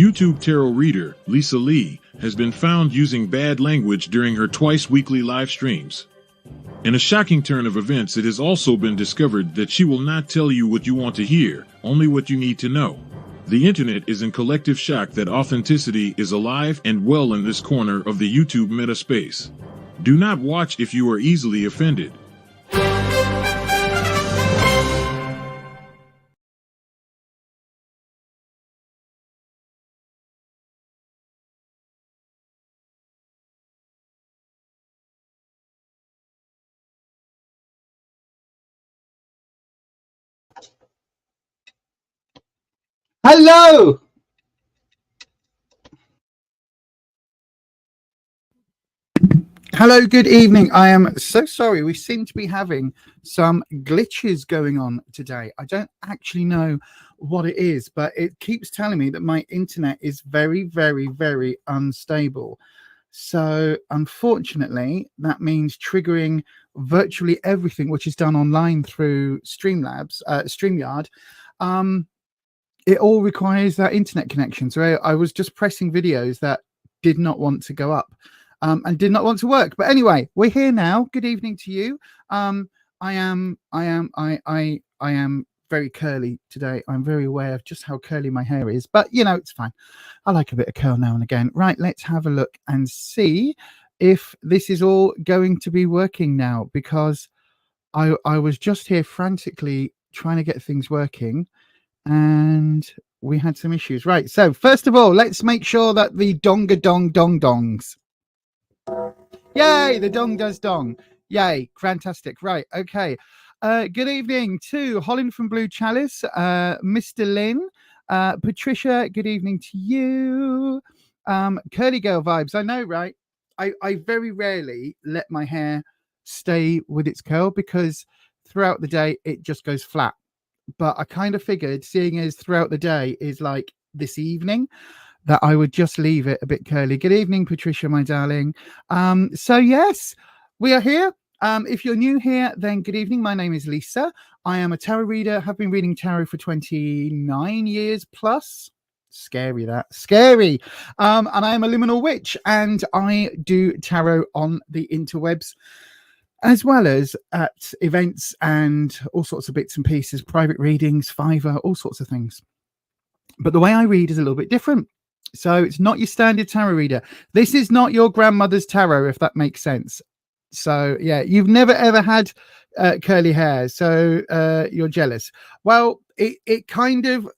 YouTube tarot reader, Lisa Lee, has been found using bad language during her twice-weekly live streams. In a shocking turn of events, it has also been discovered that she will not tell you what you want to hear, only what you need to know. The internet is in collective shock that authenticity is alive and well in this corner of the YouTube meta space. Do not watch if you are easily offended. Hello! Hello, good evening. I am so sorry. We seem to be having some glitches going on today. I don't actually know what it is, but it keeps telling me that my internet is very, very, very unstable. So unfortunately, that means triggering virtually everything which is done online through StreamYard. It all requires that internet connection. So I was just pressing videos that did not want to go up and did not want to work. But anyway, we're here now. Good evening to you. I am very curly today. I'm very aware of just how curly my hair is, but you know, it's fine. I like a bit of curl now and again. Right, let's have a look and see if this is all going to be working now, because I was just here frantically trying to get things working, and we had some issues. Right, so first of all, let's make sure that the donga dong dong dongs. Yay, the dong does dong. Yay, fantastic. Right, okay. Good evening to Holland from Blue Chalice, Mr. Lynn, Patricia, good evening to you. Curly girl vibes, I know, right? I very rarely let my hair stay with its curl because throughout the day it just goes flat. But I kind of figured, seeing as throughout the day is like this evening, that I would just leave it a bit curly. Good evening, Patricia, my darling. So yes, we are here. If you're new here, then good evening. My name is Lisa. I am a tarot reader. Have been reading tarot for 29 years plus. Scary, that. Scary. And I am a liminal witch, and I do tarot on the interwebs, as well as at events and all sorts of bits and pieces, private readings, Fiverr, all sorts of things. But the way I read is a little bit different. So it's not your standard tarot reader. This is not your grandmother's tarot, if that makes sense. So yeah, you've never ever had curly hair, so you're jealous. Well, it kind of,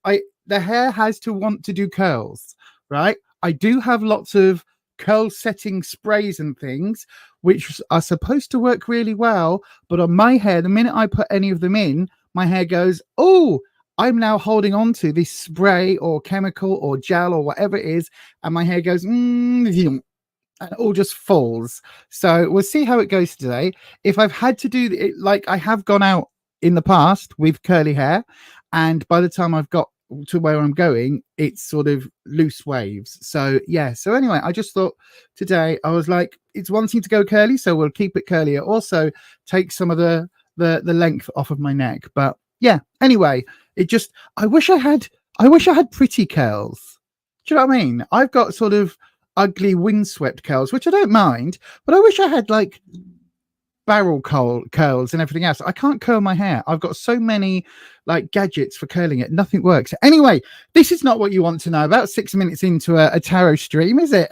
the hair has to want to do curls, right? I do have lots of curl setting sprays and things which are supposed to work really well, but on my hair, the minute I put any of them in, my hair goes, oh, I'm now holding on to this spray or chemical or gel or whatever it is, and my hair goes and it all just falls. So we'll see how it goes today. If I've had to do it, like I have gone out in the past with curly hair, and by the time I've got to where I'm going, it's sort of loose waves. So yeah, so anyway, I just thought today, I was like, it's wanting to go curly, so we'll keep it curly. It also takes some of the length off of my neck. But yeah, anyway, it just, I wish I had pretty curls. Do you know what I mean? I've got sort of ugly windswept curls, which I don't mind, but I wish I had like barrel curls and everything else. I can't curl my hair. I've got so many like gadgets for curling it. Nothing works. Anyway, this is not what you want to know about 6 minutes into a tarot stream, is it?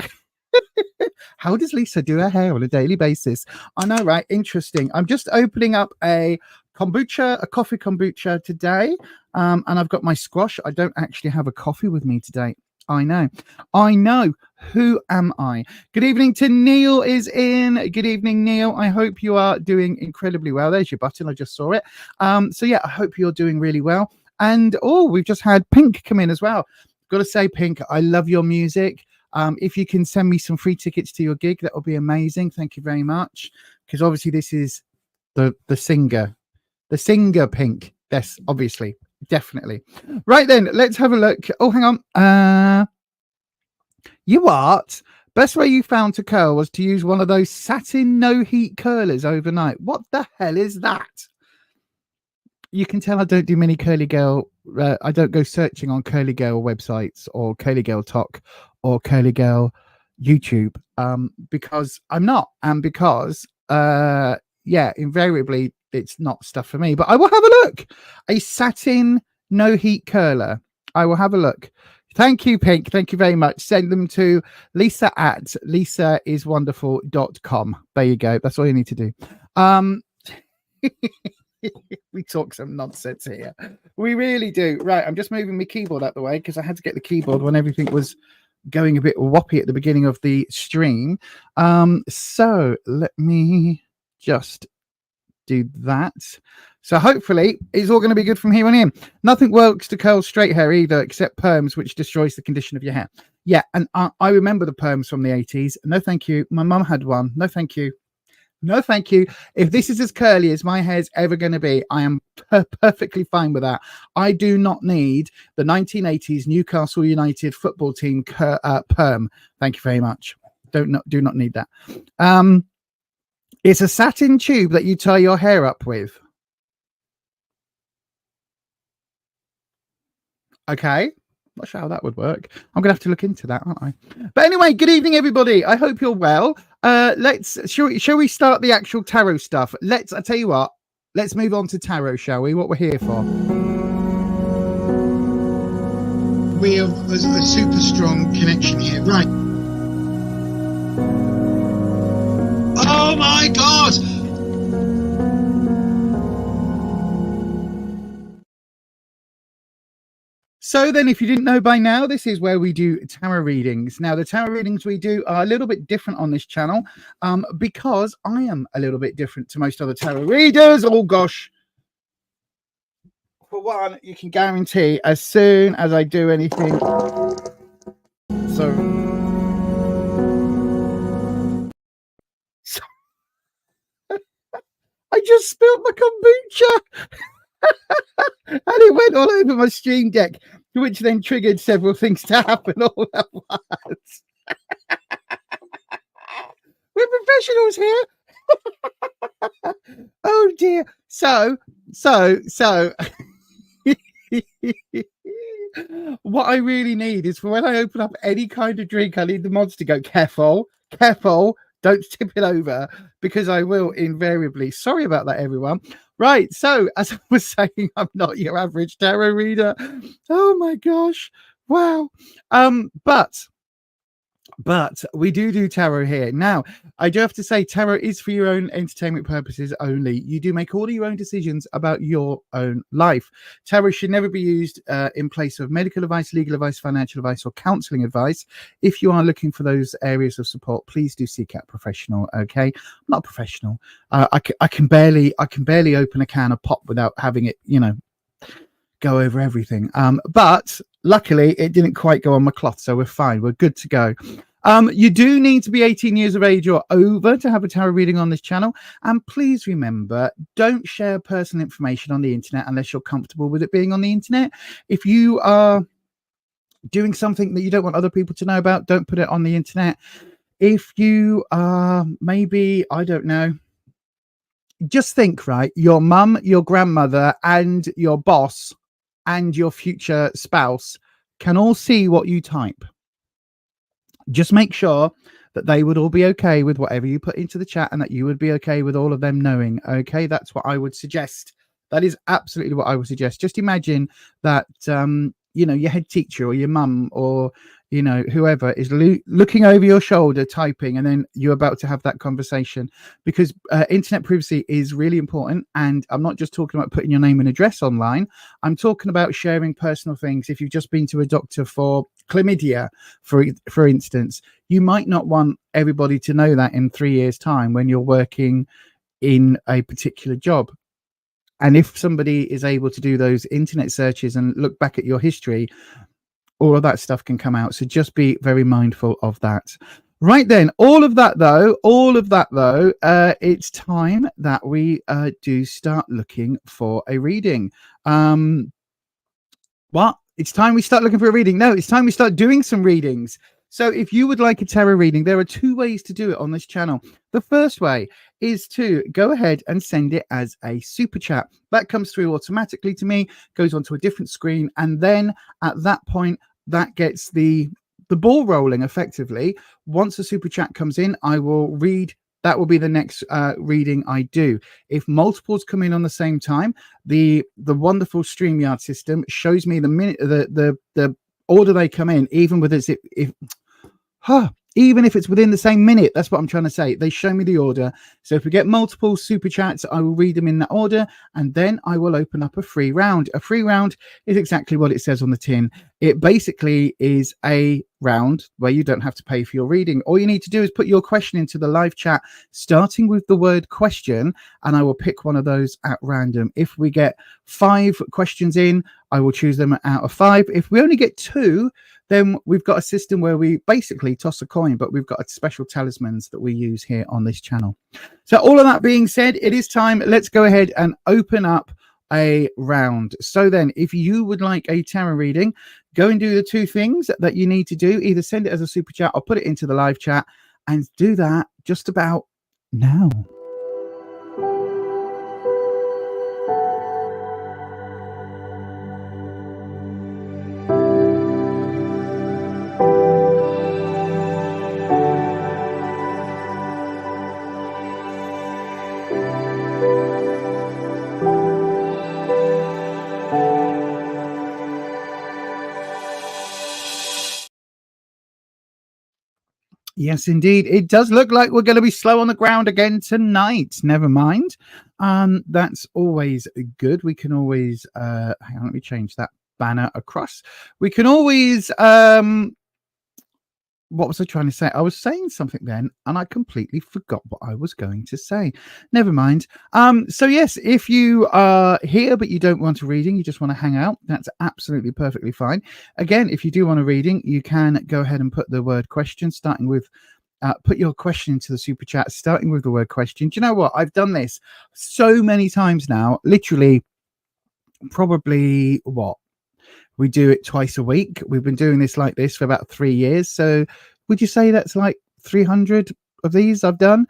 How does Lisa do her hair on a daily basis? I know, right? Interesting. I'm just opening up a kombucha, a coffee kombucha today. And I've got my squash. I don't actually have a coffee with me today. I know. Who am I? Good evening to Neil is in. Good evening, Neil. I hope you are doing incredibly well. There's your button. I just saw it. So yeah, I hope you're doing really well. And we've just had Pink come in as well. Got to say, Pink, I love your music. If you can send me some free tickets to your gig, that will be amazing. Thank you very much. Because obviously this is the singer, Pink. Yes, obviously. Definitely. Right then, let's have a look. Oh, hang on. You what? Best way you found to curl was to use one of those satin no heat curlers overnight. What the hell is that? You can tell I don't do many curly girl I don't go searching on Curly Girl websites or Curly Girl Talk or Curly Girl YouTube, because I'm not, and because invariably it's not stuff for me. But I will have a look. A satin no heat curler. I will have a look. Thank you, Pink. Thank you very much. Send them to Lisa at lisaiswonderful.com. There you go. That's all you need to do. We talk some nonsense here. We really do. Right. I'm just moving my keyboard out the way because I had to get the keyboard when everything was going a bit whoppy at the beginning of the stream. So let me just do that. So hopefully it's all going to be good from here on in. Nothing works to curl straight hair either, except perms, which destroys the condition of your hair. Yeah, and I remember the perms from the 80s. No, thank you. My mum had one. No, thank you. No, thank you. If this is as curly as my hair's ever going to be, I am perfectly fine with that. I do not need the 1980s Newcastle United football team perm. Thank you very much. Do not need that. It's a satin tube that you tie your hair up with. Okay. Not sure how that would work. I'm gonna have to look into that, aren't I? But anyway, good evening, everybody. I hope you're well. Shall we start the actual tarot stuff? I tell you what, let's move on to tarot, shall we? What we're here for. We have a super strong connection here, right? Oh my God! So then, if you didn't know by now, this is where we do tarot readings. Now, the tarot readings we do are a little bit different on this channel, because I am a little bit different to most other tarot readers. Oh, gosh. For one, you can guarantee as soon as I do anything. So I just spilled my kombucha. And it went all over my stream deck, which then triggered several things to happen all at once. We're professionals here. Oh dear. So what I really need is for when I open up any kind of drink, I need the mods to go, careful, don't tip it over, because I will invariably. Sorry about that, everyone. Right, so as I was saying, I'm not your average tarot reader. Oh my gosh, wow. But we do tarot here. Now, I do have to say, tarot is for your own entertainment purposes only. You do make all of your own decisions about your own life. Tarot should never be used in place of medical advice, legal advice, financial advice, or counseling advice. If you are looking for those areas of support, please do seek out a professional. Okay, I'm not professional. I can barely open a can of pop without having it, go over everything. But luckily, it didn't quite go on my cloth, so we're fine. We're good to go. You do need to be 18 years of age or over to have a tarot reading on this channel. And please remember, don't share personal information on the internet unless you're comfortable with it being on the internet. If you are doing something that you don't want other people to know about, don't put it on the internet. If you are maybe, I don't know, just think, right? Your mum, your grandmother, and your boss and your future spouse can all see what you type. Just make sure that they would all be okay with whatever you put into the chat, and that you would be okay with all of them knowing. Okay, that's what I would suggest. That is absolutely what I would suggest. Just imagine that your head teacher or your mum or whoever is looking over your shoulder typing, and then you're about to have that conversation, because internet privacy is really important. And I'm not just talking about putting your name and address online. I'm talking about sharing personal things. If you've just been to a doctor for chlamydia, for instance, you might not want everybody to know that in 3 years' time when you're working in a particular job. And if somebody is able to do those internet searches and look back at your history, all of that stuff can come out. So just be very mindful of that. Right then, all of that though, it's time that we do start looking for a reading. What? It's time we start looking for a reading. No, it's time we start doing some readings. So if you would like a tarot reading, there are two ways to do it on this channel. The first way is to go ahead and send it as a super chat. That comes through automatically to me, goes onto a different screen, and then at that point, that gets the ball rolling effectively. Once a super chat comes in, I will read. That will be the next reading I do. If multiples come in on the same time, the wonderful StreamYard system shows me the minute the order they come in, even with even if it's within the same minute. That's what I'm trying to say. They show me the order. So if we get multiple super chats, I will read them in that order, and then I will open up a free round. A free round is exactly what it says on the tin. It basically is a round where you don't have to pay for your reading. All you need to do is put your question into the live chat, starting with the word question, and I will pick one of those at random. If we get 5 questions in, I will choose them out of 5. If we only get 2, then we've got a system where we basically toss a coin, but we've got special talismans that we use here on this channel. So all of that being said, it is time. Let's go ahead and open up a round. So then if you would like a tarot reading, go and do the 2 things that you need to do. Either send it as a super chat or put it into the live chat, and do that just about now. Yes, indeed. It does look like we're going to be slow on the ground again tonight. Never mind. That's always good. We can always hang on, let me change that banner across. We can always what was I trying to say? I was saying something then and I completely forgot what I was going to say. Never mind. So yes, if you are here but you don't want a reading, you just want to hang out, that's absolutely perfectly fine. Again, if you do want a reading, you can go ahead and put the word question, starting with put your question into the super chat, starting with the word question. Do you know what? I've done this so many times now, literally probably we do it twice a week. We've been doing this like this for about 3 years. So would you say that's like 300 of these I've done?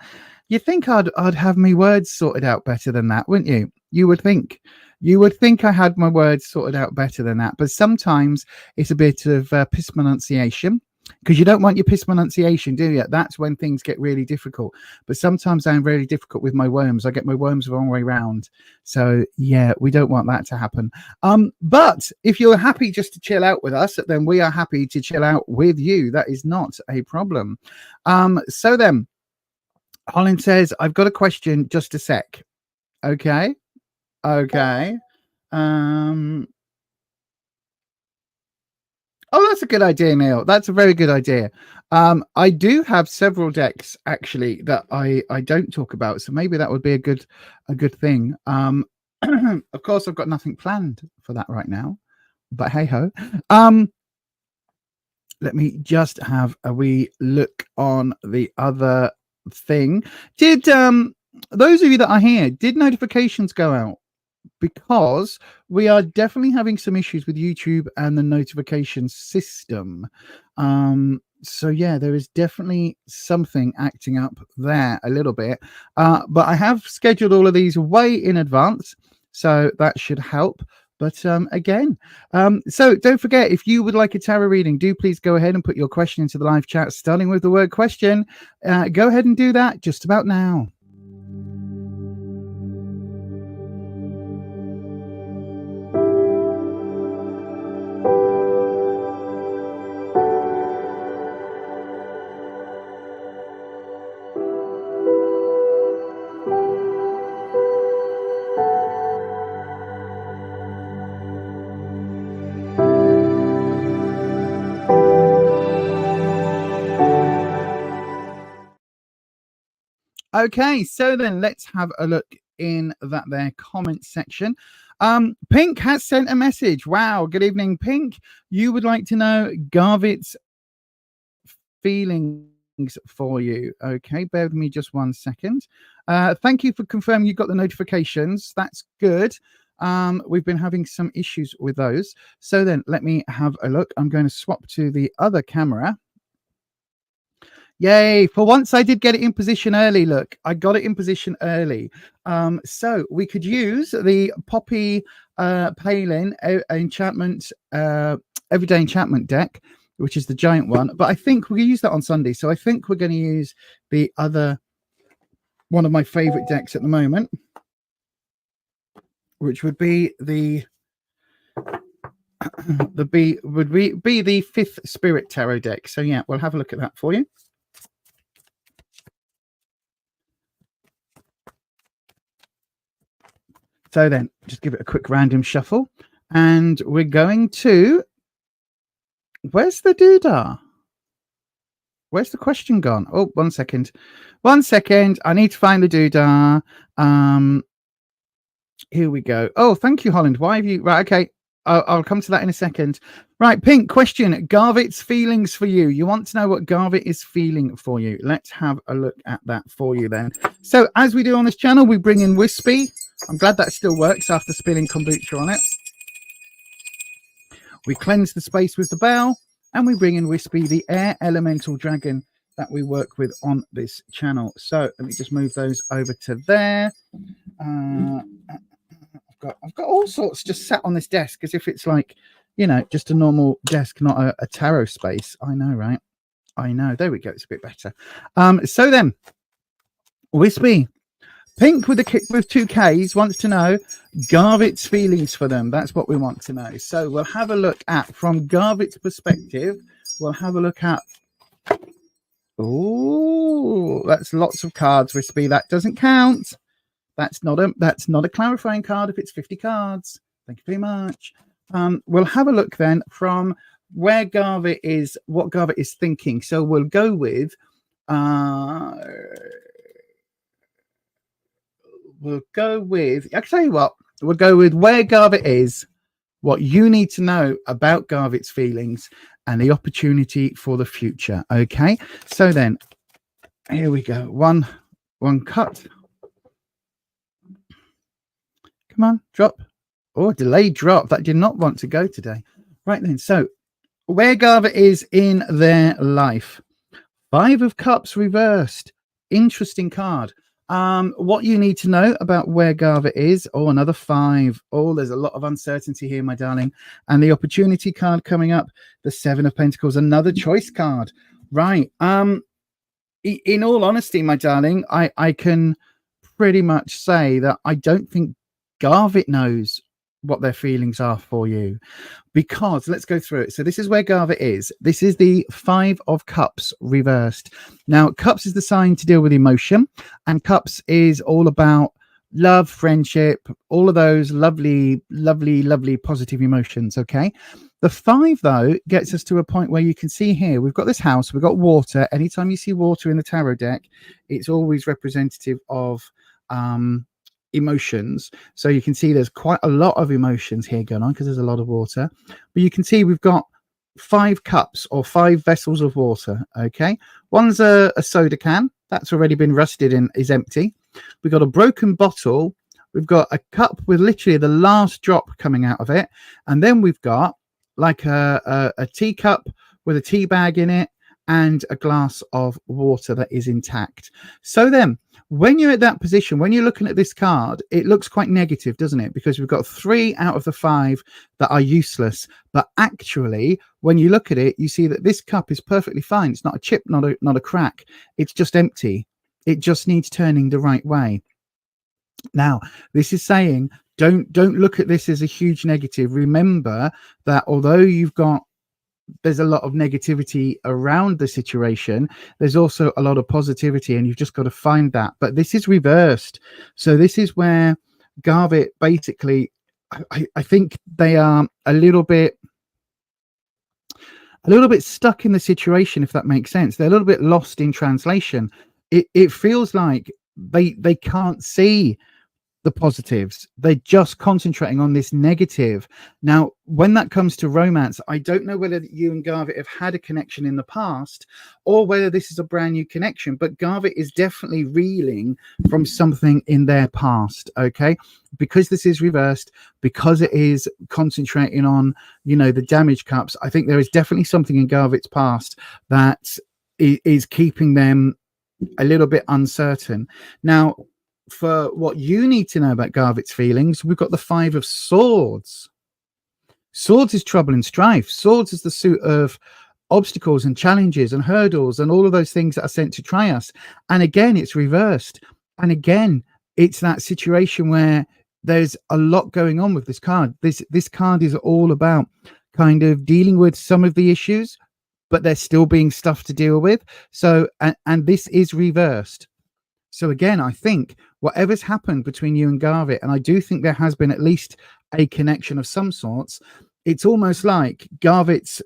You'd think I'd have my words sorted out better than that, wouldn't you? You would think I had my words sorted out better than that. But sometimes it's a bit of piss pronunciation, because you don't want your piss pronunciation, do you? That's when things get really difficult. But sometimes I'm really difficult with my worms. I get my worms the wrong way round. So yeah, we don't want that to happen. But if you're happy just to chill out with us, then we are happy to chill out with you. That is not a problem. So then Holland says, I've got a question, just a sec. Okay. Oh, that's a good idea, Neil. That's a very good idea. I do have several decks actually that I don't talk about, so maybe that would be a good thing. Of course, I've got nothing planned for that right now, but hey ho. Let me just have a wee look on the other thing. Did those of you that are here, did notifications go out? Because we are definitely having some issues with YouTube and the notification system. So yeah, there is definitely something acting up there a little bit. But I have scheduled all of these way in advance, so that should help. But again, so don't forget, if you would like a tarot reading, do please go ahead and put your question into the live chat, starting with the word question. Go ahead and do that just about now. Okay, so then let's have a look in that there comment section. Pink has sent a message. Wow, good evening, Pink. You would like to know Garvit's feelings for you. Okay, bear with me just 1 second. Thank you for confirming you got the notifications. That's good. We've been having some issues with those. So then let me have a look. I'm going to swap to the other camera. Yay. For once, I did get it in position early. Look, I got it in position early. So we could use the Poppy Palin enchantment, everyday enchantment deck, which is the giant one. But I think we're going to use that on Sunday. So I think we're going to use the other one of my favorite decks at the moment, which would be the the Fifth Spirit Tarot deck. So yeah, we'll have a look at that for you. So then just give it a quick random shuffle, and we're going to, where's the doodah? Where's the question gone? Oh, 1 second. 1 second. I need to find the doodah. Here we go. Oh, thank you, Holland. Why have you... Right, okay. I'll come to that in a second. Right, Pink, question. Garvit's feelings for you. You want to know what Garvit is feeling for you. Let's have a look at that for you then. So, as we do on this channel, we bring in Wispy. I'm glad that still works after spilling kombucha on it. We cleanse the space with the bell, and we bring in Wispy, the air elemental dragon that we work with on this channel. So let me just move those over to there. I've got all sorts just sat on this desk as if it's like, you know, just a normal desk, not a tarot space. I know, right? I know. There we go. It's a bit better. So then, Wispy, Pink with two Ks wants to know Garvit's feelings for them. That's what we want to know. So we'll have a look at, from Garvit's perspective, we'll have a look at. Oh, that's lots of cards, Wispy. That doesn't count. That's not a clarifying card if it's 50 cards. Thank you very much. We'll have a look then from where Garvit is, what Garvit is thinking. So we'll go with I'll tell you what, we'll go with where Garvit is, what you need to know about Garvit's feelings, and the opportunity for the future. Okay, so then here we go. One cut. Come on, drop. Oh, delayed drop. That did not want to go today. Right then, so where Garvit is in their life. 5 of Cups reversed. Interesting card. What you need to know about where Garvit is. Oh, another 5. Oh, there's a lot of uncertainty here, my darling. And the opportunity card coming up, the 7 of Pentacles, another choice card. Right. In all honesty, my darling, I can pretty much say that I don't think Garvit knows what their feelings are for you, because let's go through it. So this is where Garvit is. This is the 5 of Cups reversed. Now, Cups is the sign to deal with emotion, and Cups is all about love, friendship, all of those lovely, lovely, lovely positive emotions. Okay. The 5, though, gets us to a point where you can see here, we've got this house, we've got water. Anytime you see water in the tarot deck, it's always representative of emotions. So you can see there's quite a lot of emotions here going on because there's a lot of water. But you can see we've got 5 cups or 5 vessels of water. Okay, one's a soda can that's already been rusted and is empty. We've got a broken bottle. We've got a cup with literally the last drop coming out of it, and then we've got like a teacup with a tea bag in it and a glass of water that is intact. So then, when you're at that position, when you're looking at this card, it looks quite negative, doesn't it? Because we've got 3 out of the 5 that are useless. But actually, when you look at it, you see that this cup is perfectly fine. It's not a chip, not a crack. It's just empty. It just needs turning the right way. Now, this is saying don't look at this as a huge negative. Remember that although there's a lot of negativity around the situation, there's also a lot of positivity, and you've just got to find that. But this is reversed. So this is where Garvit basically, I think they are a little bit stuck in the situation, if that makes sense. They're a little bit lost in translation. It feels like they can't see the positives. They're just concentrating on this negative. Now, when that comes to romance, I don't know whether you and Garvit have had a connection in the past or whether this is a brand new connection, but Garvit is definitely reeling from something in their past. Okay, because this is reversed, because it is concentrating on, you know, the damage cups, I think there is definitely something in Garvit's past that is keeping them a little bit uncertain. Now, for what you need to know about Garvit's feelings, we've got the Five of Swords. Swords is trouble and strife. Swords is the suit of obstacles and challenges and hurdles and all of those things that are sent to try us. And again, it's reversed. And again, it's that situation where there's a lot going on with this card. This card is all about kind of dealing with some of the issues, but there's still being stuff to deal with. So, and this is reversed. So again, I think whatever's happened between you and Garvit, and I do think there has been at least a connection of some sorts, it's almost like Garvit's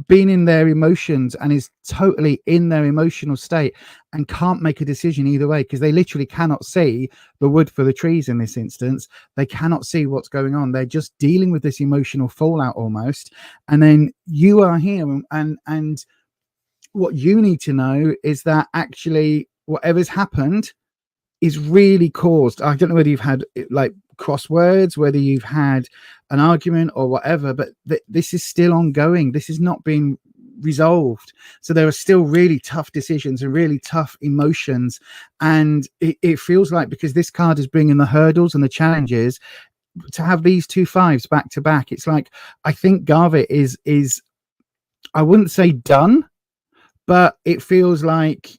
been in their emotions and is totally in their emotional state and can't make a decision either way, because they literally cannot see the wood for the trees in this instance. They cannot see what's going on. They're just dealing with this emotional fallout almost. And then you are here, and what you need to know is that actually whatever's happened is really caused. I don't know whether you've had like crosswords, whether you've had an argument or whatever, but this is still ongoing. This is not being resolved. So there are still really tough decisions and really tough emotions. And it feels like, because this card is bringing the hurdles and the challenges, to have these two fives back to back, it's like, I think Garvit is I wouldn't say done, but it feels like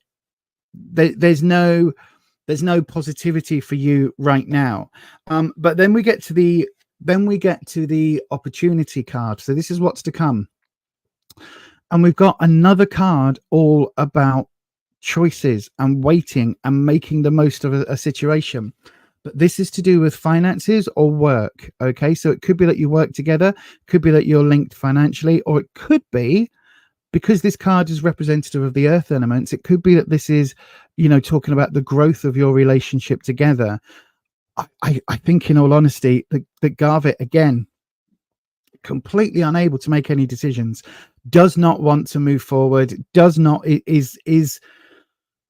there's no positivity for you right now. But then we get to the opportunity card. So this is what's to come. And we've got another card all about choices and waiting and making the most of a situation. But this is to do with finances or work. Okay, so it could be that you work together, could be that you're linked financially, or it could be, because this card is representative of the earth elements, it could be that this is, talking about the growth of your relationship together. I think, in all honesty, that Garvit, again, completely unable to make any decisions, does not want to move forward, is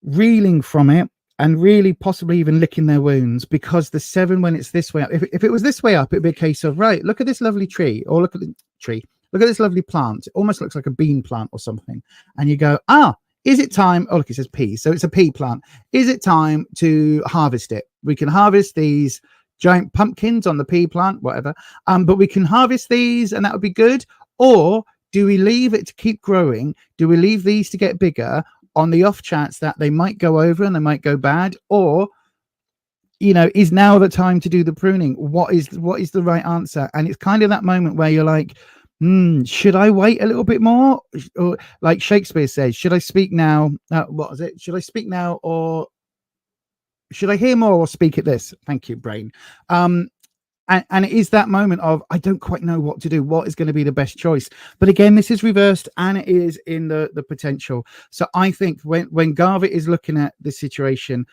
reeling from it, and really possibly even licking their wounds, because the 7, when it's this way up, if it was this way up, it'd be a case of, right, look at this lovely tree, or look at the tree. Look at this lovely plant. It almost looks like a bean plant or something. And you go, is it time? Oh, look, it says pea. So it's a pea plant. Is it time to harvest it? We can harvest these giant pumpkins on the pea plant, whatever. But we can harvest these and that would be good. Or do we leave it to keep growing? Do we leave these to get bigger on the off chance that they might go over and they might go bad? Or, is now the time to do the pruning? What is the right answer? And it's kind of that moment where you're like, should I wait a little bit more? Or like Shakespeare says, should I speak now? What is it? Should I speak now, or should I hear more or speak at this? Thank you, brain. And it is that moment of, I don't quite know what to do. What is going to be the best choice? But again, this is reversed and it is in the potential. So I think when Garvit is looking at the situation,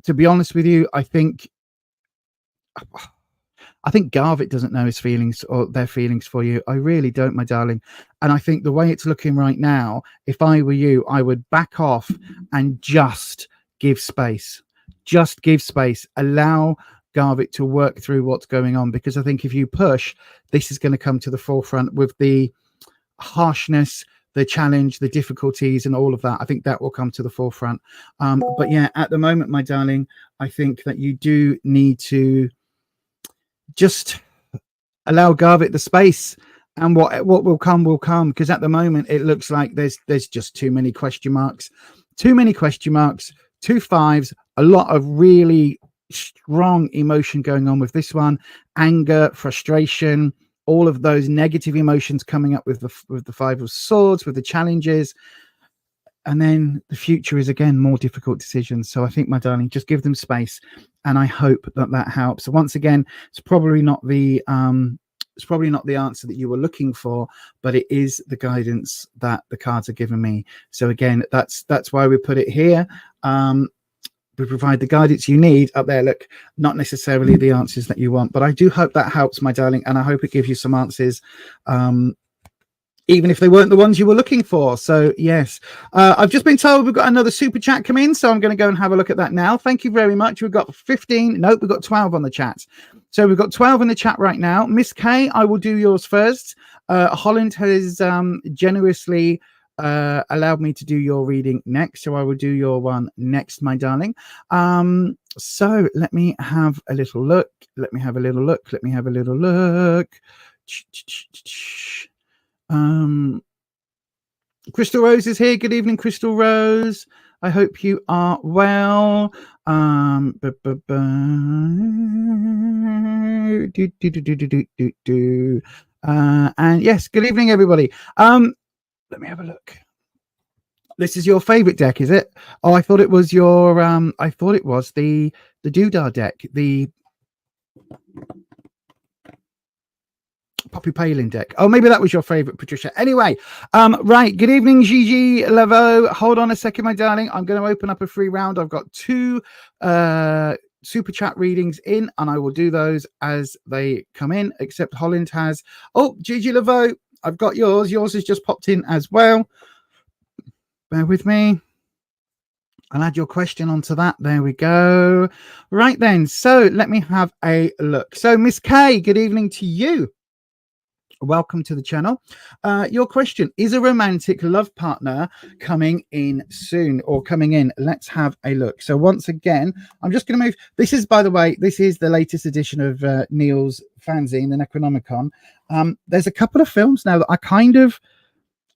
to be honest with you, I think Garvit doesn't know his feelings or their feelings for you. I really don't, my darling. And I think the way it's looking right now, if I were you, I would back off and just give space. Just give space. Allow Garvit to work through what's going on, because I think if you push, this is going to come to the forefront with the harshness, the challenge, the difficulties, and all of that. I think that will come to the forefront. But yeah, at the moment, my darling, I think that you do need to just allow Garvit the space, and what will come, because at the moment it looks like there's just too many question marks, two fives, a lot of really strong emotion going on with this one, anger, frustration, all of those negative emotions coming up with the Five of Swords, with the challenges. And then the future is, again, more difficult decisions. So I think, my darling, just give them space, and I hope that helps. So once again, it's probably not the answer that you were looking for, but it is the guidance that the cards are giving me. So again, that's why we put it here. We provide the guidance you need up there. Look, not necessarily the answers that you want, but I do hope that helps, my darling, and I hope it gives you some answers, even if they weren't the ones you were looking for. So yes, I've just been told we've got another super chat come in, so I'm going to go and have a look at that now. Thank you very much. We've got 15. Nope, we've got 12 on the chat. So we've got 12 in the chat right now. Miss K, I will do yours first. Holland has generously allowed me to do your reading next, so I will do your one next, my darling. So let me have a little look. Let me have a little look. Let me have a little look. Crystal Rose is here. Good evening, Crystal Rose. I hope you are well. And yes, good evening, everybody. Let me have a look. This is your favorite deck, is it? Oh, I thought it was your I thought it was the Doodah deck, the Poppy Palin deck. Oh, maybe that was your favorite, Patricia. Anyway, right. Good evening, Gigi Laveau. Hold on a second, my darling. I'm going to open up a free round. I've got 2 super chat readings in, and I will do those as they come in, except Holland has. Oh, Gigi Laveau, I've got yours. Yours has just popped in as well. Bear with me. I'll add your question onto that. There we go. Right then. So let me have a look. So Miss K, good evening to you. Welcome to the channel. Your question, is a romantic love partner coming in soon or coming in? Let's have a look. So once again, I'm just going to move. This is, by the way, this is the latest edition of Neil's fanzine, the Necronomicon. There's a couple of films now that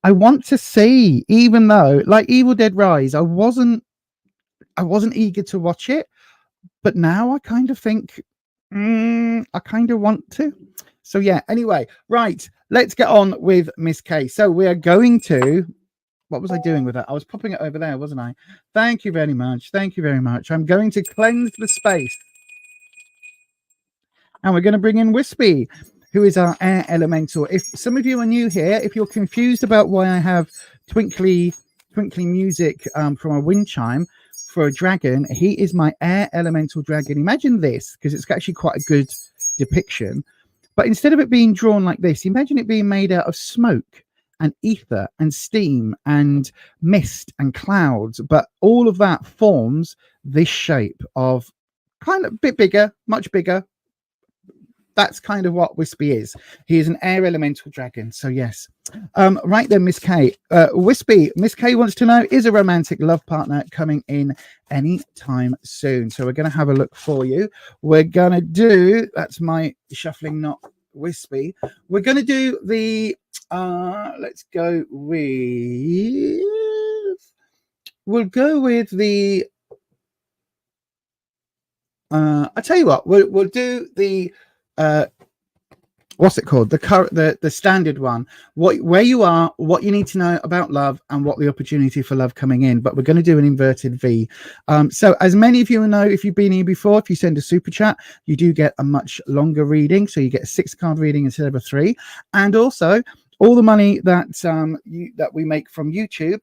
I want to see, even though, like Evil Dead Rise, I wasn't eager to watch it, but now I kind of think I kind of want to. So yeah, anyway, right, let's get on with Miss K. So we are going to, what was I doing with that? I was popping it over there, wasn't I? Thank you very much. Thank you very much. I'm going to cleanse the space. And we're going to bring in Wispy, who is our air elemental. If some of you are new here, if you're confused about why I have twinkly music from a wind chime for a dragon, he is my air elemental dragon. Imagine this, because it's actually quite a good depiction. But instead of it being drawn like this, imagine it being made out of smoke and ether and steam and mist and clouds. But all of that forms this shape of kind of a bit bigger, much bigger. That's kind of what Wispy is. He is an air elemental dragon. So yes. Right then, Miss K. Wispy, Miss K wants to know, is a romantic love partner coming in any time soon? So we're going to have a look for you. We're going to do, that's my shuffling, not Wispy. We're going to do the, let's go with, we'll go with the, I tell you what, we'll do the, what's it called, the standard one, where you are, what you need to know about love, and what the opportunity for love coming in. But we're going to do an inverted V. So as many of you know, if you've been here before, if you send a super chat, you do get a much longer reading, so you get a 6-card reading instead of a 3. And also all the money that that we make from YouTube,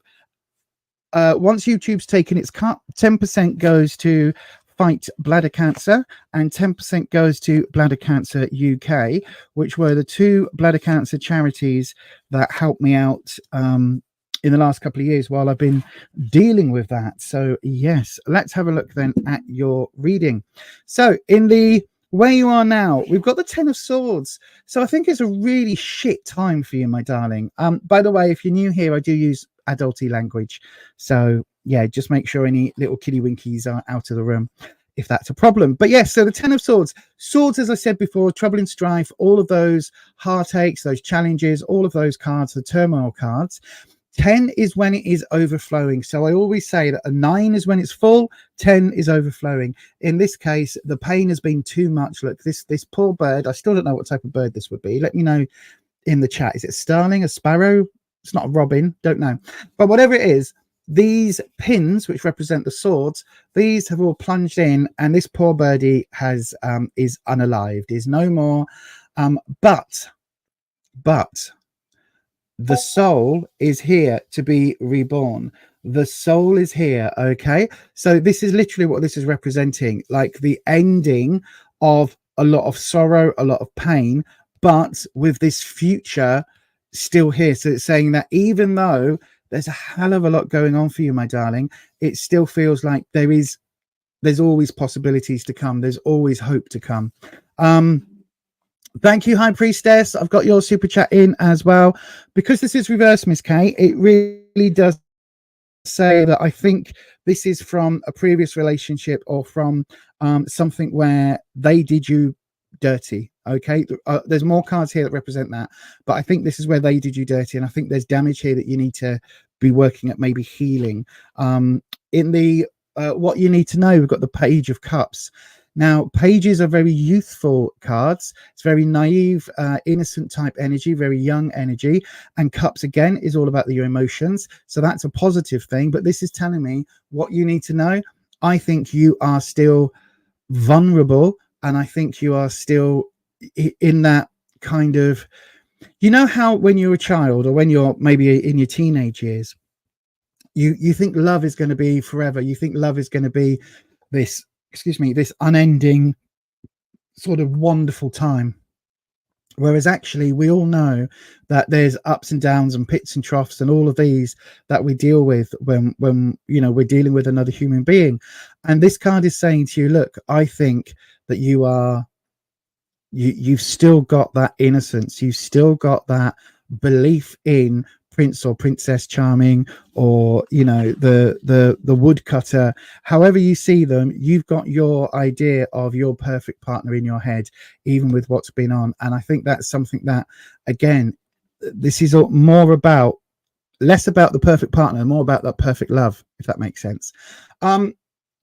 once YouTube's taken its cut, 10% goes to Fight Bladder Cancer and 10% goes to Bladder Cancer UK, which were the 2 bladder cancer charities that helped me out in the last couple of years while I've been dealing with that. So yes, let's have a look then at your reading. So in the where you are now, we've got the 10 of Swords. So I think it's a really shit time for you, my darling. By the way, if you're new here, I do use adulty language. So yeah, just make sure any little kiddie winkies are out of the room if that's a problem. But yes, so the 10 of Swords. Swords, as I said before, trouble and strife, all of those heartaches, those challenges, all of those cards, the turmoil cards. 10 is when it is overflowing. So I always say that a 9 is when it's full, 10 is overflowing. In this case, the pain has been too much. Look, this poor bird, I still don't know what type of bird this would be. Let me know in the chat. Is it a starling, a sparrow? It's not a robin, don't know. But whatever it is, these pins, which represent the swords, these have all plunged in, and this poor birdie has is unalived, is no more. But the soul is here to be reborn. The soul is here, okay? So this is literally what this is representing, like the ending of a lot of sorrow, a lot of pain, but with this future still here. So it's saying that even though there's a hell of a lot going on for you, my darling, it still feels like there's always possibilities to come. There's always hope to come. Thank you, High Priestess. I've got your super chat in as well. Because this is reverse, Miss K, it really does say that I think this is from a previous relationship or from something where they did you dirty. Okay, there's more cards here that represent that, but I think this is where they did you dirty, and I think there's damage here that you need to be working at, maybe healing. In the what you need to know, we've got the Page of Cups. Now, pages are very youthful cards. It's very naive, innocent type energy, very young energy. And cups, again, is all about your emotions. So that's a positive thing. But this is telling me what you need to know. I think you are still vulnerable. And I think you are still in that kind of, you know how when you're a child or when you're maybe in your teenage years, you think love is going to be forever. You think love is going to be this, this unending sort of wonderful time. Whereas actually we all know that there's ups and downs and pits and troughs and all of these that we deal with when we're dealing with another human being. And this card is saying to you, look, I think that you've still got that innocence. You've still got that belief in Prince or Princess Charming, or the woodcutter. However you see them, you've got your idea of your perfect partner in your head, even with what's been on. And I think that's something that, again, this is less about the perfect partner, more about that perfect love, if that makes sense.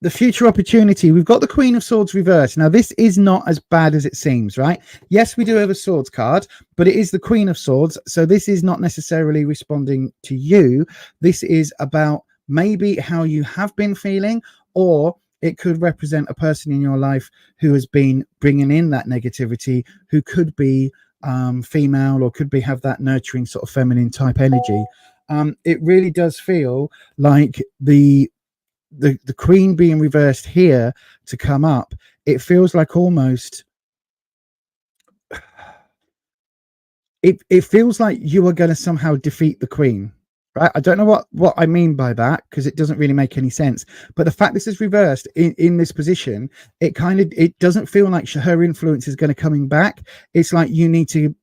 The future opportunity, we've got the Queen of Swords reversed. Now, this is not as bad as it seems, right? Yes, we do have a Swords card, but it is the Queen of Swords. So this is not necessarily responding to you. This is about maybe how you have been feeling, or it could represent a person in your life who has been bringing in that negativity, who could be female, or could have that nurturing sort of feminine type energy. It really does feel like the Queen being reversed here to come up, it feels like almost it feels like you are going to somehow defeat the Queen, right? I don't know what I mean by that, because it doesn't really make any sense. But the fact this is reversed in this position, it doesn't feel like her influence is going to coming back. It's like you need to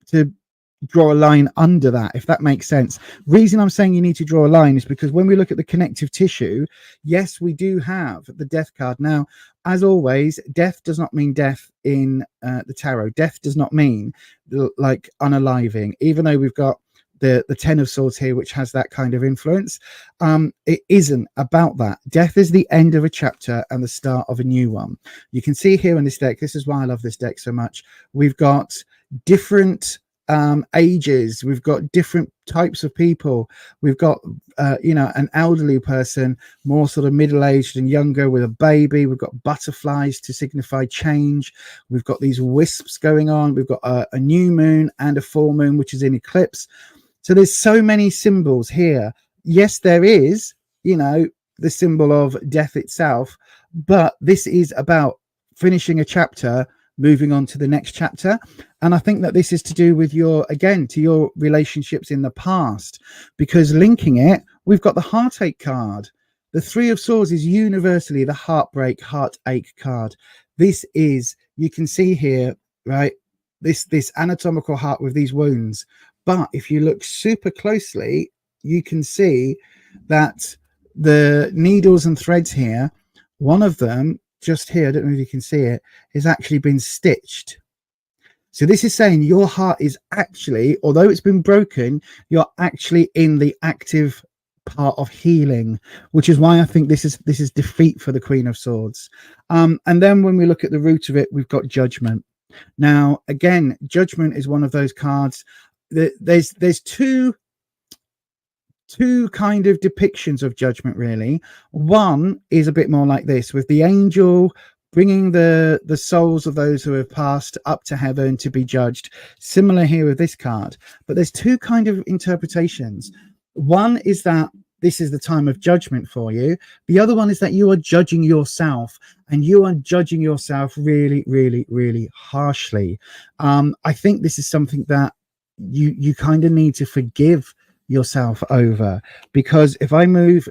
draw a line under that, if that makes sense. Reason I'm saying you need to draw a line is because when we look at the connective tissue, yes, we do have the Death card. Now, as always, death does not mean death in the tarot. Death does not mean like unaliving, even though we've got the Ten of Swords here, which has that kind of influence. It isn't about that. Death is the end of a chapter and the start of a new one. You can see here in this deck, this is why I love this deck so much, we've got different ages, we've got different types of people. We've got an elderly person, more sort of middle-aged and younger with a baby. We've got butterflies to signify change. We've got these wisps going on. We've got a new moon and a full moon, which is in eclipse. So there's so many symbols here. Yes, there is the symbol of death itself, but this is about finishing a chapter, moving on to the next chapter. And I think that this is to do with your relationships in the past, because linking it, we've got the heartache card. The Three of Swords is universally the heartache card. This is, you can see here, right, this anatomical heart with these wounds. But if you look super closely, you can see that the needles and threads here, one of them just here, I don't know if you can see it, has actually been stitched. So this is saying your heart is actually, although it's been broken, you're actually in the active part of healing, which is why I think this is defeat for the Queen of Swords. And then when we look at the root of it, we've got Judgment. Now, again, Judgment is one of those cards that there's two kind of depictions of Judgment, really. One is a bit more like this, with the angel bringing the souls of those who have passed up to heaven to be judged. Similar here with this card. But there's two kind of interpretations. One is that this is the time of judgment for you. The other one is that you are judging yourself, and you are judging yourself really, really, really harshly. I think this is something that you kind of need to forgive yourself over, because if I move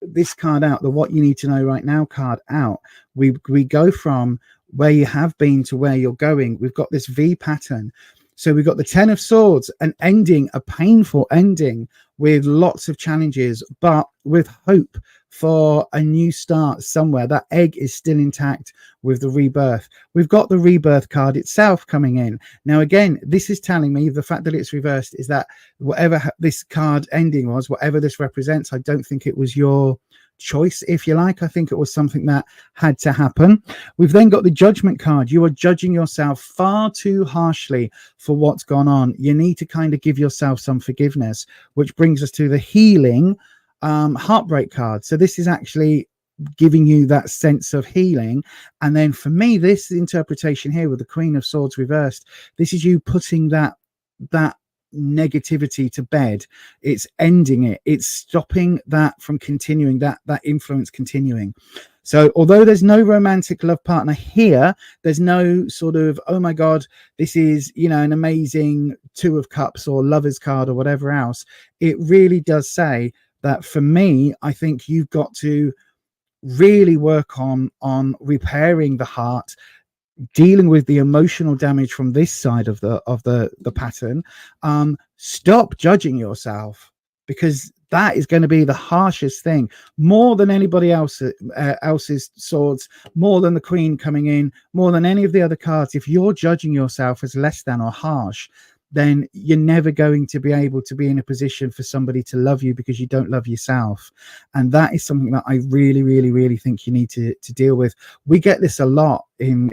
this card out, the what you need to know right now card out, we go from where you have been to where you're going. We've got this V pattern. So we've got the 10 of Swords, an ending, a painful ending with lots of challenges, but with hope for a new start somewhere. That egg is still intact with the rebirth. We've got the rebirth card itself coming in. Now, again, this is telling me the fact that it's reversed is that whatever this card ending was, whatever this represents, I don't think it was your choice, if you like. I think it was something that had to happen. We've then got the Judgment card. You are judging yourself far too harshly for what's gone on. You need to kind of give yourself some forgiveness, which brings us to the Healing Heartbreak card. So this is actually giving you that sense of healing. And then for me, this interpretation here with the Queen of Swords reversed, this is you putting that negativity to bed. It's ending it. It's stopping that from continuing, that influence continuing. So although there's no romantic love partner here, there's no sort of, oh my God, this is, you know, an amazing Two of Cups or Lover's card or whatever else. It really does say that for me, I think you've got to really work on repairing the heart, dealing with the emotional damage from this side of the pattern. Stop judging yourself, because that is going to be the harshest thing, more than anybody else's swords, more than the Queen coming in, more than any of the other cards. If you're judging yourself as less than or harsh, then you're never going to be able to be in a position for somebody to love you, because you don't love yourself. And that is something that I really, really, really think you need to deal with. We get this a lot in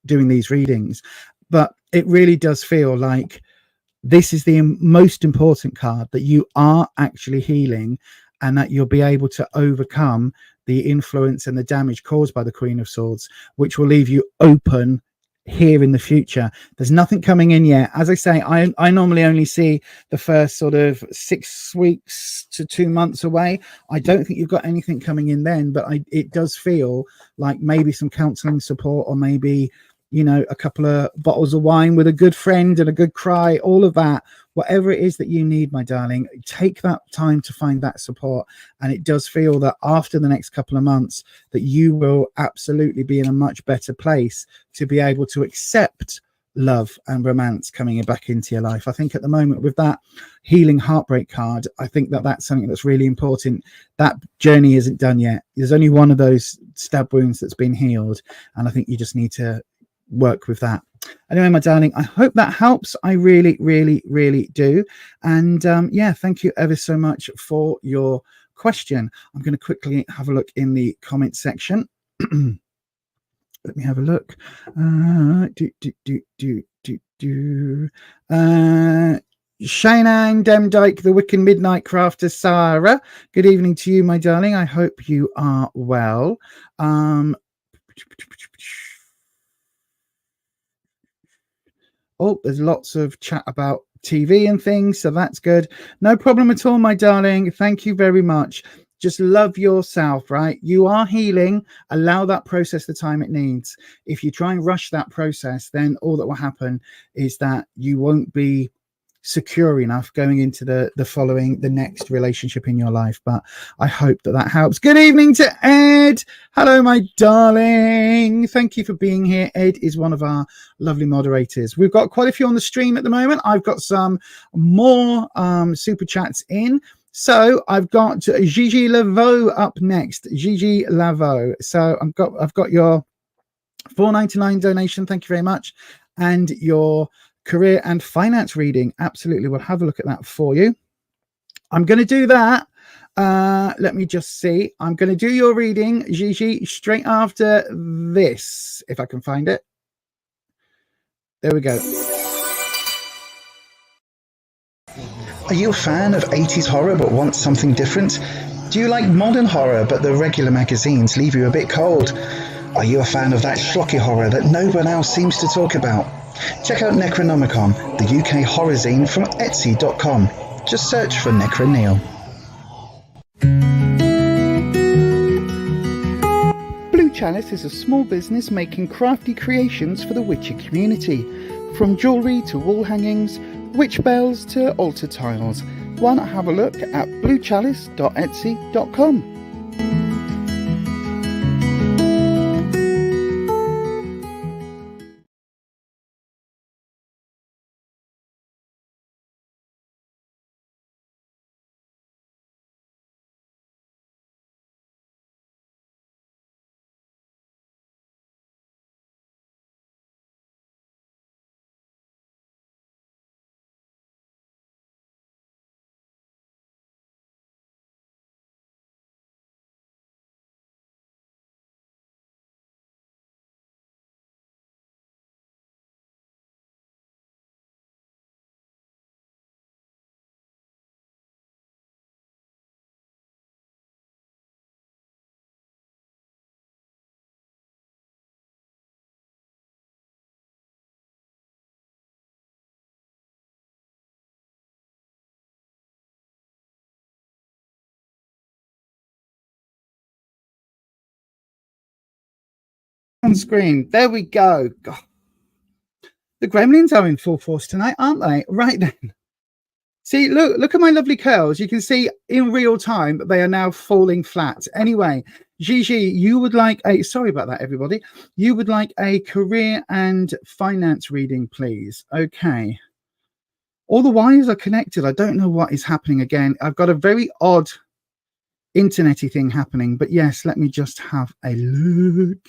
doing these readings, but it really does feel like this is the most important card, that you are actually healing and that you'll be able to overcome the influence and the damage caused by the Queen of Swords, which will leave you open here in the future. There's nothing coming in yet. As I say, I normally only see the first sort of 6 weeks to 2 months away. I don't think you've got anything coming in then, but it does feel like maybe some counseling support, or maybe, you know, a couple of bottles of wine with a good friend and a good cry, all of that. Whatever it is that you need, my darling, take that time to find that support. And it does feel that after the next couple of months that you will absolutely be in a much better place to be able to accept love and romance coming back into your life. I think at the moment with that Healing Heartbreak card, I think that that's something that's really important. That journey isn't done yet. There's only one of those stab wounds that's been healed. And I think you just need to work with that. Anyway, my darling, I hope that helps. I really, really, really do. And yeah, thank you ever so much for your question. I'm going to quickly have a look in the comment section. Let me have a look. Shainan Demdike, the Wiccan Midnight Crafter, Sarah. Good evening to you, my darling. I hope you are well. Oh, there's lots of chat about TV and things, so that's good. No problem at all, my darling. Thank you very much. Just love yourself, right? You are healing. Allow that process the time it needs. If you try and rush that process, then all that will happen is that you won't be secure enough going into the next relationship in your life. But I hope that helps. Good evening to Ed. Hello, my darling. Thank you for being here. Ed is one of our lovely moderators. We've got quite a few on the stream at the moment. I've got some more super chats in. So I've got Gigi Laveau up next. Gigi Laveau. So I've got your $4.99 donation. Thank you very much. And your career and finance reading. Absolutely. We'll have a look at that for you. I'm going to do that. Let me just see. I'm going to do your reading, Gigi, straight after this, if I can find it. There we go. Are you a fan of 80s horror but want something different? Do you like modern horror but the regular magazines leave you a bit cold? Are you a fan of that schlocky horror that no one else seems to talk about? Check out Necronomicon, the UK horror zine from Etsy.com. Just search for Necroneil. Blue Chalice is a small business making crafty creations for the Witcher community. From jewellery to wall hangings, witch bells to altar tiles. Why not have a look at bluechalice.etsy.com. on screen. There we go. God. The gremlins are in full force tonight, aren't they? Right then. See, look at my lovely curls. You can see in real time they are now falling flat. Anyway, Gigi, you would like a, sorry about that, everybody. You would like a career and finance reading, please. Okay. All the wires are connected. I don't know what is happening again. I've got a very odd internety thing happening, but yes, let me just have a look.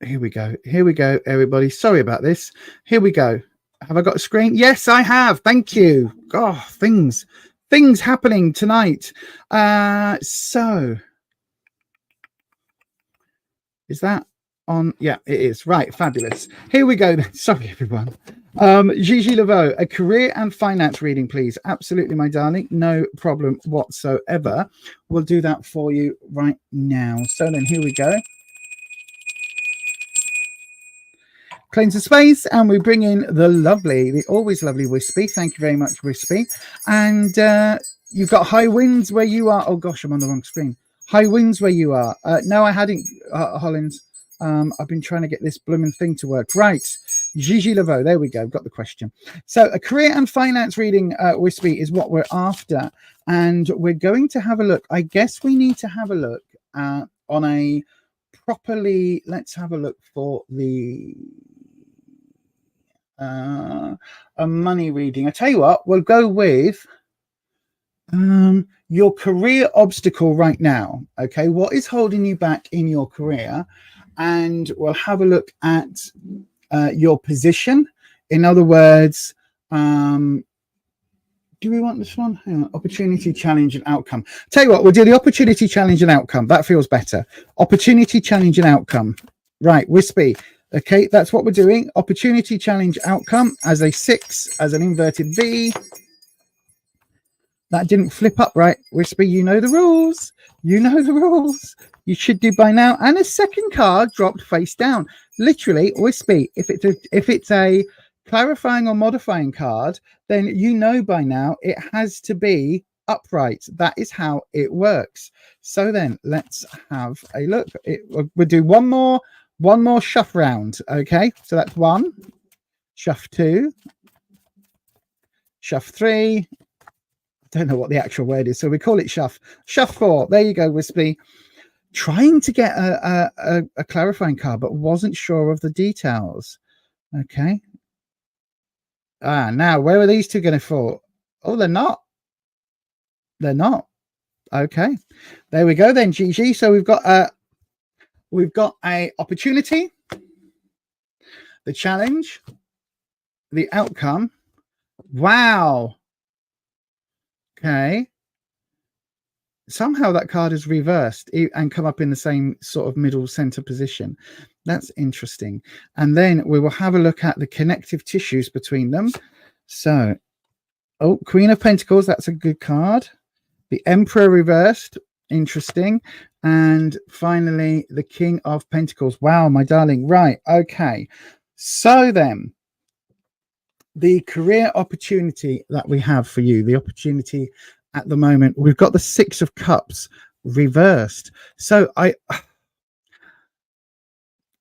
Here we go. Here we go, everybody. Sorry about this. Here we go. Have I got a screen? Yes, I have. Thank you. Oh, things happening tonight. So is that on? Yeah, it is. Right. Fabulous. Here we go. Sorry, everyone. Gigi Laveau, a career and finance reading, please. Absolutely, my darling. No problem whatsoever. We'll do that for you right now. So then here we go. Cleanse the space, and we bring in the always lovely Wispy. Thank you very much, Wispy. And you've got high winds where you are. Oh gosh, I'm on the wrong screen. High winds where you are. No, I hadn't, Hollins. I've been trying to get this blooming thing to work. Right, Gigi Laveau. There we go. Got the question. So a career and finance reading, Wispy, is what we're after, and we're going to have a look. I guess we need to have a look on a properly. Let's have a look for the. A money reading. I tell you what, we'll go with your career obstacle right now. Okay, what is holding you back in your career? And we'll have a look at your position. In other words, do we want this one? Hang on. Opportunity, challenge, and outcome. Tell you what, we'll do the opportunity, challenge, and outcome. That feels better. Opportunity, challenge, and outcome. Right, Wispy. Okay, that's what we're doing. Opportunity, challenge, outcome as a 6, as an inverted V. That didn't flip up right. Wispy, you know the rules. You know the rules. You should do by now. And a second card dropped face down. Literally, Wispy, if it's a clarifying or modifying card, then you know by now it has to be upright. That is how it works. So then let's have a look. We'll do one more shuff round. Okay, so that's 1, shuff 2, shuff 3. Don't know what the actual word is, so we call it shuff 4. There you go, Wispy. Trying to get a clarifying card, but wasn't sure of the details. Okay. Now where are these two going to fall? Oh, they're not. Okay, there we go then, Gigi. So we've got a opportunity, the challenge, the outcome. Wow. Okay. Somehow that card is reversed and come up in the same sort of middle center position. That's interesting. And then we will have a look at the connective tissues between them. So, Queen of Pentacles, that's a good card. The Emperor reversed. Interesting. And finally, the King of Pentacles. Wow, my darling. Right. Okay. So then, the career opportunity that we have for you, the opportunity at the moment, we've got the 6 of Cups reversed. So I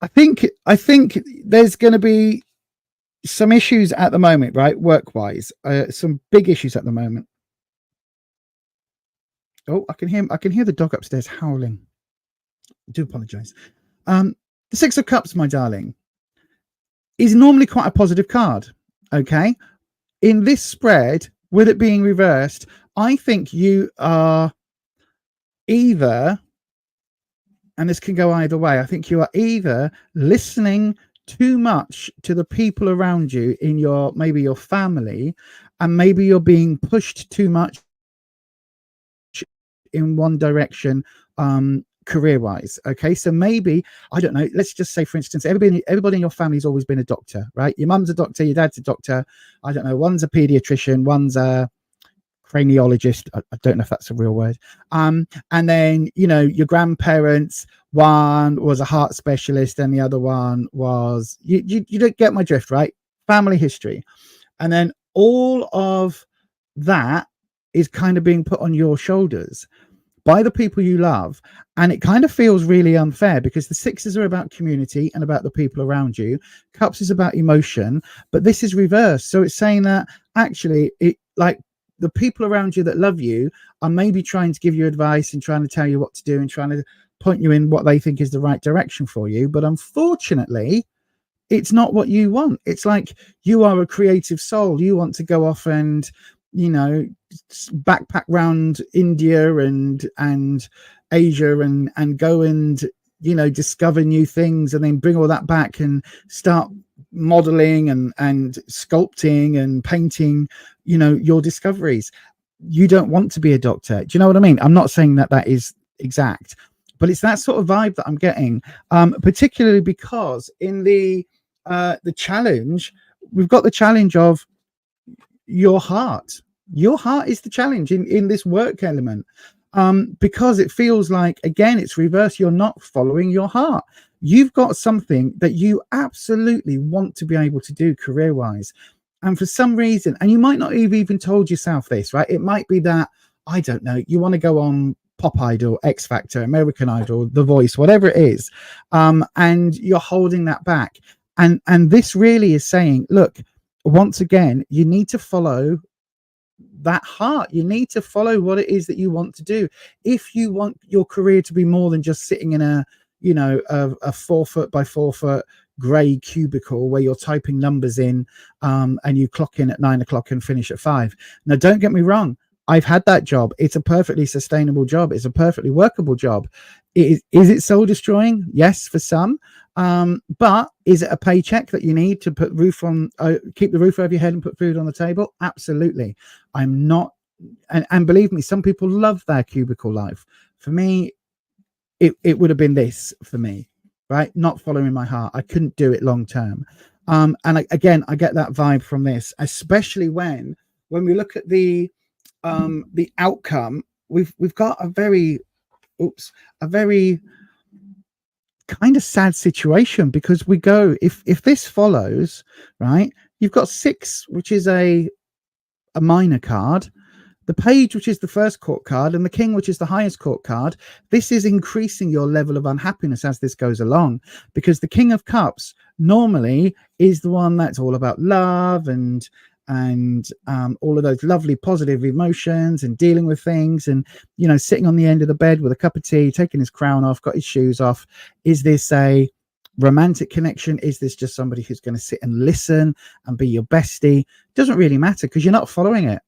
think there's going to be some issues at the moment, right? Work-wise, some big issues at the moment. Oh, I can hear the dog upstairs howling. I do apologize. The 6 of Cups, my darling, is normally quite a positive card. Okay. In this spread, with it being reversed, I think you are either, and this can go either way, I think you are either listening too much to the people around you in maybe your family, and maybe you're being pushed too much in one direction career-wise. Okay, so maybe, I don't know, let's just say, for instance, everybody in your family's always been a doctor, right? Your mum's a doctor, your dad's a doctor, I don't know, one's a pediatrician, one's a craniologist, I don't know if that's a real word, and then, you know, your grandparents, one was a heart specialist and the other one was, you don't get my drift, right? Family history. And then all of that is kind of being put on your shoulders by the people you love. And it kind of feels really unfair because the sixes are about community and about the people around you. Cups is about emotion, but this is reversed. So it's saying that actually it, like, the people around you that love you are maybe trying to give you advice and trying to tell you what to do and trying to point you in what they think is the right direction for you. But unfortunately, it's not what you want. It's like, you are a creative soul. You want to go off and, you know, backpack around India and Asia and go and, you know, discover new things and then bring all that back and start modeling and sculpting and painting, you know, your discoveries. You don't want to be a doctor. Do you know what I mean? I'm not saying that is exact, but it's that sort of vibe that I'm getting, particularly because in the challenge, we've got the challenge of your heart. Your heart is the challenge in this work element, because it feels like, again, it's reverse. You're not following your heart. You've got something that you absolutely want to be able to do career wise, and for some reason, and you might not have even told yourself this, right? It might be that, I don't know, you want to go on Pop Idol, X Factor, American Idol, The Voice, whatever it is, and you're holding that back. And this really is saying, look, once again, you need to follow that heart. You need to follow what it is that you want to do. If you want your career to be more than just sitting in a 4 foot by 4 foot grey cubicle where you're typing numbers in, and you clock in at 9 o'clock and finish at 5. Now, don't get me wrong. I've had that job. It's a perfectly sustainable job. It's a perfectly workable job. Is it soul destroying? Yes, for some. But is it a paycheck that you need to put keep the roof over your head and put food on the table? Absolutely. I'm not, and believe me, some people love their cubicle life. For me, it would have been this for me, right? Not following my heart. I couldn't do it long term. And I get that vibe from this, especially when we look at the outcome. We've got a very kind of sad situation, because we go, if this follows, right, you've got 6, which is a minor card, the page, which is the first court card, and the king, which is the highest court card. This is increasing your level of unhappiness as this goes along, because the King of Cups normally is the one that's all about love and all of those lovely positive emotions and dealing with things, and, you know, sitting on the end of the bed with a cup of tea, taking his crown off, got his shoes off. Is this a romantic connection? Is this just somebody who's going to sit and listen and be your bestie? Doesn't really matter, because you're not following it.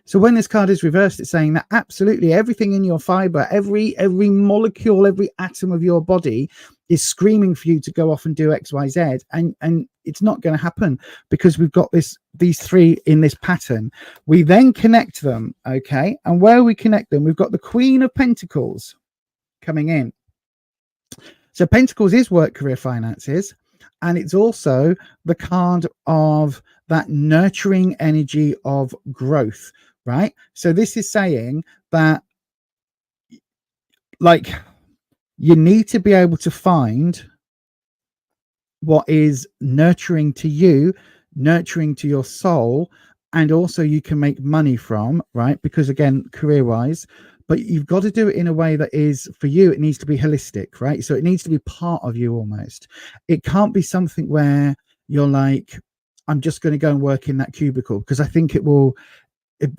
So when this card is reversed, it's saying that absolutely everything in your fiber, every molecule, every atom of your body is screaming for you to go off and do X, Y, Z. And it's not going to happen, because we've got these 3 in this pattern. We then connect them. Okay. And where we connect them, we've got the Queen of Pentacles coming in. So Pentacles is work, career, finances. And it's also the card of that nurturing energy of growth, right? So this is saying that, like, you need to be able to find what is nurturing to you, nurturing to your soul, and also you can make money from, right? Because again, career-wise, but you've got to do it in a way that is, for you, it needs to be holistic, right? So it needs to be part of you almost. It can't be something where you're like, I'm just going to go and work in that cubicle, because I think it will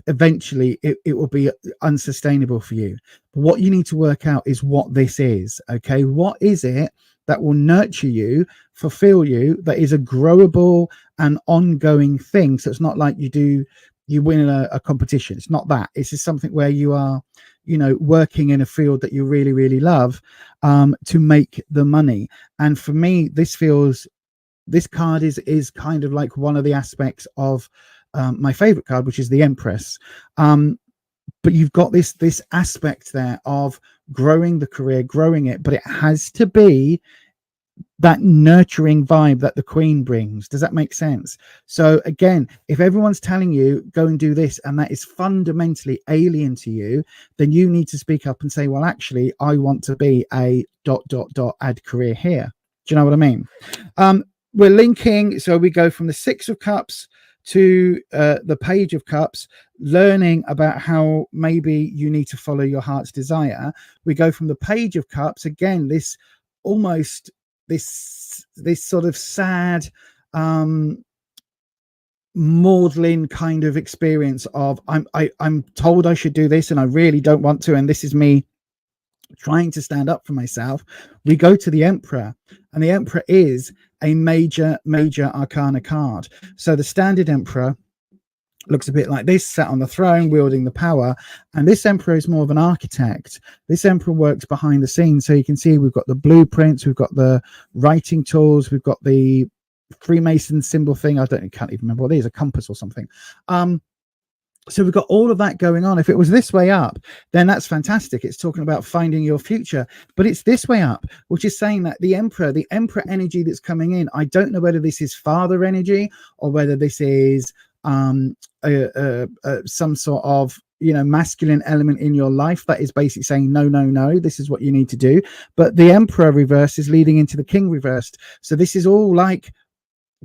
eventually it will be unsustainable for you. But what you need to work out is what this is. Okay, what is it that will nurture you, fulfill you, that is a growable and ongoing thing? So it's not like you win in a competition. It's not that. It's just something where you are, you know, working in a field that you really, really love, to make the money. And for me, this card is kind of like one of the aspects of my favorite card, which is the Empress. But you've got this aspect there of growing the career, growing it, but it has to be that nurturing vibe that the Queen brings. Does that make sense? So again, if everyone's telling you go and do this, and that is fundamentally alien to you, then you need to speak up and say, well, actually, I want to be a ... add career here. Do you know what I mean? We're linking, so we go from the 6 of Cups to the Page of Cups, learning about how maybe you need to follow your heart's desire. We go from the Page of Cups, again, this almost this sort of sad maudlin kind of experience of I'm told I should do this and I really don't want to, and this is me trying to stand up for myself. We go to the Emperor, and the Emperor is a major arcana card. So the standard Emperor looks a bit like this, sat on the throne wielding the power, and this Emperor is more of an architect. This Emperor works behind the scenes. So you can see we've got the blueprints, we've got the writing tools, we've got the Freemason symbol thing. Can't even remember what it is, a compass or something. So we've got all of that going on. If it was this way up, then that's fantastic. It's talking about finding your future, but it's this way up, which is saying that the Emperor energy that's coming in, I don't know whether this is father energy or whether this is some sort of, you know, masculine element in your life that is basically saying, no, this is what you need to do. But the Emperor reverse is leading into the King reversed. So this is all like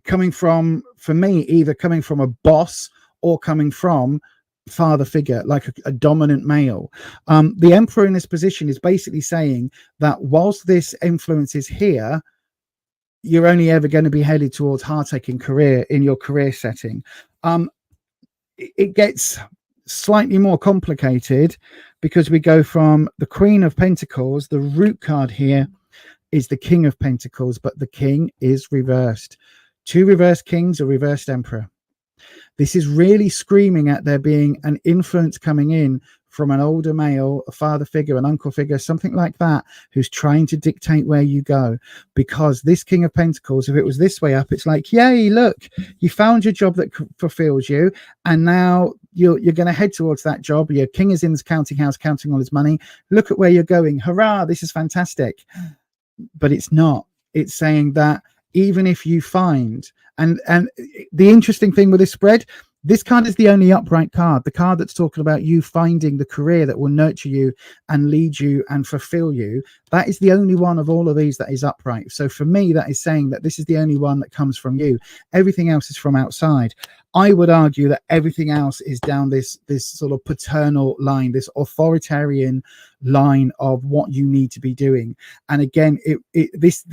coming from, for me, either coming from a boss or coming from father figure, like a dominant male. The Emperor in this position is basically saying that whilst this influence is here, you're only ever going to be headed towards heartache in your career setting. It gets slightly more complicated because we go from the Queen of Pentacles. The root card here is the King of Pentacles, but the King is reversed. Two reversed kings, a reversed Emperor. This is really screaming at there being an influence coming in from an older male, a father figure, an uncle figure, something like that, who's trying to dictate where you go. Because this King of Pentacles, if it was this way up, it's like, yay, look, you found your job that fulfills you, and now you're going to head towards that job. Your king is in his counting house, counting all his money. Look at where you're going. Hurrah, this is fantastic. But it's not. It's saying that even if you find, and the interesting thing with this spread, this card is the only upright card, the card that's talking about you finding the career that will nurture you and lead you and fulfill you. That is the only one of all of these that is upright. So for me, that is saying that this is the only one that comes from you. Everything else is from outside. I would argue that everything else is down this sort of paternal line, this authoritarian line of what you need to be doing. And again, this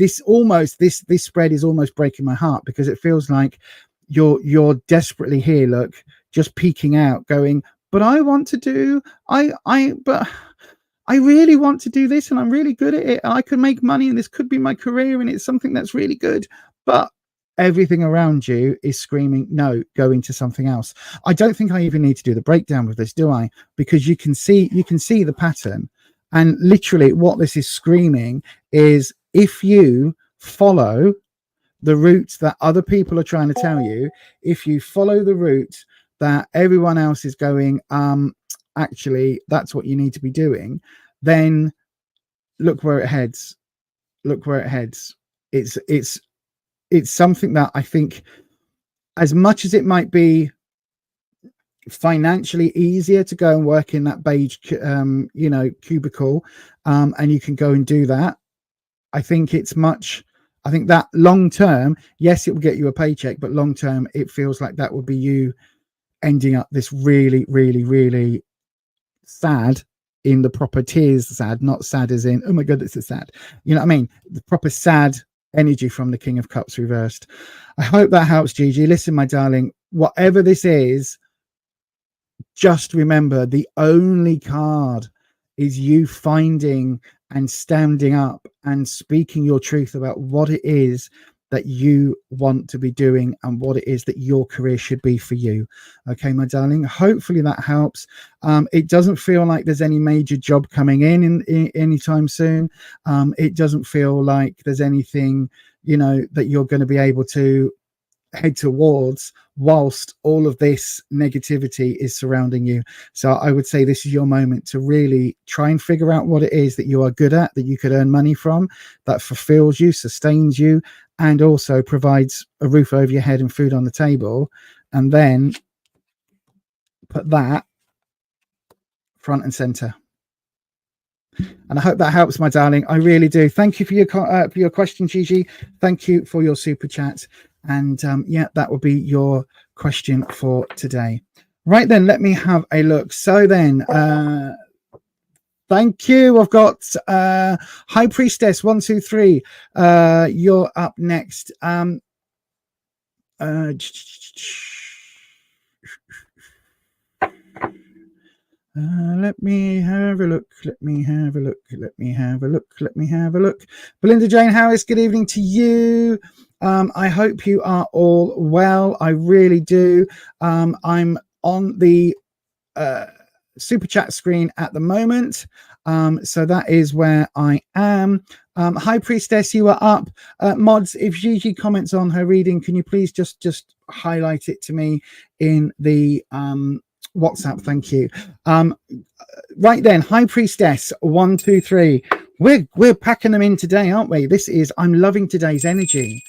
spread is almost breaking my heart, because it feels like you're desperately here, look, just peeking out, going, but I want to do, but I really want to do this, and I'm really good at it, and I could make money, and this could be my career, and it's something that's really good. But everything around you is screaming, no, go into something else. I don't think I even need to do the breakdown with this, do I? Because you can see the pattern, and literally what this is screaming is, if you follow the route that other people are trying to tell you, if you follow the route that everyone else is going, actually that's what you need to be doing, then look where it heads. It's something that I think, as much as it might be financially easier to go and work in that beige cubicle, and you can go and do that, I think that long term, yes, it will get you a paycheck, but long term, it feels like that would be you ending up this really, really, really sad, in the proper tears sad, not sad as in, oh my god, this is sad. You know what I mean? The proper sad energy from the King of Cups reversed. I hope that helps, Gigi. Listen, my darling, whatever this is, just remember the only card is you finding and standing up and speaking your truth about what it is that you want to be doing and what it is that your career should be for you. Okay, my darling, hopefully that helps. It doesn't feel like there's any major job coming in anytime soon. It doesn't feel like there's anything, you know, that you're going to be able to head towards whilst all of this negativity is surrounding you. So I would say this is your moment to really try and figure out what it is that you are good at, that you could earn money from, that fulfills you, sustains you, and also provides a roof over your head and food on the table. And then put that front and center. And I hope that helps, my darling. I really do. Thank you for your question, Gigi. Thank you for your super chat. And yeah, that will be your question for today. Right then, let me have a look. So then, thank you. I've got High Priestess 123. You're up next. Let me have a look. Let me have a look. Let me have a look. Let me have a look. Belinda Jane Harris, good evening to you. I hope you are all well. I really do. I'm on the super chat screen at the moment. So that is where I am. High Priestess, you are up. Mods, if Gigi comments on her reading, can you please just highlight it to me in the WhatsApp? Thank you. Right then, High Priestess 123. We're packing them in today, aren't we? I'm loving today's energy.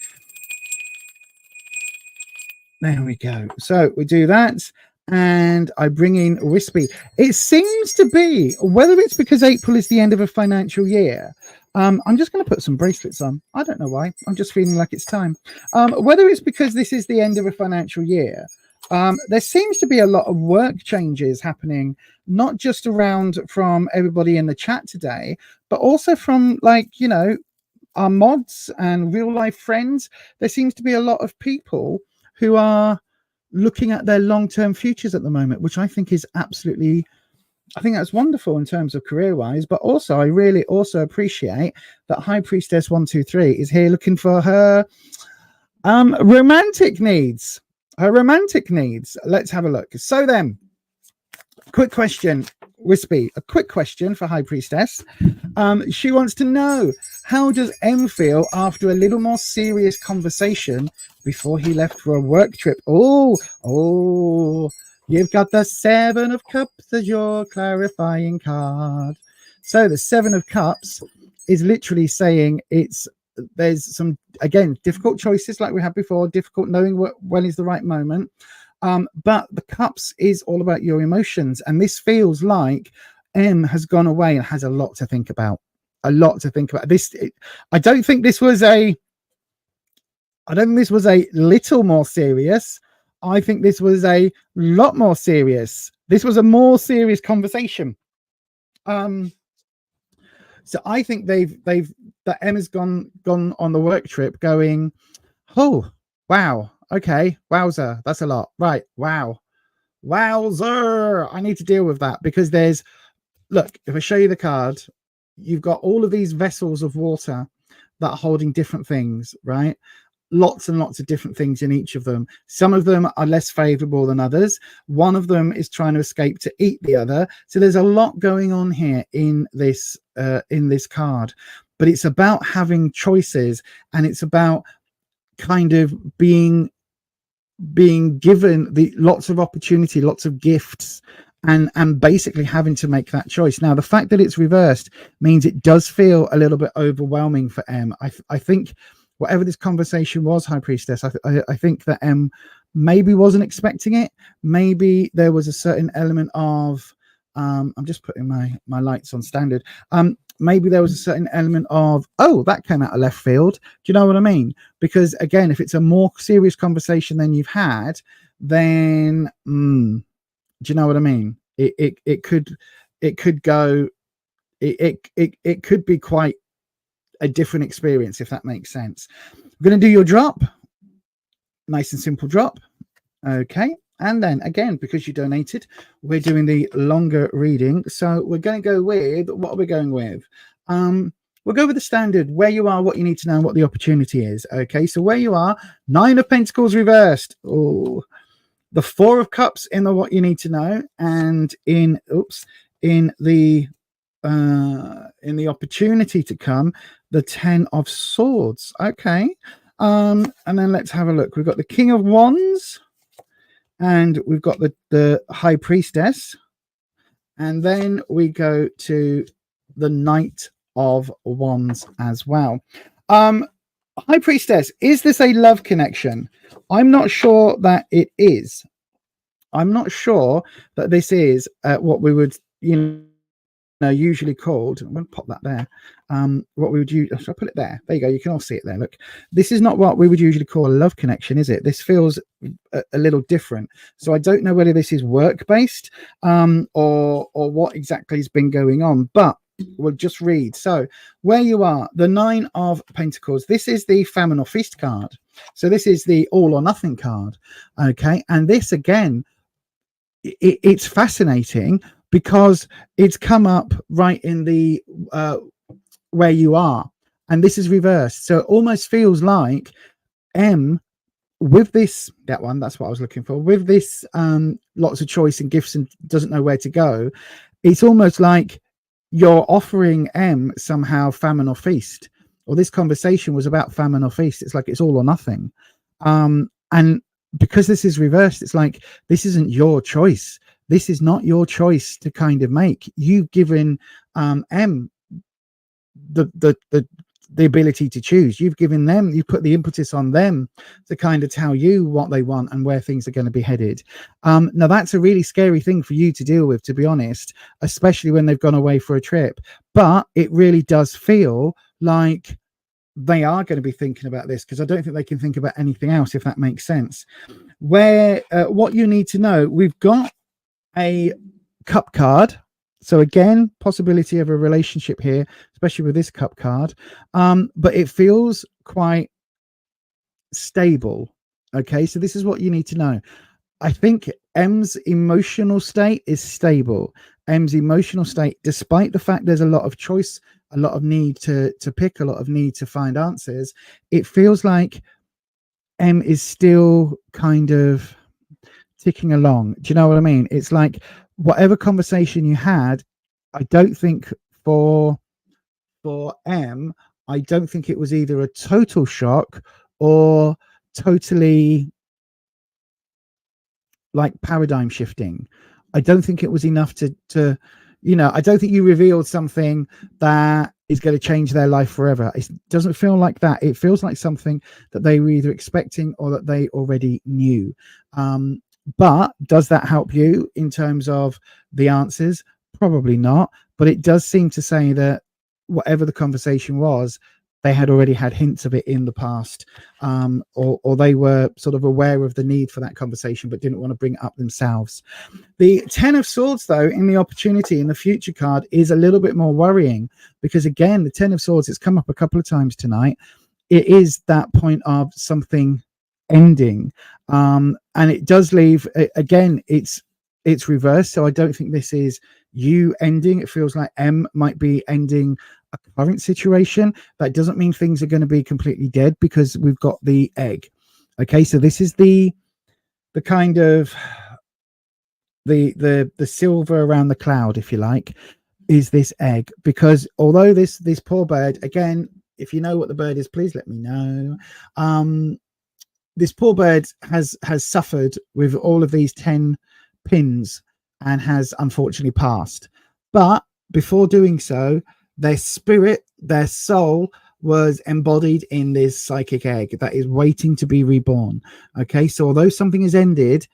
There we go. So we do that, and I bring in Wispy. It seems to be, whether it's because April is the end of a financial year, I'm just going to put some bracelets on. I don't know why. I'm just feeling like it's time. Whether it's because this is the end of a financial year, there seems to be a lot of work changes happening, not just around from everybody in the chat today, but also from, like, you know, our mods and real life friends. There seems to be a lot of people who are looking at their long-term futures at the moment, which I think is absolutely, I think that's wonderful in terms of career-wise. But also, I really also appreciate that High Priestess 123 is here looking for her romantic needs. Her romantic needs. Let's have a look. So then, quick question, Wispy. A quick question for High Priestess. She wants to know, how does M feel after a little more serious conversation before he left for a work trip? Oh, you've got the 7 of Cups as your clarifying card. So the 7 of Cups is literally saying there's some, again, difficult choices like we had before, difficult knowing when is the right moment. But the Cups is all about your emotions. And this feels like M has gone away and has a lot to think about. I don't think this was a little more serious. I think this was a lot more serious. This was a more serious conversation. So I think that Emma's gone on the work trip going, oh, wow, okay, wowzer, that's a lot. Right, wow, wowzer, I need to deal with that, because look, if I show you the card, you've got all of these vessels of water that are holding different things, right? Lots and lots of different things in each of them. Some of them are less favorable than others. One of them is trying to escape to eat the other. So there's a lot going on here in this card, but it's about having choices, and it's about kind of being given lots of opportunity, lots of gifts, and basically having to make that choice. Now, the fact that it's reversed means it does feel a little bit overwhelming for M. I think whatever this conversation was, High Priestess, I think that M maybe wasn't expecting it. Maybe there was a certain element of, I'm just putting my lights on standard. Maybe there was a certain element of, oh, that came out of left field. Do you know what I mean? Because again, if it's a more serious conversation than you've had, then do you know what I mean? It could go, it could be quite a different experience, if that makes sense. We're going to do your drop. Nice and simple drop. Okay. And then again, because you donated, we're doing the longer reading. So we're going to go with, what are we going with? We'll go with the standard, where you are, what you need to know, and what the opportunity is. Okay. So where you are, 9 of Pentacles reversed. Oh, the 4 of Cups in the what you need to know, and in the opportunity to come, the 10 of Swords. Okay. And then let's have a look. We've got the King of Wands, and we've got the High Priestess, and then we go to the Knight of Wands as well. High Priestess, is this a love connection? I'm not sure that it is. I'm not sure that this is what we would, usually called, I'm going to pop that there, what we would use, so I put it there, you go, you can all see it there, look, this is not what we would usually call a love connection, is it? This feels a little different, so I don't know whether this is work-based or what exactly has been going on, but we'll just read. So where you are, the 9 of Pentacles, this is the famine or feast card, so this is the all or nothing card, okay, and this again, it's fascinating because it's come up right in the where you are, and this is reversed, so it almost feels like M with this, that's what I was looking for, with this lots of choice and gifts and doesn't know where to go. It's almost like you're offering M somehow famine or feast, or this conversation was about famine or feast. It's like it's all or nothing, and because this is reversed, it's like this isn't your choice. This is not your choice to kind of make. You've given M the ability to choose. You've given them, you put the impetus on them to kind of tell you what they want and where things are going to be headed. Now that's a really scary thing for you to deal with, to be honest, especially when they've gone away for a trip. But it really does feel like they are going to be thinking about this, because I don't think they can think about anything else, if that makes sense. Where what you need to know, we've got a cup card, so again, possibility of a relationship here, especially with this cup card, but it feels quite stable. Okay, so this is what you need to know. I think M's emotional state is stable. M's emotional state, despite the fact there's a lot of choice, a lot of need to pick, a lot of need to find answers, it feels like M is still kind of ticking along. Do you know what I mean? It's like whatever conversation you had, I don't think for M, I don't think it was either a total shock or totally like paradigm shifting. I don't think it was enough to I don't think you revealed something that is going to change their life forever. It doesn't feel like that. It feels like something that they were either expecting or that they already knew. But does that help you in terms of the answers? Probably not. But it does seem to say that whatever the conversation was, they had already had hints of it in the past, or they were sort of aware of the need for that conversation, but didn't want to bring it up themselves. The 10 of Swords, though, in the opportunity in the future card is a little bit more worrying, because again, the 10 of Swords, it's come up a couple of times tonight. It is that point of something ending, and it does leave, again, it's reversed. So I don't think this is you ending. It feels like M might be ending a current situation. That doesn't mean things are going to be completely dead, because we've got the egg. Okay, so this is the kind of the silver around the cloud, if you like, is this egg. Because although this poor bird, again, if you know what the bird is, please let me know. This poor bird has suffered with all of these 10 pins and has unfortunately passed. But before doing so, their spirit, their soul was embodied in this psychic egg that is waiting to be reborn. Okay, so although something has ended,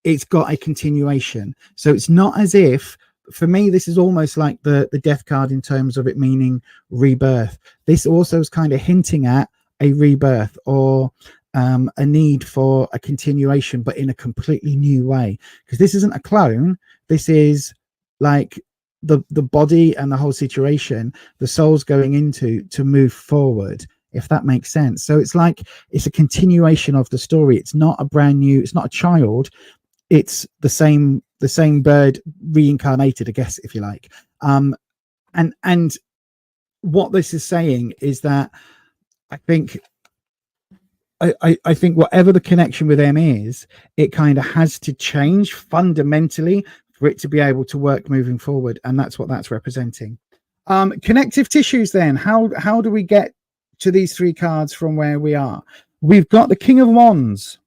it's got a continuation. So it's not as if, for me, this is almost like the death card in terms of it meaning rebirth. This also is kind of hinting at a rebirth, or a need for a continuation, but in a completely new way. Because this isn't a clone. This is like the body and the whole situation, the soul's going into to move forward, if that makes sense. So it's like it's a continuation of the story. It's not a brand new, it's not a child. It's the same bird reincarnated, I guess, if you like. And what this is saying is that I think whatever the connection with M is, it kind of has to change fundamentally for it to be able to work moving forward, and that's what that's representing. Connective tissues, then, how do we get to these 3 cards from where we are? We've got the King of Wands.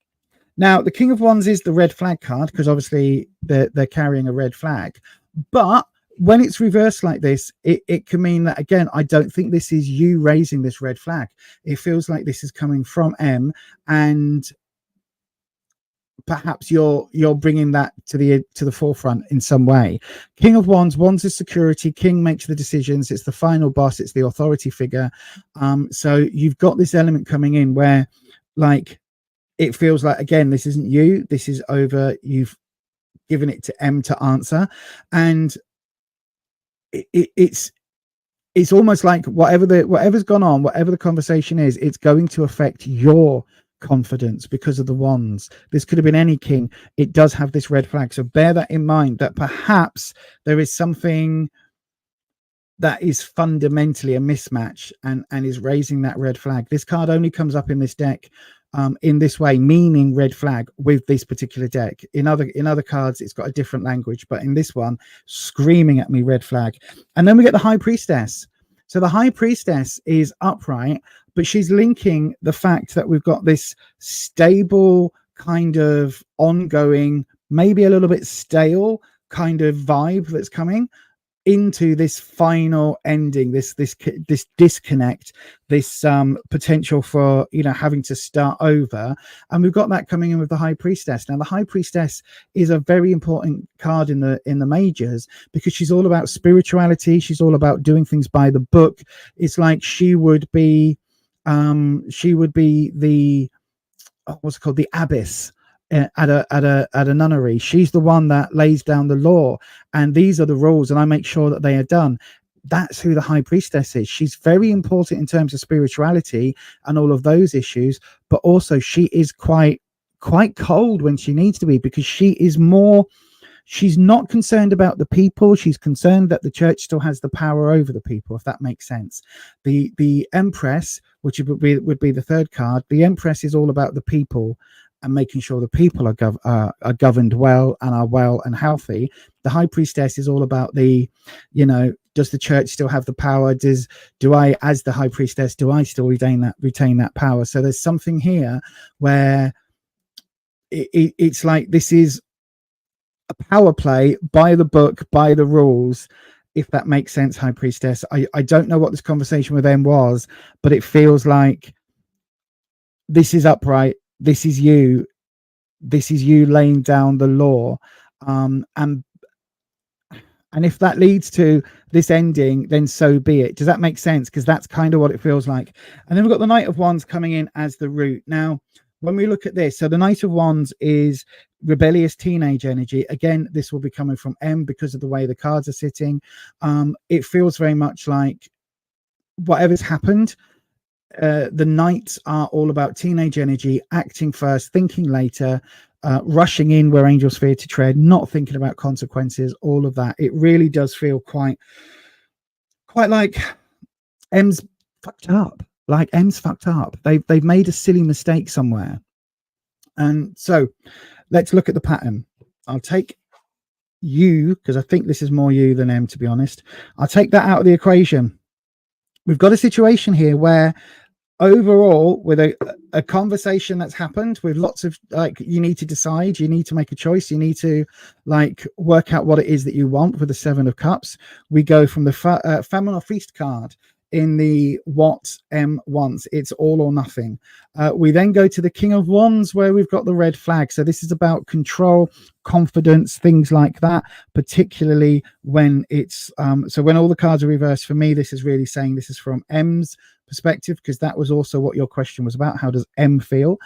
Now, the King of Wands is the red flag card, because obviously they're carrying a red flag. But when it's reversed like this, it can mean that, again, I don't think this is you raising this red flag. It feels like this is coming from M, and perhaps you're bringing that to the forefront in some way. King of Wands is security. King makes the decisions. It's the final boss. It's the authority figure. So you've got this element coming in where, like, it feels like, again, this isn't you. This is over. You've given it to M to answer, and it's almost like whatever's gone on, whatever the conversation is, it's going to affect your confidence because of the wands. This could have been any king. It does have this red flag, so bear that in mind, that perhaps there is something that is fundamentally a mismatch and is raising that red flag. This card only comes up in this deck in this way, meaning red flag with this particular deck. In other cards it's got a different language, but in this one, screaming at me red flag. And then we get the High Priestess. So the High Priestess is upright, but she's linking the fact that we've got this stable kind of ongoing, maybe a little bit stale kind of vibe that's coming into this final ending, this disconnect, this potential for, you know, having to start over. And we've got that coming in with the High Priestess. Now the High Priestess is a very important card in the majors, because she's all about spirituality. She's all about doing things by the book. It's like she would be the what's it called, the abbess at a nunnery. She's the one that lays down the law, and these are the rules, and I make sure that they are done. That's who the High Priestess is. She's very important in terms of spirituality and all of those issues, but also she is quite cold when she needs to be, because she's not concerned about the people. She's concerned that the church still has the power over the people, if that makes sense. The Empress, which would be the third card, the Empress is all about the people and making sure the people are governed well and are well and healthy. The High Priestess is all about the, you know, does the church still have the power? Do I, as the High Priestess, do I still retain that power? So there's something here where it's like, this is a power play by the book, by the rules, if that makes sense, High Priestess. I don't know what this conversation with them was, but it feels like this is upright. This is you laying down the law. And if that leads to this ending, then so be it. Does that make sense? Because that's kind of what it feels like. And then we've got the Knight of Wands coming in as the root. Now, when we look at this, so the Knight of Wands is rebellious teenage energy. Again, this will be coming from M because of the way the cards are sitting. It feels very much like whatever's happened, the knights are all about teenage energy, acting first, thinking later, rushing in where angels fear to tread, not thinking about consequences, all of that. It really does feel quite like M's fucked up. Like M's fucked up. They've made a silly mistake somewhere. And so let's look at the pattern. I'll take you, because I think this is more you than M, to be honest. I'll take that out of the equation. We've got a situation here where overall, with a conversation that's happened with lots of, like, you need to decide, you need to make a choice, you need to, like, work out what it is that you want with the Seven of Cups. We go from the Famine or Feast card in the what M wants. It's all or nothing. We then go to the King of Wands, where we've got the red flag. So this is about control, confidence, things like that, particularly when it's so when all the cards are reversed, for me, this is really saying this is from M's perspective, because that was also what your question was about. How does M feel?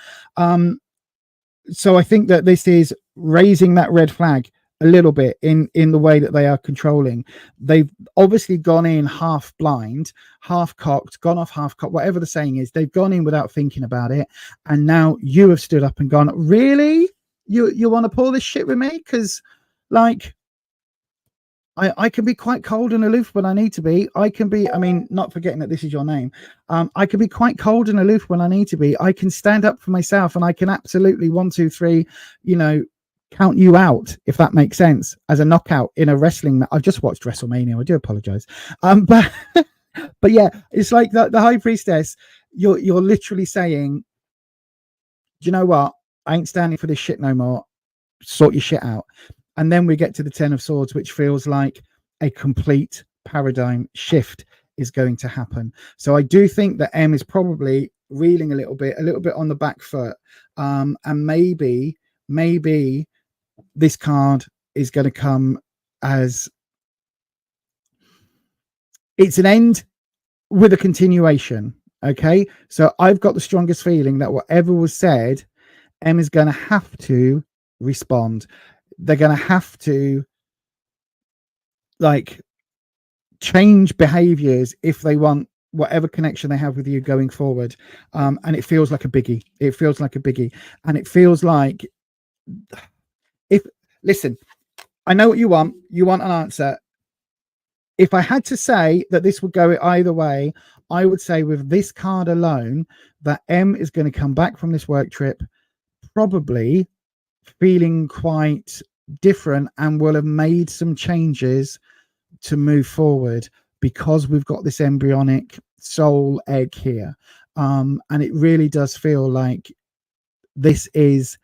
So I think that this is raising that red flag a little bit in the way that they are controlling. They've obviously gone in half blind, half cocked, gone off half cocked, whatever the saying is. They've gone in without thinking about it, and now you have stood up and gone, really, you want to pull this shit with me? Because, like, I can be quite cold and aloof when I need to be. I can be, I mean, not forgetting that this is your name. I can be quite cold and aloof when I need to be. I can stand up for myself, and I can absolutely 1, 2, 3, you know, count you out, if that makes sense, as a knockout in a wrestling. I've just watched WrestleMania. I do apologize. But yeah, it's like the High Priestess. You're literally saying, do you know what? I ain't standing for this shit no more. Sort your shit out. And then we get to the Ten of Swords, which feels like a complete paradigm shift is going to happen. So I do think that M is probably reeling a little bit on the back foot, and maybe maybe this card is going to come as it's an end with a continuation. Okay, so I've got the strongest feeling that whatever was said, M is going to have to respond. They're going to have to like change behaviors if they want whatever connection they have with you going forward. And it feels like a biggie. It feels like a biggie. And it feels like, listen, I know what you want. You want an answer. If I had to say that this would go either way, I would say with this card alone, that M is going to come back from this work trip probably feeling quite different and will have made some changes to move forward because we've got this embryonic soul egg here. And it really does feel like this is,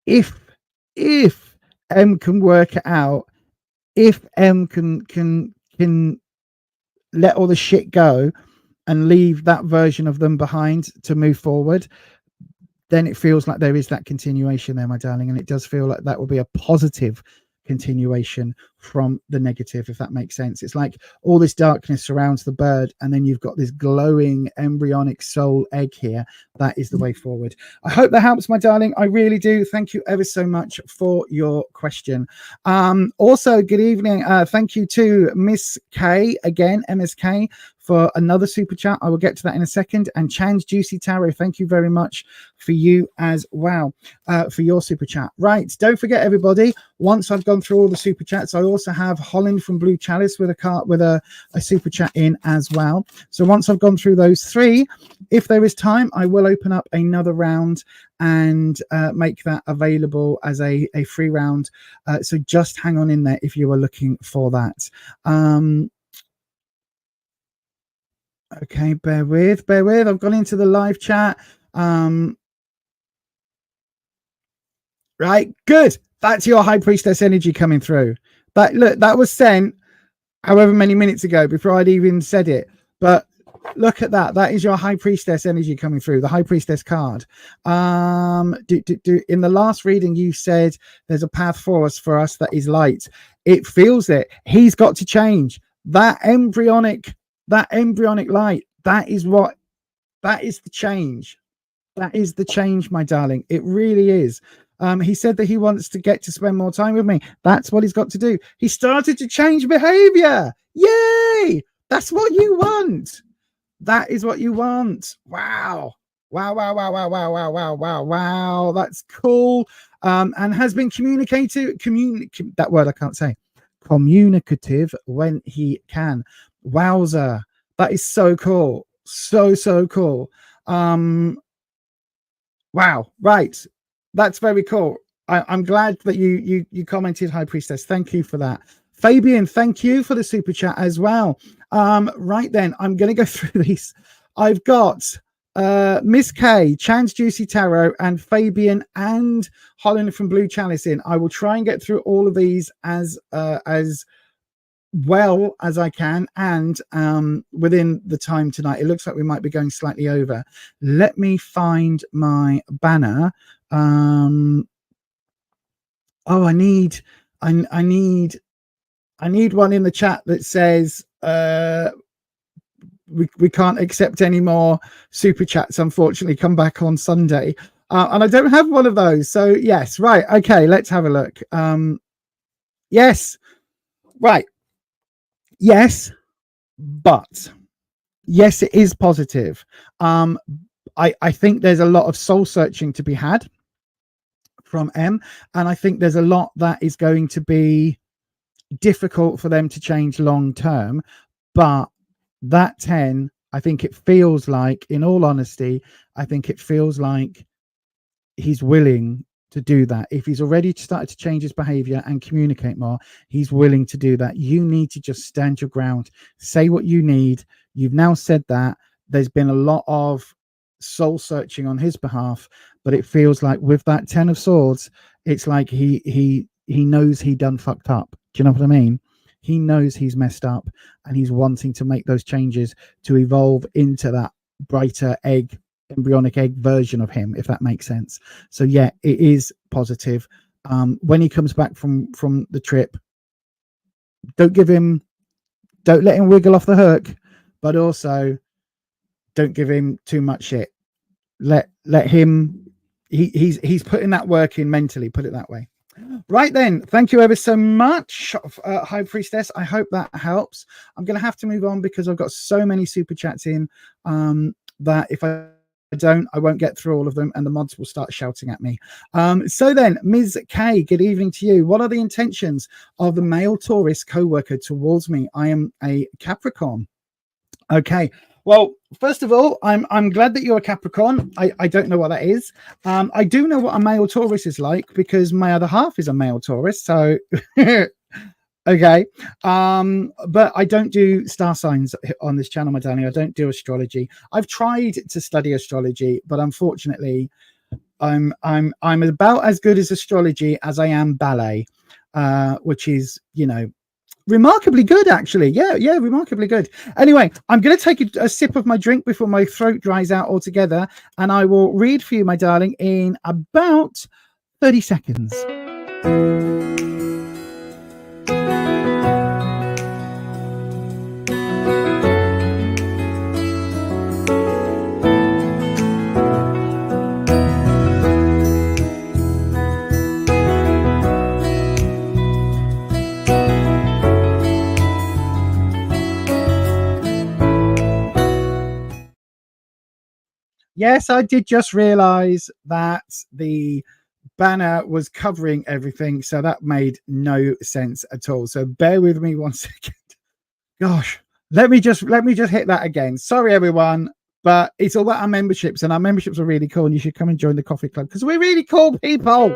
if M can work it out, if M can let all the shit go and leave that version of them behind to move forward, then it feels like there is that continuation there, my darling. And it does feel like that will be a positive continuation from the negative, if that makes sense. It's like all this darkness surrounds the bird, and then you've got this glowing embryonic soul egg here. That is the way forward. I hope that helps, my darling. I really do. Thank you ever so much for your question. Also, good evening. Thank you to Miss K again, MSK, for another super chat. I will get to that in a second. And Chan's Juicy Tarot, thank you very much for you as well, for your super chat. Right, don't forget, everybody, once I've gone through all the super chats, I also have Holland from Blue Chalice with a card with a super chat in as well. So once I've gone through those three, if there is time, I will open up another round and make that available as a free round. So just hang on in there if you are looking for that. Okay, bear with. I've gone into the live chat. Right, good. That's your High Priestess energy coming through. That was sent however many minutes ago before I'd even said it. But look at that. That is your High Priestess energy coming through, the High Priestess card. In the last reading, you said there's a path for us that is light. It feels it. He's got to change. That embryonic light, that is the change. That is the change, my darling. It really is. He said that he wants to get to spend more time with me. That's what he's got to do. He started to change behavior. Yay! That's what you want. That is what you want. Wow. That's cool. And has been that word I can't say. Communicative when he can. Wowza. That is so cool. So cool. Wow. Right. That's very cool. I'm glad that you commented, High Priestess. Thank you for that. Fabian, thank you for the super chat as well. Right then, I'm going to go through these. I've got Miss K, Chan's Juicy Tarot, and Fabian and Holland from Blue Chalice in. I will try and get through all of these as well as I can, and within the time tonight. It looks like we might be going slightly over. Let me find my banner. I need one in the chat that says we can't accept any more super chats, unfortunately. Come back on Sunday. And I don't have one of those. So yes, right. Okay, let's have a look. Yes, right. Yes, but yes, it is positive. I think there's a lot of soul searching to be had from M, and I think there's a lot that is going to be difficult for them to change long term. But that 10, I think it feels like, in all honesty, I think it feels like he's willing to do that. If he's already started to change his behavior and communicate more, he's willing to do that. You need to just stand your ground, say what you need. You've now said that. There's been a lot of soul searching on his behalf, but it feels like with that 10 of swords, it's like he knows he done fucked up. Do you know what I mean? He knows he's messed up, and he's wanting to make those changes to evolve into that brighter egg embryonic egg version of him, if that makes sense. So yeah, it is positive. When he comes back from the trip, don't let him wiggle off the hook, but also don't give him too much shit. Let him, he's putting that work in mentally, put it that way. Right then, thank you ever so much, High Priestess. I hope that helps. I'm going to have to move on because I've got so many super chats in that if I don't, I won't get through all of them and the mods will start shouting at me. So then, Ms. K, good evening to you. What are the intentions of the male Taurus co-worker towards me? I am a Capricorn. Okay. Well, first of all, I'm glad that you're a Capricorn. I don't know what that is. I do know what a male Taurus is like because my other half is a male Taurus. So, okay. But I don't do star signs on this channel, my darling. I don't do astrology. I've tried to study astrology, but unfortunately, I'm about as good as astrology as I am ballet, which is, you know, remarkably good, actually. Yeah, remarkably good. Anyway, I'm going to take a sip of my drink before my throat dries out altogether, and I will read for you, my darling, in about 30 seconds. Yes, I did just realize that the banner was covering everything, so that made no sense at all. So bear with me 1 second. Gosh, let me just hit that again. Sorry, everyone, but it's all about our memberships, and our memberships are really cool, and you should come and join the coffee club because we're really cool people.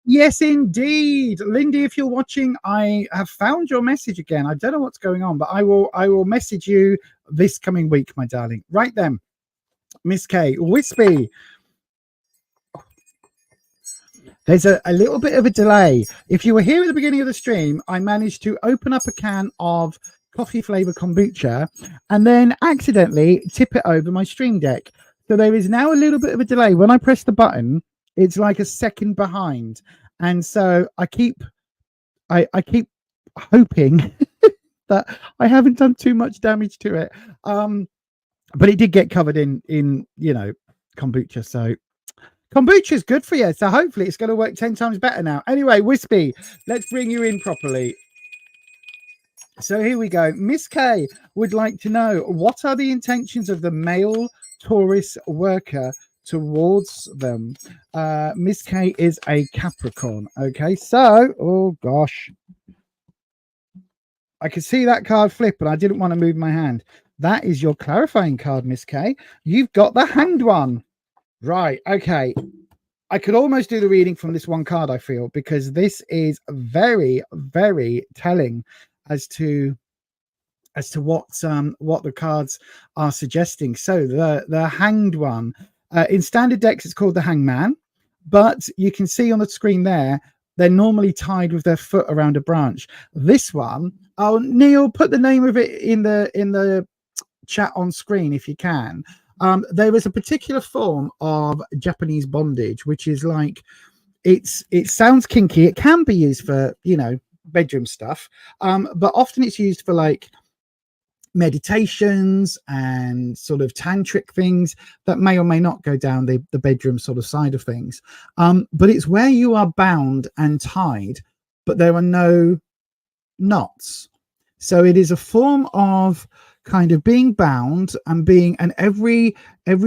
Yes, indeed. Lindy, if you're watching, I have found your message again. I don't know what's going on, but I will message you this coming week, my darling. Right then, Miss K, Wispy. There's a little bit of a delay. If you were here at the beginning of the stream, I managed to open up a can of coffee flavor kombucha and then accidentally tip it over my stream deck. So there is now a little bit of a delay. When I press the button, it's like a second behind. And so I keep hoping that I haven't done too much damage to it. But it did get covered in you know, kombucha. So kombucha is good for you. So hopefully it's going to work 10 times better now. Anyway, Wispy, let's bring you in properly. So here we go. Miss K would like to know, what are the intentions of the male Taurus worker towards them? Miss K is a Capricorn. Okay, so, oh gosh, I could see that card flip and I didn't want to move my hand. That is your clarifying card, Miss K. You've got the Hanged One. Right, okay. I could almost do the reading from this one card, I feel, because this is very, very telling as to what the cards are suggesting. So the Hanged One, in standard decks, it's called the Hangman, but you can see on the screen there, they're normally tied with their foot around a branch. This one, oh, Neil, put the name of it in the chat on screen if you can. There is a particular form of Japanese bondage, which is like, it sounds kinky. It can be used for, you know, bedroom stuff, but often it's used for like meditations and sort of tantric things that may or may not go down the bedroom sort of side of things. But it's where you are bound and tied, but there are no knots. So it is a form of kind of being bound and being, and every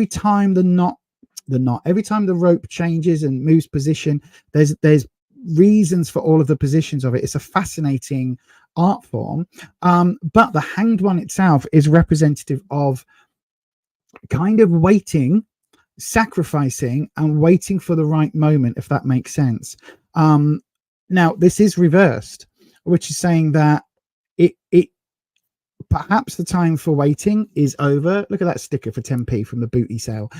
time every time the rope changes and moves position, there's reasons for all of the positions of it. It's a fascinating art form, but the Hanged One itself is representative of kind of waiting, sacrificing, and waiting for the right moment, if that makes sense. Now, this is reversed, which is saying that it perhaps the time for waiting is over. Look at that sticker for 10p from the booty sale.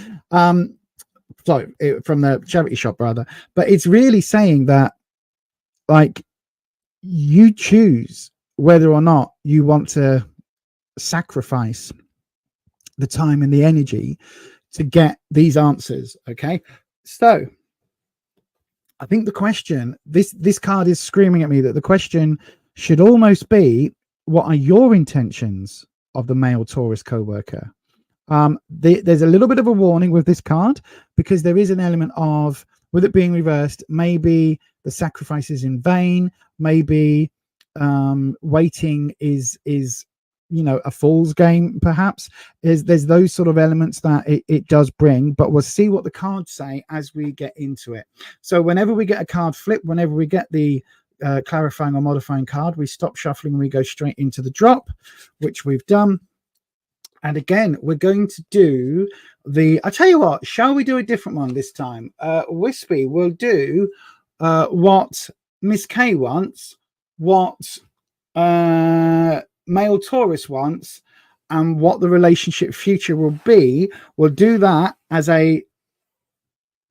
Sorry, from the charity shop rather. But it's really saying that, like, you choose whether or not you want to sacrifice the time and the energy to get these answers. Okay, so I think the question, this card is screaming at me that the question should almost be, what are your intentions of the male Taurus co-worker? There's a little bit of a warning with this card, because there is an element of, with it being reversed, maybe the sacrifice is in vain, maybe waiting is a fool's game, perhaps. There's those sort of elements that it does bring, but we'll see what the cards say as we get into it. So whenever we get a card flip, whenever we get the clarifying or modifying card, we stop shuffling and we go straight into the drop, which we've done. And again, we're going to do I tell you what, shall we do a different one this time? Wispy will do what Miss K wants, what male Taurus wants, and what the relationship future will be. We'll do that as a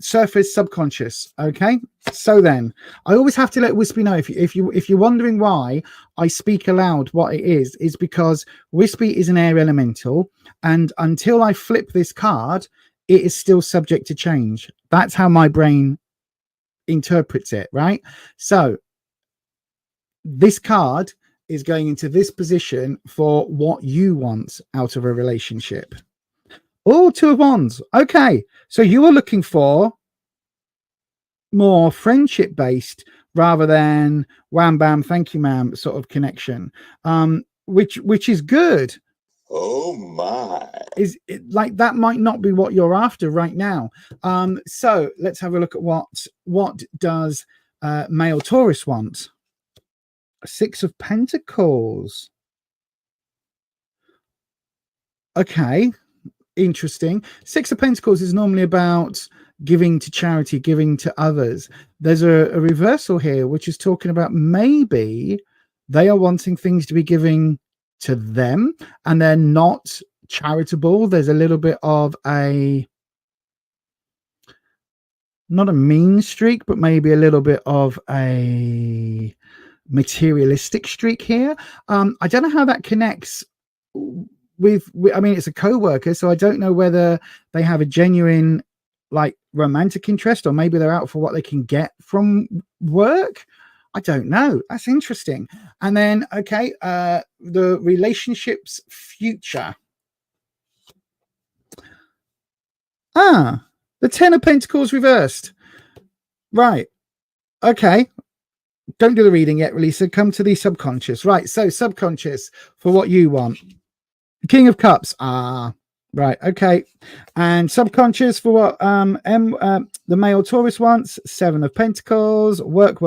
surface subconscious. Okay, so then I always have to let Wispy know, if you're wondering why I speak aloud what it is because Wispy is an air elemental, and until I flip this card, it is still subject to change. That's how my brain interprets it, right? So this card is going into this position for what you want out of a relationship. Oh, 2 of Wands. Okay, so you are looking for more friendship based rather than wham bam thank you ma'am sort of connection, which is good. Oh my. Is it, like, that might not be what you're after right now. So let's have a look at what does male Taurus want. 6 of Pentacles. Okay, interesting. 6 of Pentacles is normally about giving to charity, giving to others. There's a reversal here, which is talking about maybe they are wanting things to be giving to them and they're not charitable. There's a little bit of not a mean streak, but maybe a little bit of a materialistic streak here. I don't know how that connects with I mean, it's a co-worker, so I don't know whether they have a genuine like romantic interest, or maybe they're out for what they can get from work. I don't know. That's interesting. And then okay, the relationship's future. The 10 of Pentacles reversed. Right. Okay. Don't do the reading yet, Relisa. Come to the subconscious. Right. So subconscious for what you want. King of Cups. Right. Okay. And subconscious for what the male Taurus wants. 7 of Pentacles. Work.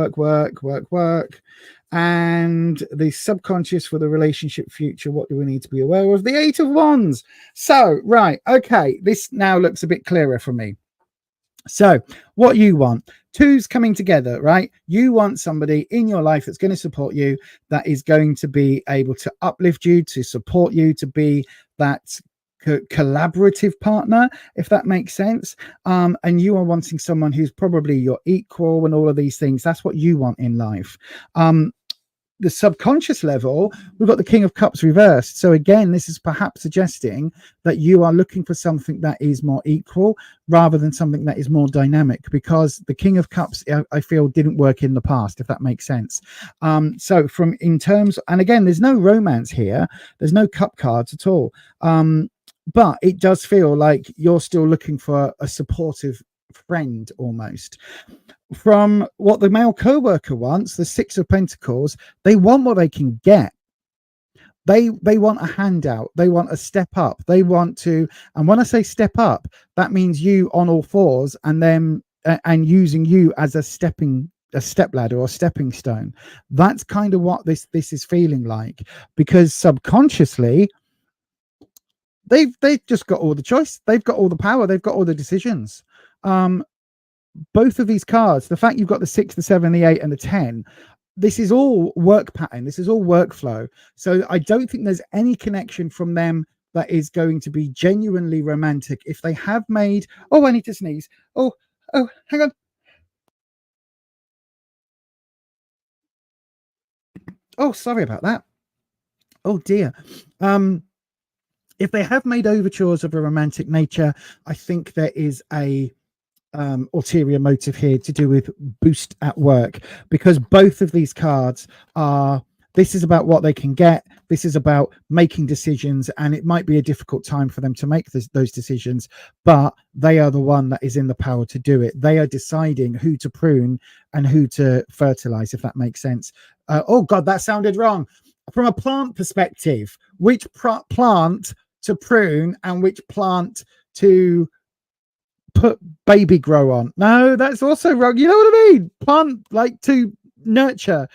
And the subconscious for the relationship future. What do we need to be aware of? The 8 of Wands. So, right. Okay. This now looks a bit clearer for me. So what you want, 2's coming together, right? You want somebody in your life that's going to support you, that is going to be able to uplift you, to support you, to be that collaborative partner, if that makes sense. And you are wanting someone who's probably your equal and all of these things. That's what you want in life. The subconscious level, we've got the King of Cups reversed. So again, this is perhaps suggesting that you are looking for something that is more equal rather than something that is more dynamic, because the King of Cups, I feel, didn't work in the past, if that makes sense. So from in terms, and again, there's no romance here. There's no cup cards at all. But it does feel like you're still looking for a supportive friend almost. From what the male co-worker wants, the 6 of Pentacles, they want what they can get. They want a handout. They want a step up. They want to, and when I say step up, that means you on all fours and then and using you as a step ladder or stepping stone. That's kind of what this is feeling like, because subconsciously they've just got all the choice. They've got all the power. They've got all the decisions. both of these cards, the fact you've got the 6, the 7, the 8, and the 10, this is all work pattern. This is all workflow. So I don't think there's any connection from them that is going to be genuinely romantic. If they have made, oh, I need to sneeze. Oh, hang on. Oh, sorry about that. Oh dear. If they have made overtures of a romantic nature, I think there is a ulterior motive here to do with boost at work, because both of these cards are, this is about what they can get, this is about making decisions, and it might be a difficult time for them to make those decisions, but they are the one that is in the power to do it. They are deciding who to prune and who to fertilize, if that makes sense. Oh god, that sounded wrong. From a plant perspective, which plant to prune and which plant to put baby grow on? No, that's also wrong. You know what I mean? Plant, like, to nurture.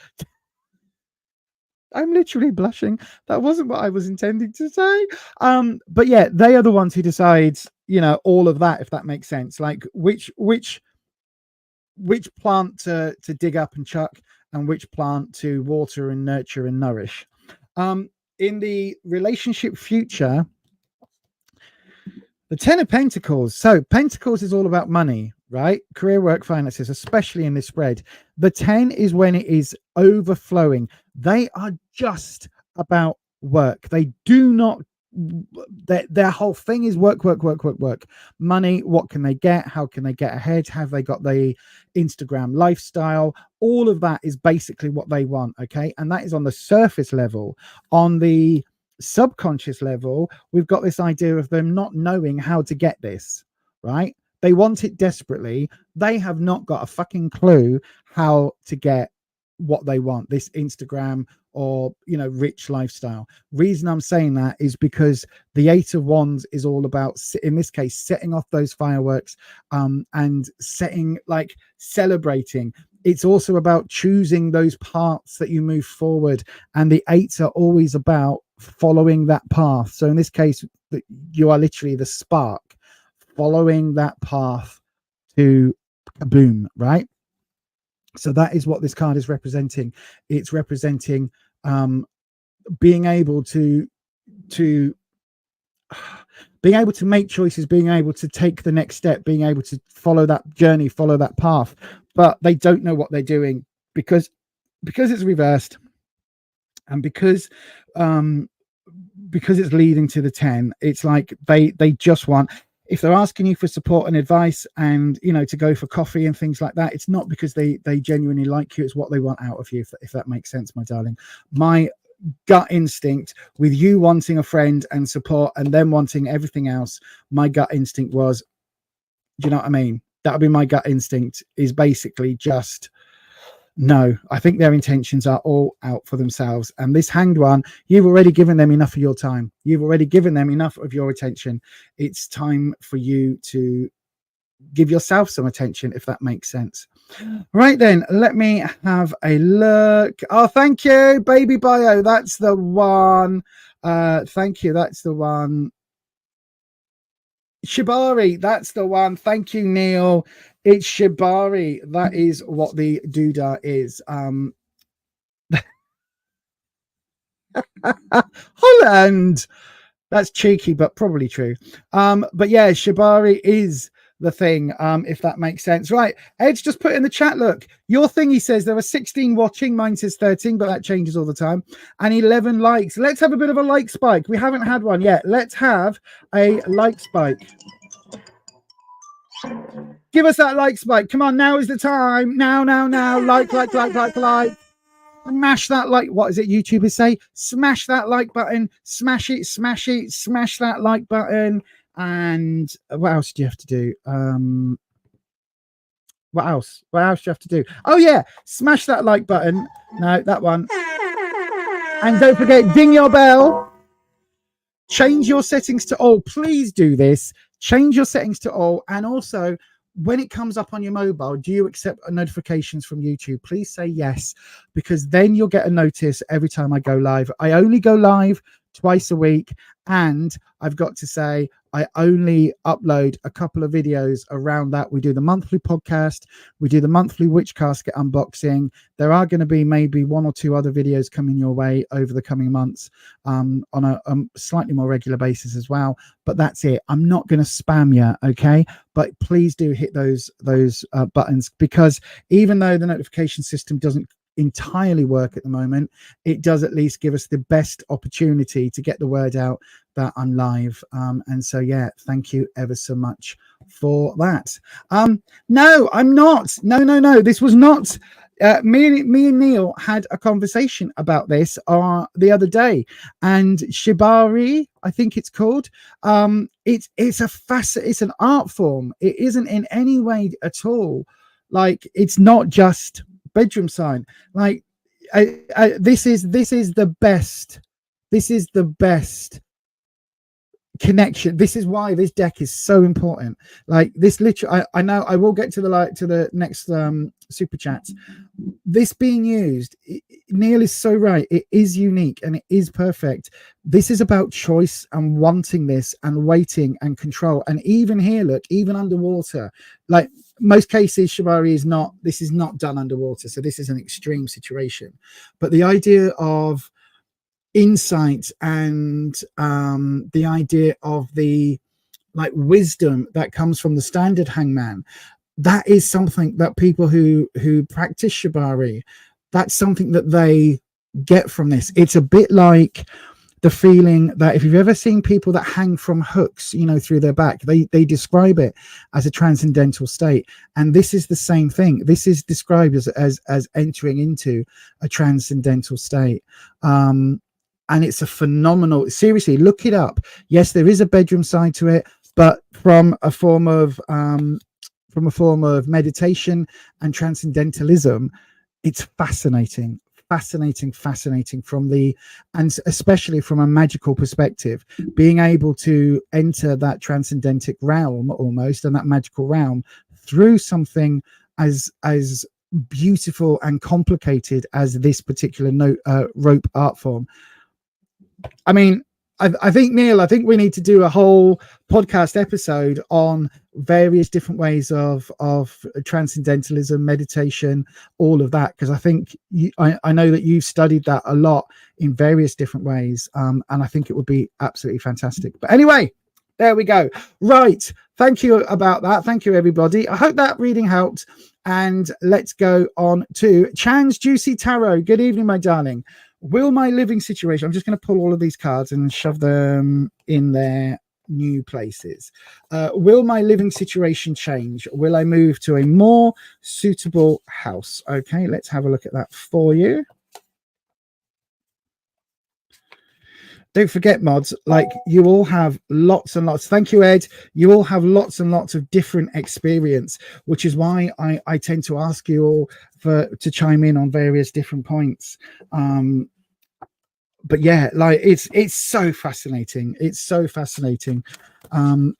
I'm literally blushing. That wasn't what I was intending to say. But yeah, they are the ones who decide, you know, all of that, if that makes sense. Like which plant to dig up and chuck, and which plant to water and nurture and nourish. In the relationship future, the 10 of Pentacles. So Pentacles is all about money, right? Career, work, finances, especially in this spread. The 10 is when it is overflowing. They are just about work. They do not, their whole thing is work. Money, what can they get? How can they get ahead? Have they got the Instagram lifestyle? All of that is basically what they want, okay? And that is on the surface level. On the subconscious level, we've got this idea of them not knowing how to get this, right? They want it desperately. They have not got a fucking clue how to get what they want, this Instagram or, you know, rich lifestyle. Reason I'm saying that is because the 8 of Wands is all about, in this case, setting off those fireworks, and setting, like, celebrating. It's also about choosing those paths that you move forward, and the 8s are always about following that path. So in this case, you are literally the spark following that path to boom, right? So that is what this card is representing. It's representing being able to make choices, being able to take the next step, being able to follow that journey, follow that path, but they don't know what they're doing because it's reversed, and because it's leading to the 10. It's like they just want, if they're asking you for support and advice and, you know, to go for coffee and things like that, it's not because they genuinely like you. It's what they want out of you, if that makes sense, my darling. My gut instinct with you wanting a friend and support and them wanting everything else, my gut instinct was, do you know what I mean? That would be my gut instinct, is basically just, no, I think their intentions are all out for themselves. And this Hanged One, you've already given them enough of your time. You've already given them enough of your attention. It's time for you to give yourself some attention, if that makes sense. Right then, let me have a look. Oh, thank you, Baby Bio. That's the one. Thank you. That's the one. Shibari, that's the one. Thank you, Neil. It's Shibari. That is what the doodah is. Holland. That's cheeky, but probably true. But yeah, Shibari is the thing, if that makes sense. Right, Edge just put in the chat, look, your thing, he says there are 16 watching, mine says 13, but that changes all the time, and 11 likes. Let's have a bit of a like spike. We haven't had one yet. Let's have a like spike. Give us that like spike. Come on, now is the time. Now. Like. Smash that like. What is it YouTubers say? Smash that like button. Smash it. Smash that like button. And what else do you have to do? What else do you have to do? Oh yeah, smash that like button. No, that one. And don't forget, ding your bell. Change your settings to all. Please do this. Change your settings to all. And also, when it comes up on your mobile, do you accept notifications from YouTube? Please say yes, because then you'll get a notice every time I go live. I only go live twice a week, and I've got to say, I only upload a couple of videos around that. We do the monthly podcast. We do the monthly Witch Casket unboxing. There are going to be maybe 1 or 2 other videos coming your way over the coming months on a slightly more regular basis as well. But that's it. I'm not going to spam you, okay? But please do hit those buttons, because even though the notification system doesn't entirely work at the moment, it does at least give us the best opportunity to get the word out that I'm live. And so yeah, thank you ever so much for that. No, I'm not. No, this was not me and Neil had a conversation about this the other day, and shibari, I think it's called, it's an art form. It isn't in any way at all like, it's not just bedroom sign. Like this is the best connection. This is why this deck is so important. Like this, literally, I know I will get to the next super chats. This being used, Neil is so right. It is unique and it is perfect. This is about choice and wanting this and waiting and control. And even here, look, even underwater, like most cases, shibari is not. This is not done underwater, so this is an extreme situation. But the idea of insight and the idea of the like wisdom that comes from the standard hangman, that is something that people who practice shibari, that's something that they get from this. It's a bit like the feeling that if you've ever seen people that hang from hooks, you know, through their back, they describe it as a transcendental state. And this is the same thing. This is described as entering into a transcendental state. And it's a phenomenal, seriously, look it up. Yes, there is a bedroom side to it, but from a form of meditation and transcendentalism, it's fascinating from and especially from a magical perspective, being able to enter that transcendentic realm almost, and that magical realm through something as beautiful and complicated as this particular rope art form. I mean, I think, Neil, I think we need to do a whole podcast episode on various different ways of transcendentalism, meditation, all of that, because I think I know that you've studied that a lot in various different ways, and I think it would be absolutely fantastic. But anyway, there we go. Right. Thank you about that. Thank you, everybody. I hope that reading helped. And let's go on to Chan's Juicy Tarot. Good evening, my darling. Will my living situation, I'm just going to pull all of these cards and shove them in their new places. Will my living situation change? Will I move to a more suitable house? Okay, let's have a look at that for you. Don't forget, mods, like you all have lots and lots. Thank you, Ed. You all have lots and lots of different experience, which is why I tend to ask you all to chime in on various different points. But yeah, like it's so fascinating. It's so fascinating. And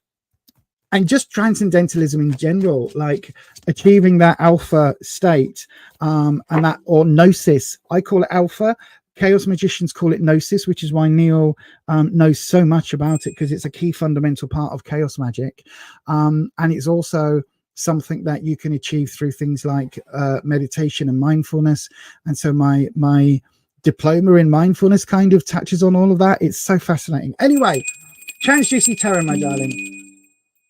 just transcendentalism in general, like achieving that alpha state, and that, or gnosis. I call it alpha. Chaos magicians call it gnosis, which is why Neil knows so much about it, because it's a key fundamental part of chaos magic. And it's also something that you can achieve through things like meditation and mindfulness. And so my diploma in mindfulness kind of touches on all of that. It's so fascinating. Anyway, Chan's Juicy Tarot, my darling.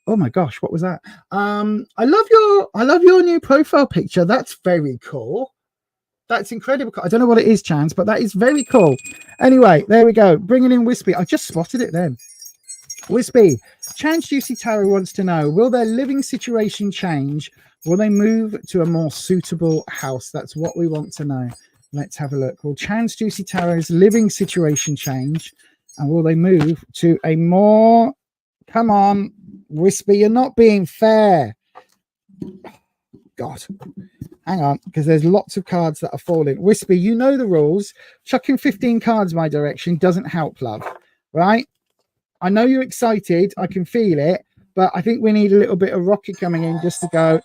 Oh my gosh, what was that? I love your new profile picture. That's very cool. That's incredible. I don't know what it is, Chance, but that is very cool. Anyway, there we go. Bringing in Wispy. I just spotted it then. Wispy, Chance Juicy Tarot wants to know, will their living situation change? Will they move to a more suitable house? That's what we want to know. Let's have a look. Will Chance Juicy Tarot's living situation change? And will they move to a more... Come on, Wispy, you're not being fair. God. Hang on, because there's lots of cards that are falling. Wispy, you know the rules. Chucking 15 cards my direction doesn't help, love. Right? I know you're excited. I can feel it. But I think we need a little bit of rocket coming in just to go,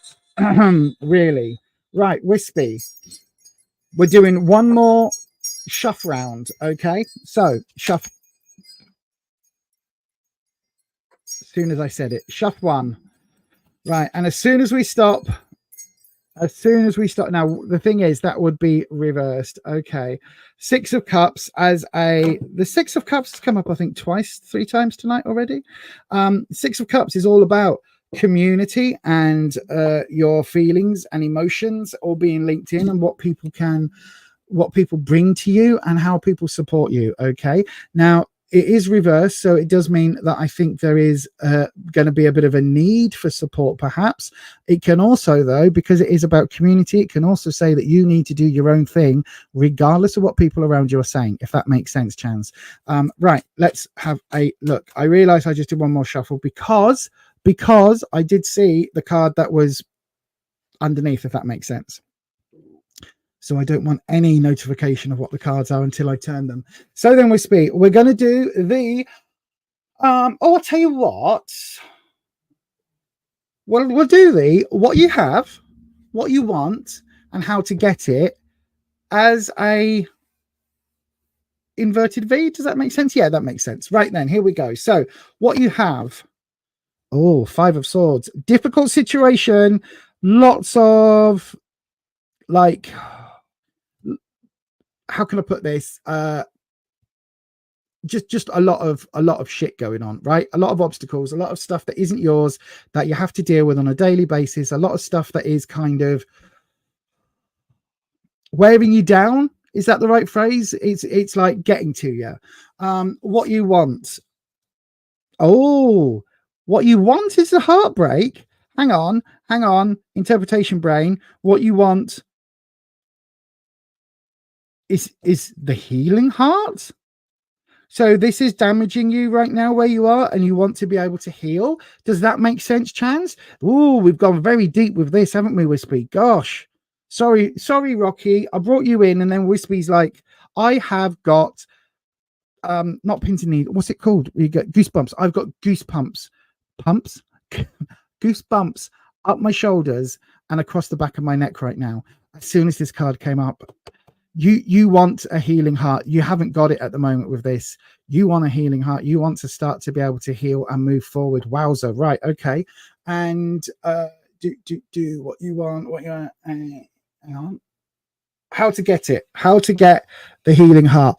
really. Right, Wispy. We're doing one more shuff round, okay? So, shuff. soon as I said it. Shuff 1. Right. And as soon as we stop, now the thing is that would be reversed. Okay. 6 of Cups the 6 of Cups has come up, I think, 3 times tonight already. 6 of Cups is all about community and your feelings and emotions all being linked in, and what people bring to you and how people support you. Okay. Now, it is reversed, so it does mean that I think there is going to be a bit of a need for support, perhaps. It can also, though, because it is about community, it can also say that you need to do your own thing, regardless of what people around you are saying, if that makes sense, Chance. Right, let's have a look. I realize I just did one more shuffle because I did see the card that was underneath, if that makes sense. So I don't want any notification of what the cards are until I turn them. So then we're going to do the, I'll tell you what. We'll do the what you have, what you want, and how to get it as a inverted V. Does that make sense? Yeah, that makes sense. Right then, here we go. So what you have. Oh, 5 of Swords. Difficult situation. Lots of, like, how can I put this? Just a lot of shit going on, right? A lot of obstacles, a lot of stuff that isn't yours that you have to deal with on a daily basis. A lot of stuff that is kind of wearing you down. Is that the right phrase? It's like getting to you. What you want. Oh, what you want is the heartbreak. Hang on. Interpretation brain. What you want is the healing heart. So this is damaging you right now where you are, and you want to be able to heal. Does that make sense, Chance? Oh, we've gone very deep with this, haven't we, Wispy? Gosh, sorry, Rocky. I brought you in, and then Wispy's like, I have got not pins and needles. What's it called? You get goosebumps. I've got goosebumps up my shoulders and across the back of my neck right now. As soon as this card came up. You want a healing heart. You haven't got it at the moment with this. You want a healing heart. You want to start to be able to heal and move forward. Wowza. Right. Okay. And do what you want. Hang on. How to get it. How to get the healing heart.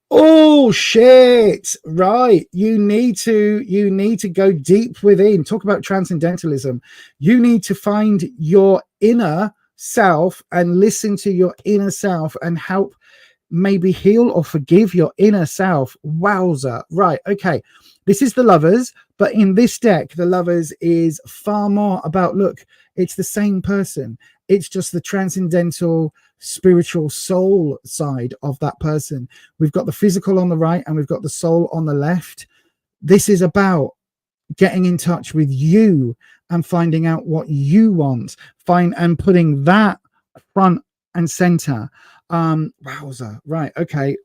Oh shit. Right. You need to go deep within. Talk about transcendentalism. You need to find your inner self and listen to your inner self and help maybe heal or forgive your inner self. Wowza. Right. Okay. This is the Lovers, but in this deck, the Lovers is far more about, look, it's the same person. It's just the transcendental, spiritual soul side of that person. We've got the physical on the right and we've got the soul on the left. This is about getting in touch with you and finding out what you want, and putting that front and center. Wowza. Right. Okay.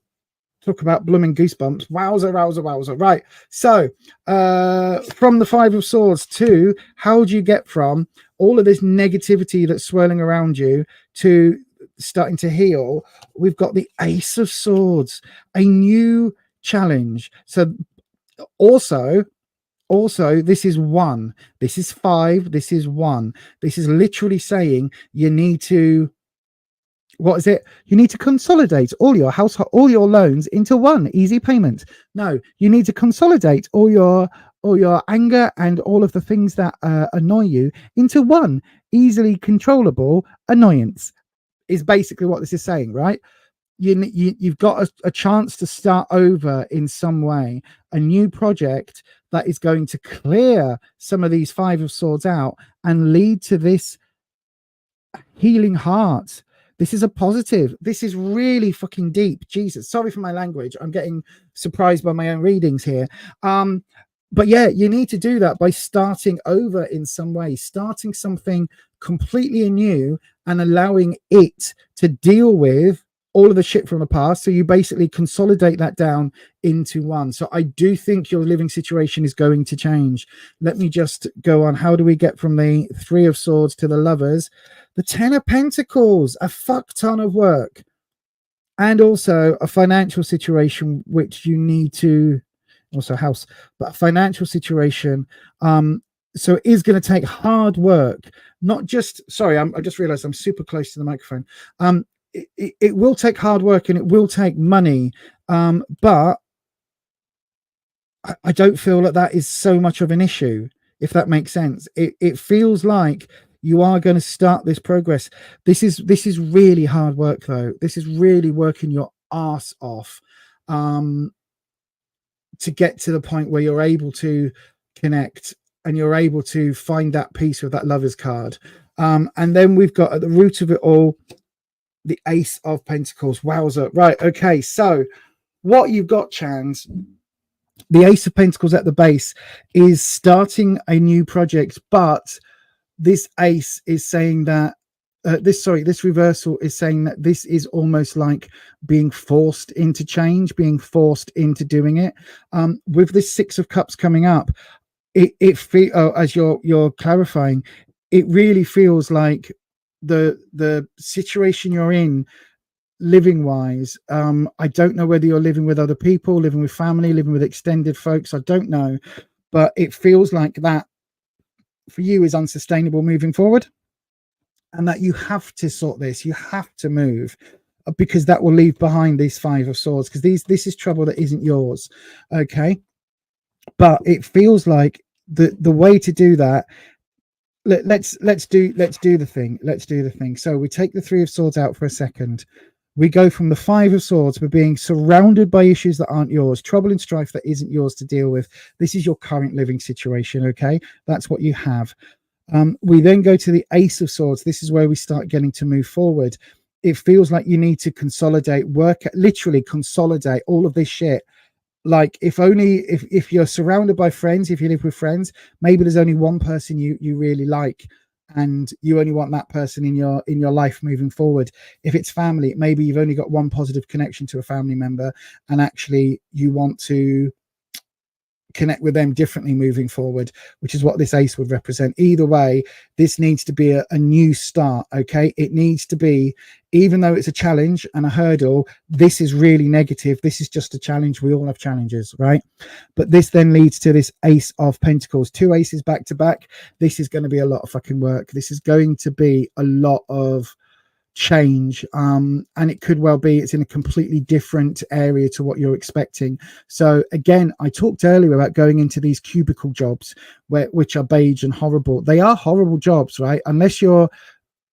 Talk about blooming goosebumps. Wowza. Right. So from the 5 of Swords to how do you get from all of this negativity that's swirling around you to starting to heal? We've got the Ace of Swords, a new challenge. So also this is 1, this is 5, this is 1. This is literally saying you need to, what is it? You need to consolidate all your loans into one easy payment. No, you need to consolidate all your anger and all of the things that annoy you into one easily controllable annoyance, is basically what this is saying, right? You've got a chance to start over in some way, a new project that is going to clear some of these 5 of Swords out and lead to this healing heart. This is a positive. This is really fucking deep. Jesus, sorry for my language. I'm getting surprised by my own readings here. But yeah, you need to do that by starting over in some way, starting something completely anew and allowing it to deal with all of the shit from the past. So you basically consolidate that down into one. So I do think your living situation is going to change. Let me just go on. How do we get from the 3 of Swords to the Lovers? The 10 of Pentacles, a fuck ton of work, and also a financial situation which you need to also house, but a financial situation. So it is going to take hard work, not just, sorry, I just realized I'm super close to the microphone. It will take hard work and it will take money, but I don't feel that is so much of an issue, if that makes sense. It feels like you are going to start this progress. This is really hard work, though. This is really working your ass off to get to the point where you're able to connect and you're able to find that peace with that lover's card. And then we've got at the root of it all, the Ace of Pentacles. Wowzer. Right. Okay. So what you've got, Chans, the Ace of Pentacles at the base is starting a new project, but this ace is saying that this reversal is saying that this is almost like being forced into change, being forced into doing it. With this Six of Cups coming up, as you're clarifying, it really feels like the situation you're in, living wise, I don't know whether you're living with other people, living with family, living with extended folks, I don't know, but it feels like that for you is unsustainable moving forward, and that you have to sort this, you have to move, because that will leave behind these Five of Swords, because this is trouble that isn't yours. Okay, but it feels like the way to do that, let's do the thing. So we take the Three of Swords out for a second. We go from the Five of Swords, we're being surrounded by issues that aren't yours, trouble and strife that isn't yours to deal with. This is your current living situation, okay? That's what you have. We then go to the Ace of Swords. This is where we start getting to move forward. It feels like you need to consolidate, literally consolidate all of this shit. Like if you're surrounded by friends, if you live with friends, maybe there's only one person you really like, and you only want that person in your life moving forward. If it's family, maybe you've only got one positive connection to a family member, and actually you want to connect with them differently moving forward, which is what this ace would represent. Either way, this needs to be a new start. Okay, it needs to be, even though it's a challenge and a hurdle, this is really negative. This is just a challenge. We all have challenges, right? But this then leads to this Ace of Pentacles, two aces back to back. This is going to be a lot of fucking work. This is going to be a lot of change, and it could well be it's in a completely different area to what you're expecting. So again, I talked earlier about going into these cubicle jobs which are beige and horrible. They are horrible jobs, right? Unless you're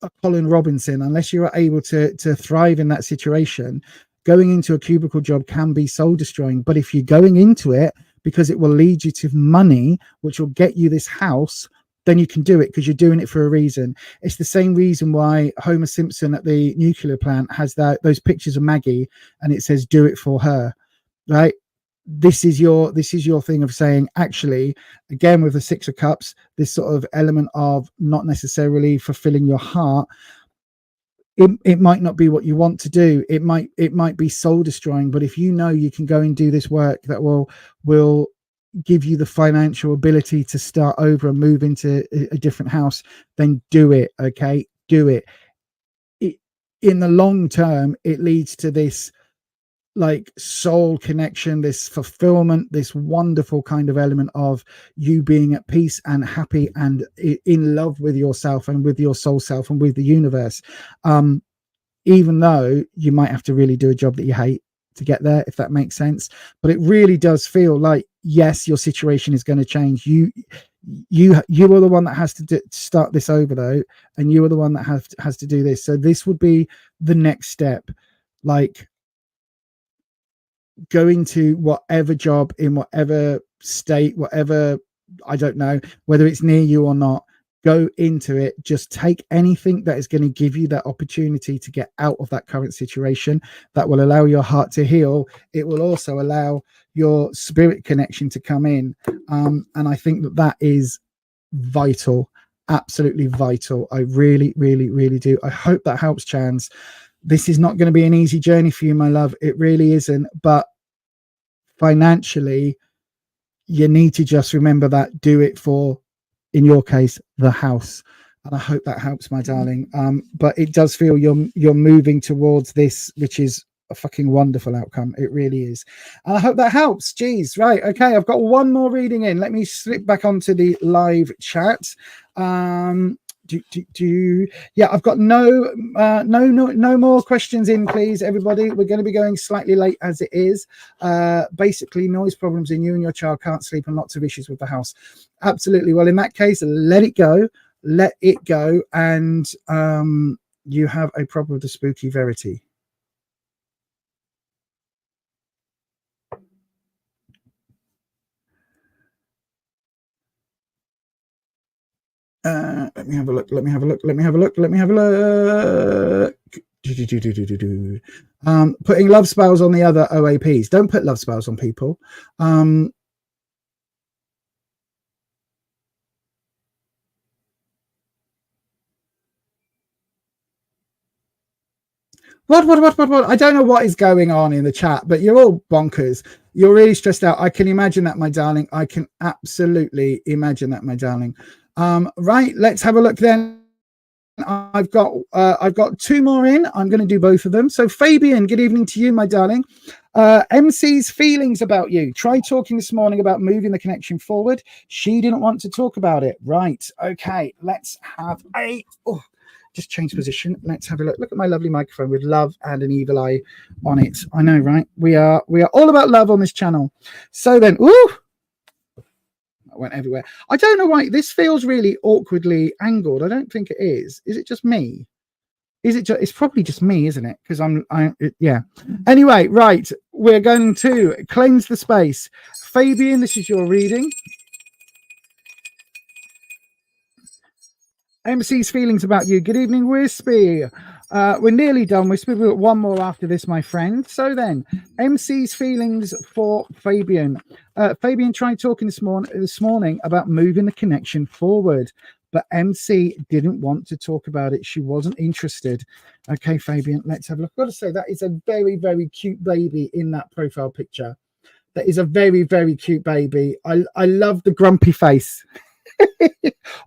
a Colin Robinson, unless you're able to thrive in that situation, going into a cubicle job can be soul destroying. But if you're going into it because it will lead you to money, which will get you this house, then you can do it because you're doing it for a reason. It's the same reason why Homer Simpson at the nuclear plant has those pictures of Maggie, and it says "do it for her," right? This is your thing of saying, actually, again with the Six of Cups, this sort of element of not necessarily fulfilling your heart. It might not be what you want to do. It might be soul destroying. But if you know you can go and do this work that will give you the financial ability to start over and move into a different house, then do it. Okay, do it. In the long term, it leads to this like soul connection, this fulfillment, this wonderful kind of element of you being at peace and happy and in love with yourself and with your soul self and with the universe, even though you might have to really do a job that you hate to get there, if that makes sense. But it really does feel like, yes, your situation is going to change. You are the one that has to start this over, though, and you are the one that has to do this. So this would be the next step, like going to whatever job in whatever state, whatever, I don't know whether it's near you or not, go into it. Just take anything that is going to give you that opportunity to get out of that current situation, that will allow your heart to heal. It will also allow your spirit connection to come in, and I think that is vital, absolutely vital. I really do. I hope that helps, Chans. This is not going to be an easy journey for you, my love. It really isn't. But financially, you need to just remember that. Do it for, in your case, the house. And I hope that helps, my darling. But it does feel you're moving towards this, which is a fucking wonderful outcome. It really is. And I hope that helps. Jeez. Right. Okay. I've got one more reading in. Let me slip back onto the live chat. Yeah, I've got no more questions in, please, everybody. We're going to be going slightly late as it is. Basically, noise problems in you and your child can't sleep and lots of issues with the house. Absolutely. Well, in that case, let it go, and you have a problem with the spooky verity. Let me have a look. Putting love spells on the other OAPs. Don't put love spells on people. What? I don't know what is going on in the chat, but you're all bonkers. You're really stressed out. I can imagine that, my darling. I can absolutely imagine that, my darling. Right, let's have a look then. I've got two more in. I'm going to do both of them. So Fabian, good evening to you, my darling. MC's feelings about you. Tried talking this morning about moving the connection forward. She didn't want to talk about it. Right. Okay. Let's have just change position. Let's have a look. Look at my lovely microphone with love and an evil eye on it. I know, right? We are all about love on this channel. So then, went everywhere. I don't know why this feels really awkwardly angled. I don't think it is. Is it just me? Is it just, it's probably just me, isn't it? Because yeah. Anyway, right. We're going to cleanse the space. Fabian, this is your reading. MC's feelings about you. Good evening, Wispy. We're nearly done. We've got one more after this, my friend. So then, MC's feelings for Fabian. Fabian tried talking this morning about moving the connection forward, but MC didn't want to talk about it. She wasn't interested. Okay, Fabian, let's have a look. I've got to say, that is a very, very cute baby in that profile picture. That is a very, very cute baby. I love the grumpy face.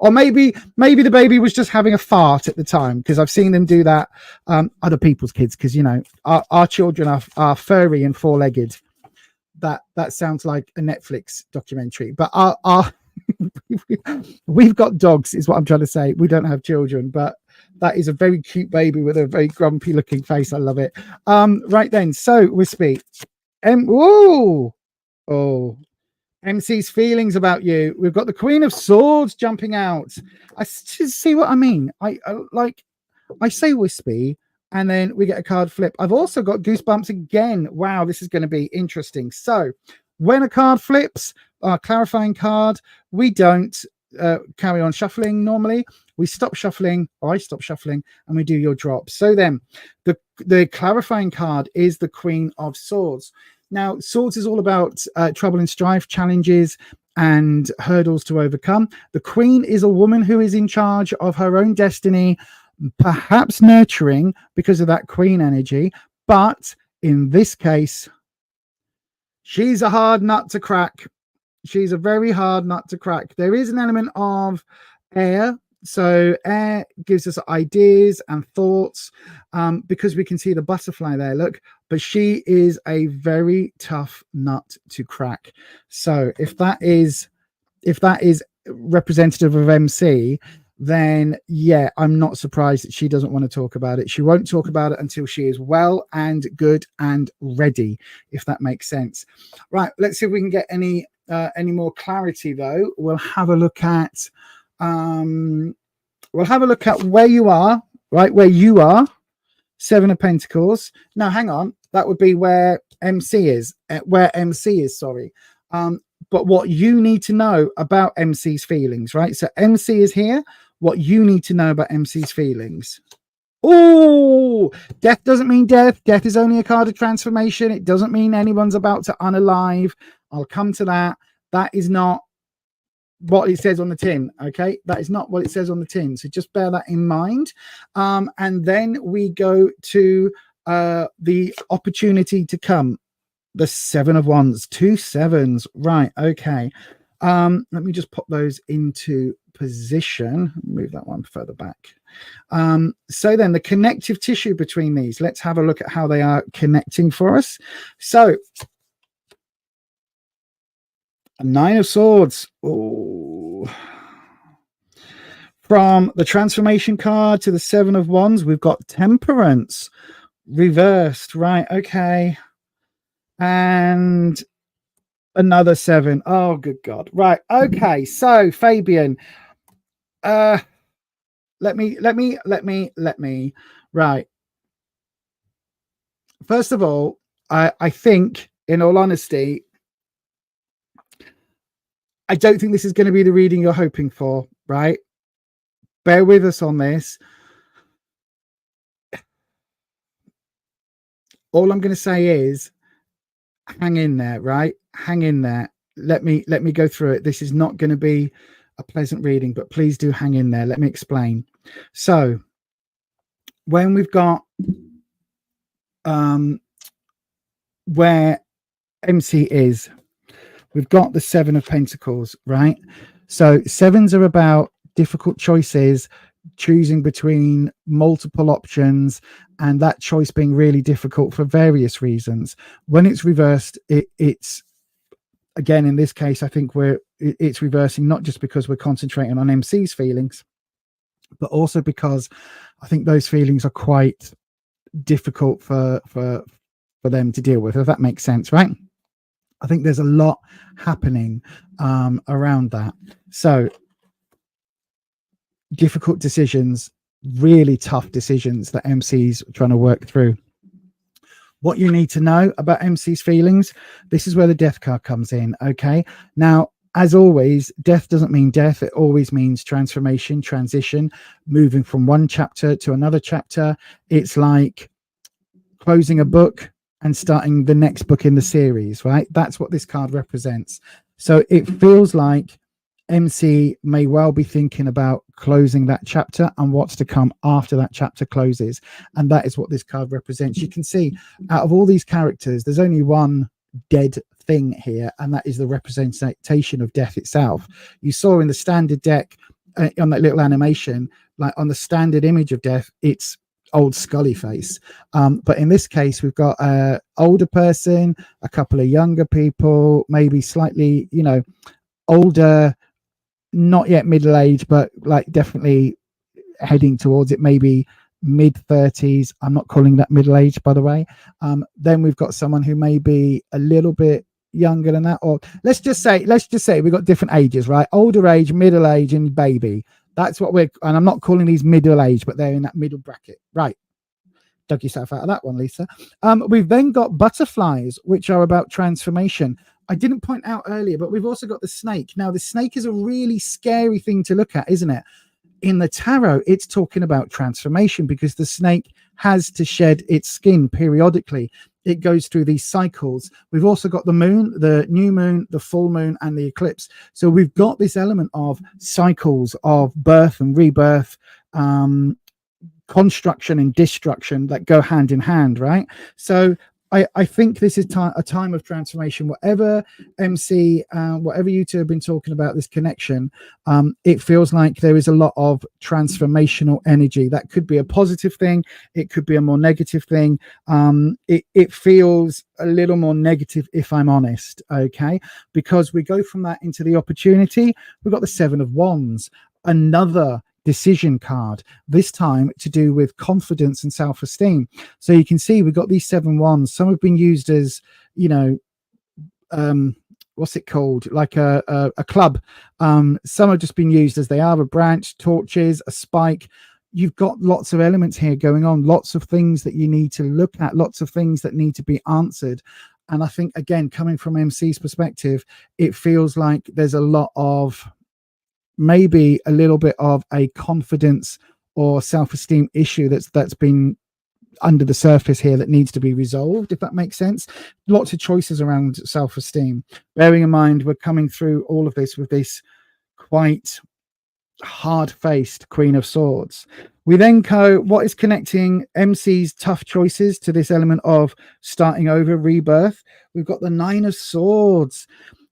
Or maybe the baby was just having a fart at the time, because I've seen them do that. Other people's kids, because you know our children are furry and four-legged. That sounds like a Netflix documentary. But our we've got dogs, is what I'm trying to say. We don't have children, but that is a very cute baby with a very grumpy looking face. I love it. Right then, so Wispy, MC's feelings about you. We've got the Queen of Swords jumping out. I see what I mean. I say Wispy, and then we get a card flip. I've also got goosebumps again. Wow, this is going to be interesting. So when a card flips, our clarifying card, we don't carry on shuffling normally. We stop shuffling, or I stop shuffling, and we do your drop. So then the clarifying card is the Queen of Swords. Now, Swords is all about trouble and strife, challenges and hurdles to overcome. The Queen is a woman who is in charge of her own destiny, perhaps nurturing because of that Queen energy. But in this case, she's a hard nut to crack. She's a very hard nut to crack. There is an element of air. So air gives us ideas and thoughts, because we can see the butterfly there, look, but she is a very tough nut to crack. So if that is representative of MC, then yeah, I'm not surprised that she doesn't want to talk about it. She won't talk about it until she is well and good and ready, if that makes sense. Right, let's see if we can get any more clarity though. We'll have a look at where you are, right? Where you are, Seven of Pentacles. Now, hang on. That would be where MC is. Sorry. But what you need to know about MC's feelings, right? So MC is here. What you need to know about MC's feelings. Oh, death doesn't mean death. Death is only a card of transformation. It doesn't mean anyone's about to unalive. I'll come to that. That is not what it says on the tin. Okay, that is not what it says on the tin, so just bear that in mind. And then we go to the opportunity to come, the Seven of Wands, 2 sevens, right? Okay, let me just pop those into position. Move that one further back. So then the connective tissue between these, let's have a look at how they are connecting for us. So a 9 of Swords. Ooh. From the transformation card to the 7 of Wands, we've got Temperance reversed. Right. Okay. And another 7. Oh, good God. Right. Okay. So Fabian, let me. Right. First of all, I think, in all honesty, I don't think this is going to be the reading you're hoping for, right? Bear with us on this. All I'm going to say is hang in there, right? Hang in there. Let me go through it. This is not going to be a pleasant reading, but please do hang in there. Let me explain. So when we've got where MC is, we've got the 7 of Pentacles, right? So 7s are about difficult choices, choosing between multiple options, and that choice being really difficult for various reasons. When it's reversed, it's again, in this case, I think it's reversing not just because we're concentrating on MC's feelings, but also because I think those feelings are quite difficult for them to deal with, if that makes sense, right? I think there's a lot happening around that. So difficult decisions, really tough decisions that MC's trying to work through. What you need to know about MC's feelings, this is where the Death card comes in. Okay. Now, as always, death doesn't mean death. It always means transformation, transition, moving from one chapter to another chapter. It's like closing a book and starting the next book in the series, right? That's what this card represents. So it feels like MC may well be thinking about closing that chapter and what's to come after that chapter closes. And that is what this card represents. You can see out of all these characters, there's only one dead thing here, and that is the representation of death itself. You saw in the standard deck on that little animation, like on the standard image of death, it's old Scully face. But in this case, we've got an older person, a couple of younger people, maybe slightly, older, not yet middle-aged, but like definitely heading towards it, maybe mid-30s. I'm not calling that middle-aged, by the way. Then we've got someone who may be a little bit younger than that, or let's just say we've got different ages, right? Older age, middle age, and baby. That's what and I'm not calling these middle age, but they're in that middle bracket, right? Dug yourself out of that one, Lisa. We've then got butterflies, which are about transformation. I didn't point out earlier, but we've also got the snake. Now, the snake is a really scary thing to look at, isn't it? In the tarot, it's talking about transformation because the snake has to shed its skin periodically. It goes through these cycles. We've also got the moon, the new moon, the full moon, and the eclipse. So we've got this element of cycles of birth and rebirth, construction and destruction that go hand in hand, right? So I think this is a time of transformation. Whatever MC, whatever you two have been talking about, this connection, it feels like there is a lot of transformational energy. That could be a positive thing. It could be a more negative thing. It feels a little more negative, if I'm honest, okay? Because we go from that into the opportunity. We've got the 7 of Wands, another decision card, this time to do with confidence and self-esteem. So you can see we've got these 7 wands. Some have been used as, what's it called, like a club. Some have just been used as they are, a branch, torches, a spike. You've got lots of elements here going on, lots of things that you need to look at, lots of things that need to be answered. And I think, again, coming from MC's perspective, it feels like there's a lot of maybe a little bit of a confidence or self-esteem issue that's been under the surface here that needs to be resolved, if that makes sense. Lots of choices around self-esteem. Bearing in mind, we're coming through all of this with this quite hard-faced Queen of Swords. We then go, what is connecting MC's tough choices to this element of starting over, rebirth? We've got the 9 of Swords.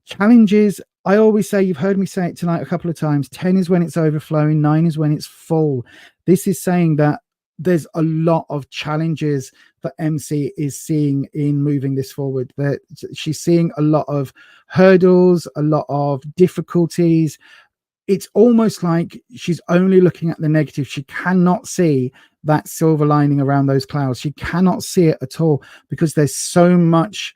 Challenges, I always say, you've heard me say it tonight a couple of times, 10 is when it's overflowing, 9 is when it's full. This is saying that there's a lot of challenges that MC is seeing in moving this forward. That she's seeing a lot of hurdles, a lot of difficulties. It's almost like she's only looking at the negative. She cannot see that silver lining around those clouds. She cannot see it at all because there's so much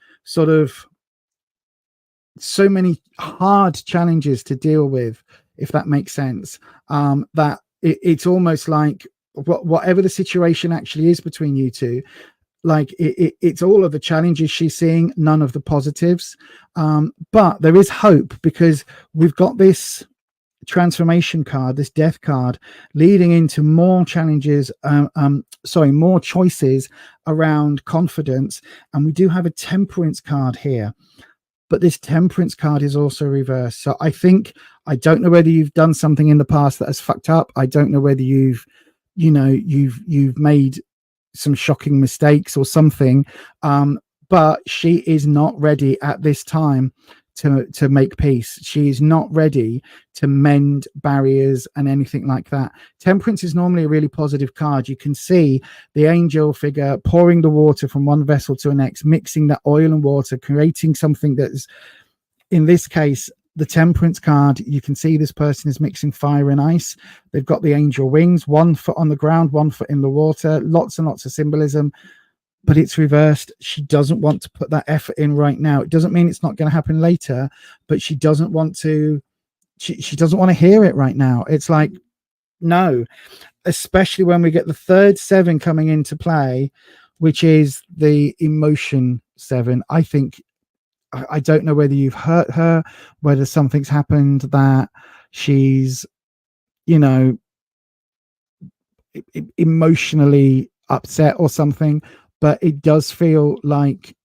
so many hard challenges to deal with, if that makes sense. That it's almost like whatever the situation actually is between you two, like it's all of the challenges she's seeing, none of the positives. But there is hope because we've got this transformation card, this death card, leading into more challenges, more choices around confidence. And we do have a temperance card here, but this temperance card is also reversed. So I don't know whether you've done something in the past that has fucked up. I don't know whether you've made some shocking mistakes or something. But she is not ready at this time to make peace. She is not ready to mend barriers and anything like that. Temperance is normally a really positive card. You can see the angel figure pouring the water from one vessel to the next, mixing that oil and water, creating something that is, in this case, the temperance card. You can see this person is mixing fire and ice. They've got the angel wings, 1 foot on the ground, 1 foot in the water, lots and lots of symbolism. But it's reversed. She doesn't want to put that effort in right now. It doesn't mean it's not going to happen later, but she doesn't want to. She doesn't want to hear it right now. It's like, no, especially when we get the third 7 coming into play, which is the emotion 7. I think, I don't know whether you've hurt her, whether something's happened that she's, emotionally upset or something. But it does feel like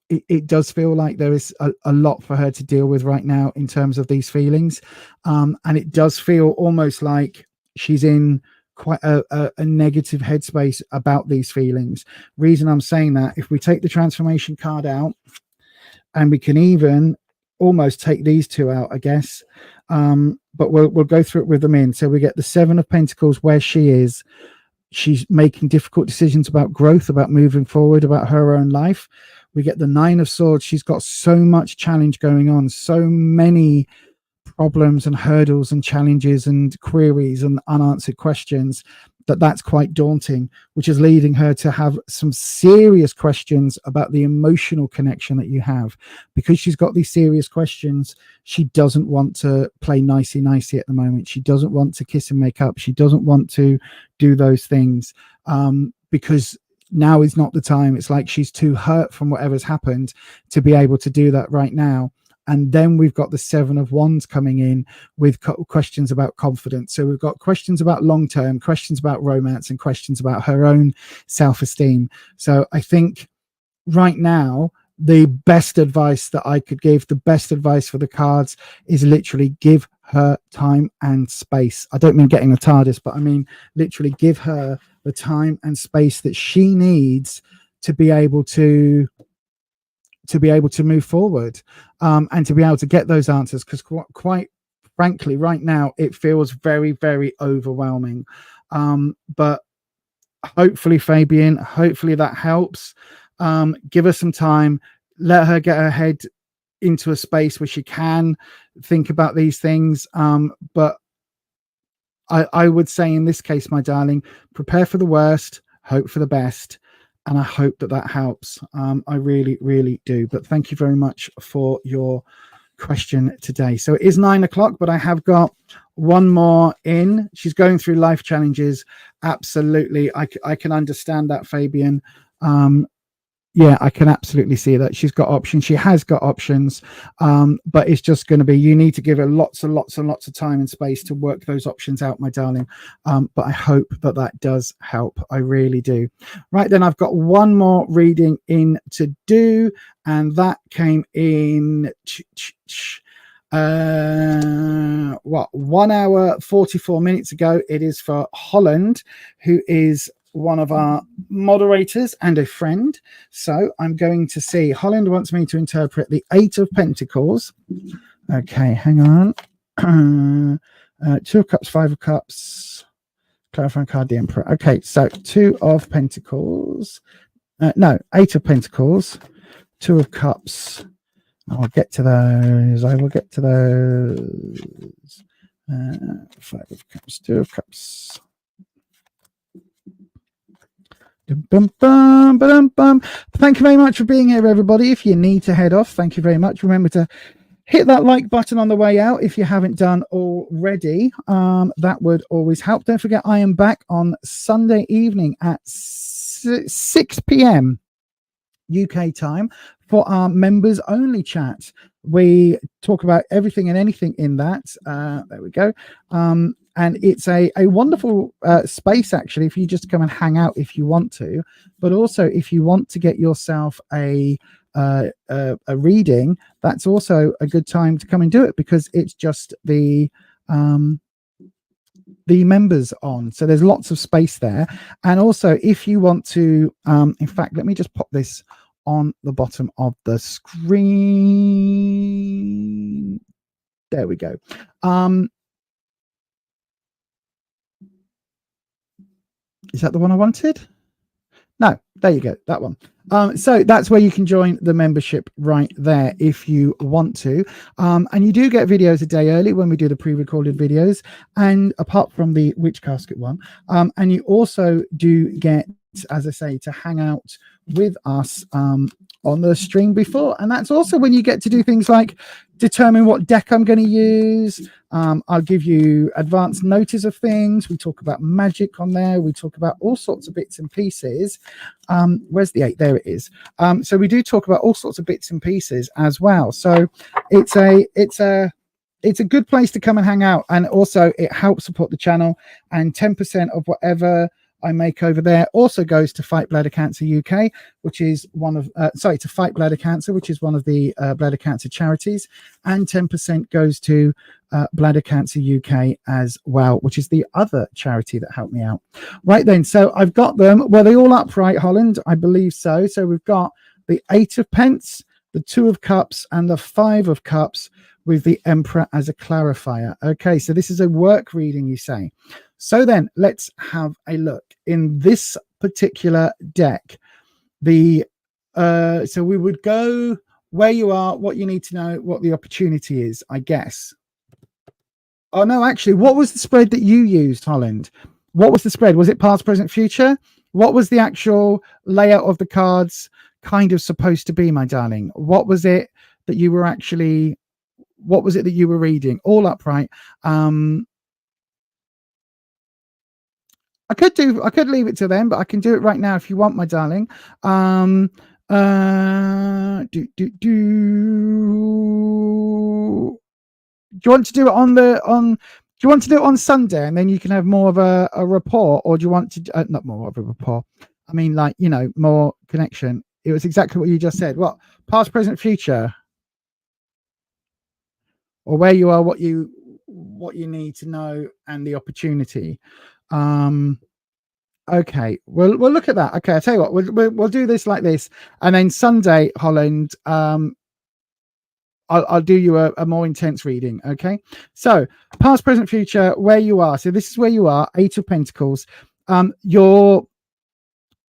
there is a lot for her to deal with right now in terms of these feelings. And it does feel almost like she's in quite a negative headspace about these feelings. Reason I'm saying that, if we take the transformation card out, and we can even almost take these 2 out, I guess. But we'll go through it with them in. So we get the 7 of Pentacles where she is. She's making difficult decisions about growth, about moving forward, about her own life. We get the 9 of Swords. She's got so much challenge going on, so many problems and hurdles and challenges and queries and unanswered questions that's quite daunting, which is leading her to have some serious questions about the emotional connection that you have. Because she's got these serious questions, she doesn't want to play nicey at the moment. She doesn't want to kiss and make up. She doesn't want to do those things because now is not the time. It's like she's too hurt from whatever's happened to be able to do that right now. And then we've got the 7 of Wands coming in with questions about confidence. So we've got questions about long-term, questions about romance, and questions about her own self-esteem. So I think right now, the best advice that I could give, the best advice for the cards, is literally give her time and space. I don't mean getting a TARDIS, but I mean literally give her the time and space that she needs to be able to move forward, and to be able to get those answers, because quite frankly right now it feels very, very overwhelming. But hopefully, Fabian, hopefully that helps. Give her some time, let her get her head into a space where she can think about these things. But I would say in this case, my darling, prepare for the worst, hope for the best. And I hope that helps. I really, really do. But thank you very much for your question today. So it is 9 o'clock, but I have got one more in. She's going through life challenges. Absolutely. I can understand that, Fabian. Yeah, I can absolutely see that. She's got options. She has got options. But it's just going to be, you need to give her lots and lots and lots of time and space to work those options out, my darling. But I hope that does help. I really do. Right, then I've got one more reading in to do. And that came in 1 hour, 44 minutes ago. It is for Holland, who is one of our moderators and a friend. So I'm going to see. Holland wants me to interpret the 8 of Pentacles. Okay, hang on. 2 of Cups, 5 of Cups. Clarifying card, the Emperor. Okay, so 2 of Pentacles. No, 8 of Pentacles. 2 of Cups. I'll get to those. I will get to those. 5 of Cups, 2 of Cups. Bum, bum, bum, bum. Thank you very much for being here, everybody. If you need to head off, thank you very much. Remember to hit that like button on the way out if you haven't done already. That would always help. Don't forget, I am back on Sunday evening at 6 p.m. UK time for our members only chat. We talk about everything and anything in that. There we go. And it's a wonderful space, actually, if you just come and hang out if you want to. But also, if you want to get yourself a reading, that's also a good time to come and do it, because it's just the members on. So there's lots of space there. And also, if you want to, in fact, let me just pop this on the bottom of the screen. There we go. Is that the one I wanted? No, there you go, that one. So that's where you can join the membership right there if you want to. And you do get videos a day early when we do the pre-recorded videos, and apart from the Witch Casket one. And you also do get, as I say, to hang out with us on the stream before. And that's also when you get to do things like determine what deck I'm going to use. I'll give you advance notice of things. We talk about magic on there. We talk about all sorts of bits and pieces. Where's the 8? There it is. So we do talk about all sorts of bits and pieces as well. So it's a good place to come and hang out. And also it helps support the channel. And 10% of whatever I make over there also goes to Fight Bladder Cancer UK, which is one of to Fight Bladder Cancer, which is one of the bladder cancer charities, and 10% goes to Bladder Cancer UK as well, which is the other charity that helped me out. Right then, so I've got them. Were they all up, right, Holland? I believe so. So we've got the 8 of Pence, the 2 of Cups, and the 5 of Cups, with the Emperor as a clarifier. Okay, so this is a work reading, you say. So then let's have a look. In this particular deck, so we would go where you are, what you need to know, what the opportunity is, I guess. Oh, no, actually, what was the spread that you used, Holland? What was the spread? Was it past, present, future? What was the actual layout of the cards kind of supposed to be, my darling? What was it that you were actually... What was it that you were reading? All upright. I could leave it to them, but I can do it right now if you want, my darling. Do you want to do it do you want to do it on Sunday, and then you can have more of a rapport, or do you want to not more of a rapport? I mean, like, you know, more connection. It was exactly what you just said. What? Past, present, future, or where you are, what you need to know, and the opportunity. Okay, we'll look at that. Okay, I'll tell you what, we'll do this like this, and then Sunday, Holland, I'll do you a more intense reading. Okay, so past, present, future, where you are. So this is where you are. 8 of Pentacles. If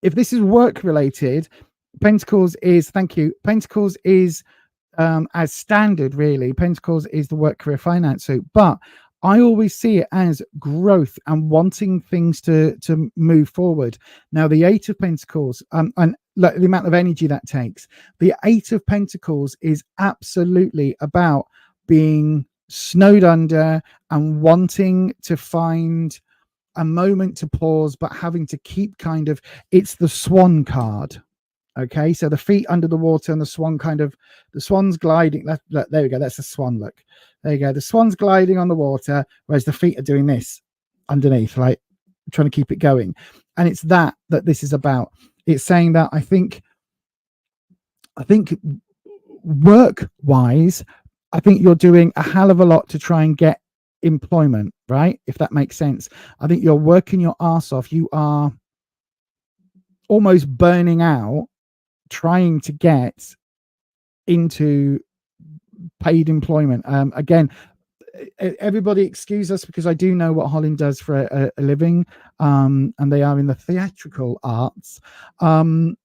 this is work related, Pentacles is, thank you, Pentacles is as standard, really. Pentacles is the work, career, finance suit, but I always see it as growth and wanting things to move forward. Now, the 8 of Pentacles, and look, the amount of energy that takes, the 8 of Pentacles is absolutely about being snowed under and wanting to find a moment to pause, but having to keep kind of, it's the swan card. Okay, so the feet under the water and the swan the swan's gliding. Look, there we go. That's the swan. Look, there you go. The swan's gliding on the water, whereas the feet are doing this underneath, like trying to keep it going. And it's that this is about. It's saying that I think work-wise, I think you're doing a hell of a lot to try and get employment, right? If that makes sense. I think you're working your ass off. You are almost burning out trying to get into paid employment. Again, everybody excuse us because I do know what Holland does for a living, and they are in the theatrical arts. But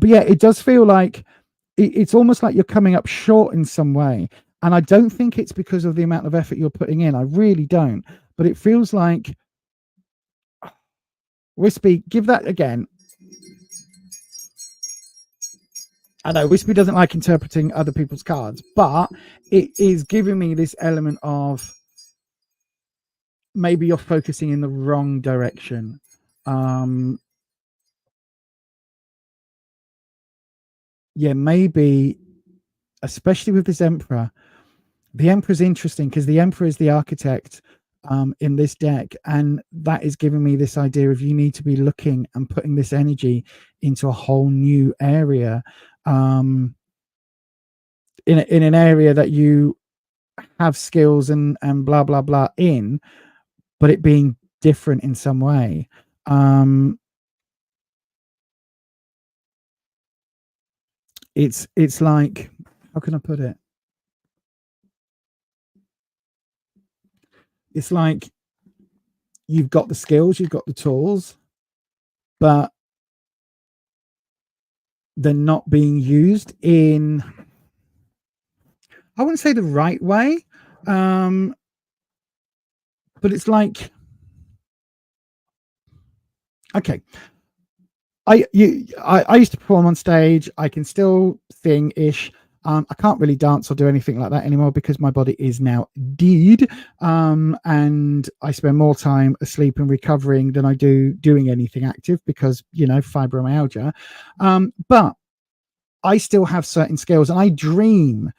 yeah, it does feel like it's almost like you're coming up short in some way. And I don't think it's because of the amount of effort you're putting in. I really don't. But it feels like, Wispy, give that again. I know Wispy doesn't like interpreting other people's cards, but it is giving me this element of maybe you're focusing in the wrong direction. Yeah, maybe, especially with this Emperor. The Emperor's interesting because the Emperor is the architect in this deck, and that is giving me this idea of you need to be looking and putting this energy into a whole new area, in an area that you have skills and blah blah blah in, but it being different in some way. It's like, how can I put it? It's like you've got the skills, you've got the tools, but they're not being used in, I wouldn't say the right way, but it's like, okay, I used to perform on stage. I can still sing-ish. I can't really dance or do anything like that anymore because my body is now dead, and I spend more time asleep and recovering than I do doing anything active because, you know, fibromyalgia. But I still have certain skills, and I dream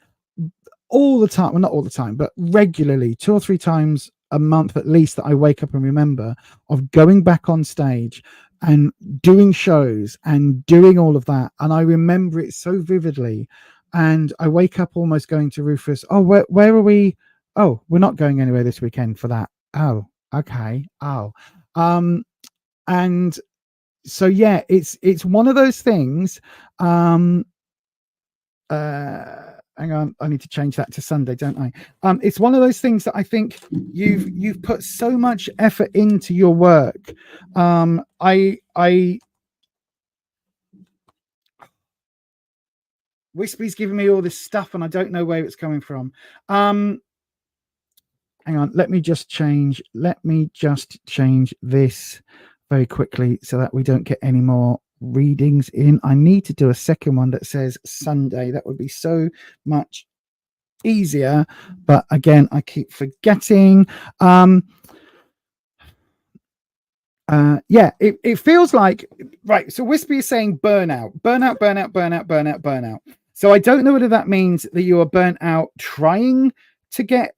all the time. Well, not all the time, but regularly, 2 or 3 times a month at least, that I wake up and remember of going back on stage and doing shows and doing all of that. And I remember it so vividly. And I wake up almost going to Rufus, oh, where are we? Oh, we're not going anywhere this weekend for that. Oh, okay. Oh, and so, yeah, it's one of those things. Hang on, I need to change that to Sunday, don't I? It's one of those things that I think you've put so much effort into your work. Wispy's giving me all this stuff and I don't know where it's coming from. Hang on, let me just change this very quickly so that we don't get any more readings in. I need to do a second one that says Sunday. That would be so much easier, but again, I keep forgetting. Yeah, it feels like, right, so Wispy is saying burnout. So I don't know whether that means that you are burnt out trying to get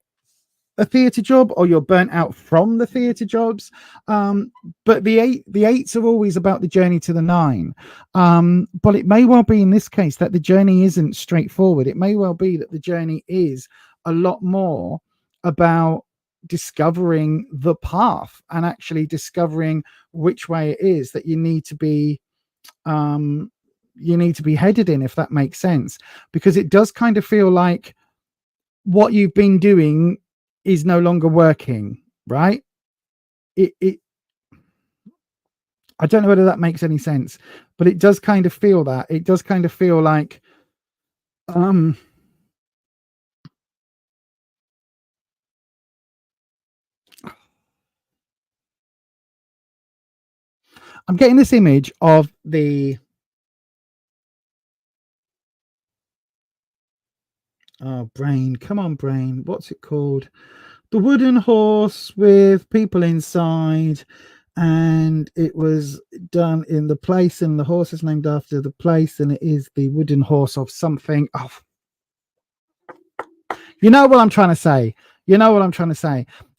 a theatre job or you're burnt out from the theatre jobs. But the eights are always about the journey to the 9. But it may well be in this case that the journey isn't straightforward. It may well be that the journey is a lot more about discovering the path and actually discovering which way it is that you need to be headed in, if that makes sense, because it does kind of feel like what you've been doing is no longer working, right? I don't know whether that makes any sense, but it does kind of feel that. It does kind of feel like I'm getting this image of the brain. Come on, brain. What's it called? The wooden horse with people inside, and it was done in the place, and the horse is named after the place, and it is the wooden horse of something. Oh, you know what I'm trying to say.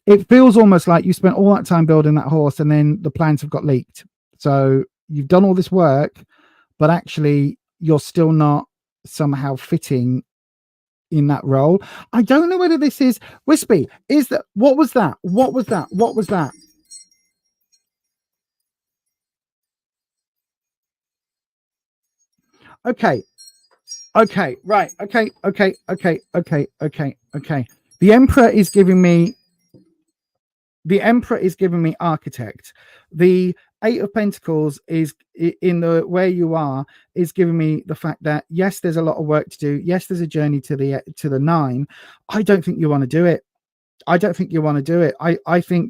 It feels almost like you spent all that time building that horse, and then the plans have got leaked. So you've done all this work, but actually you're still not somehow fitting in that role. I don't know whether this is Wispy. Is that what was that? Okay. Right. Okay. The Emperor is giving me Architect. The Eight of Pentacles is in the where you are is giving me the fact that yes, there's a lot of work to do. Yes, there's a journey to the 9. I don't think you want to do it. I think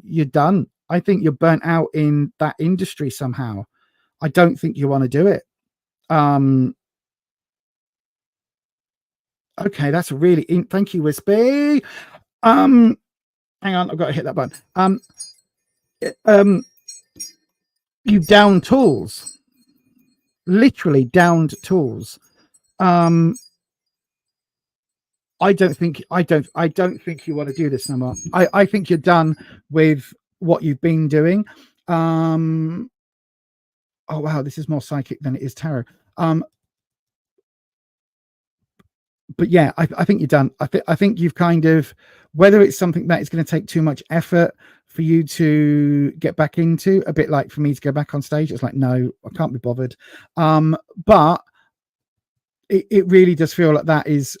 you're done. I think you're burnt out in that industry somehow. I don't think you want to do it. Okay, that's really thank you, Wispy. Hang on, I've got to hit that button. You down tools, literally downed tools. I don't think you want to do this no more. I think you're done with what you've been doing. Oh wow, this is more psychic than it is tarot. But yeah, I think you're done. I think you've kind of, whether it's something that is going to take too much effort for you to get back into, a bit like for me to go back on stage, it's like, no, I can't be bothered. But it really does feel like that is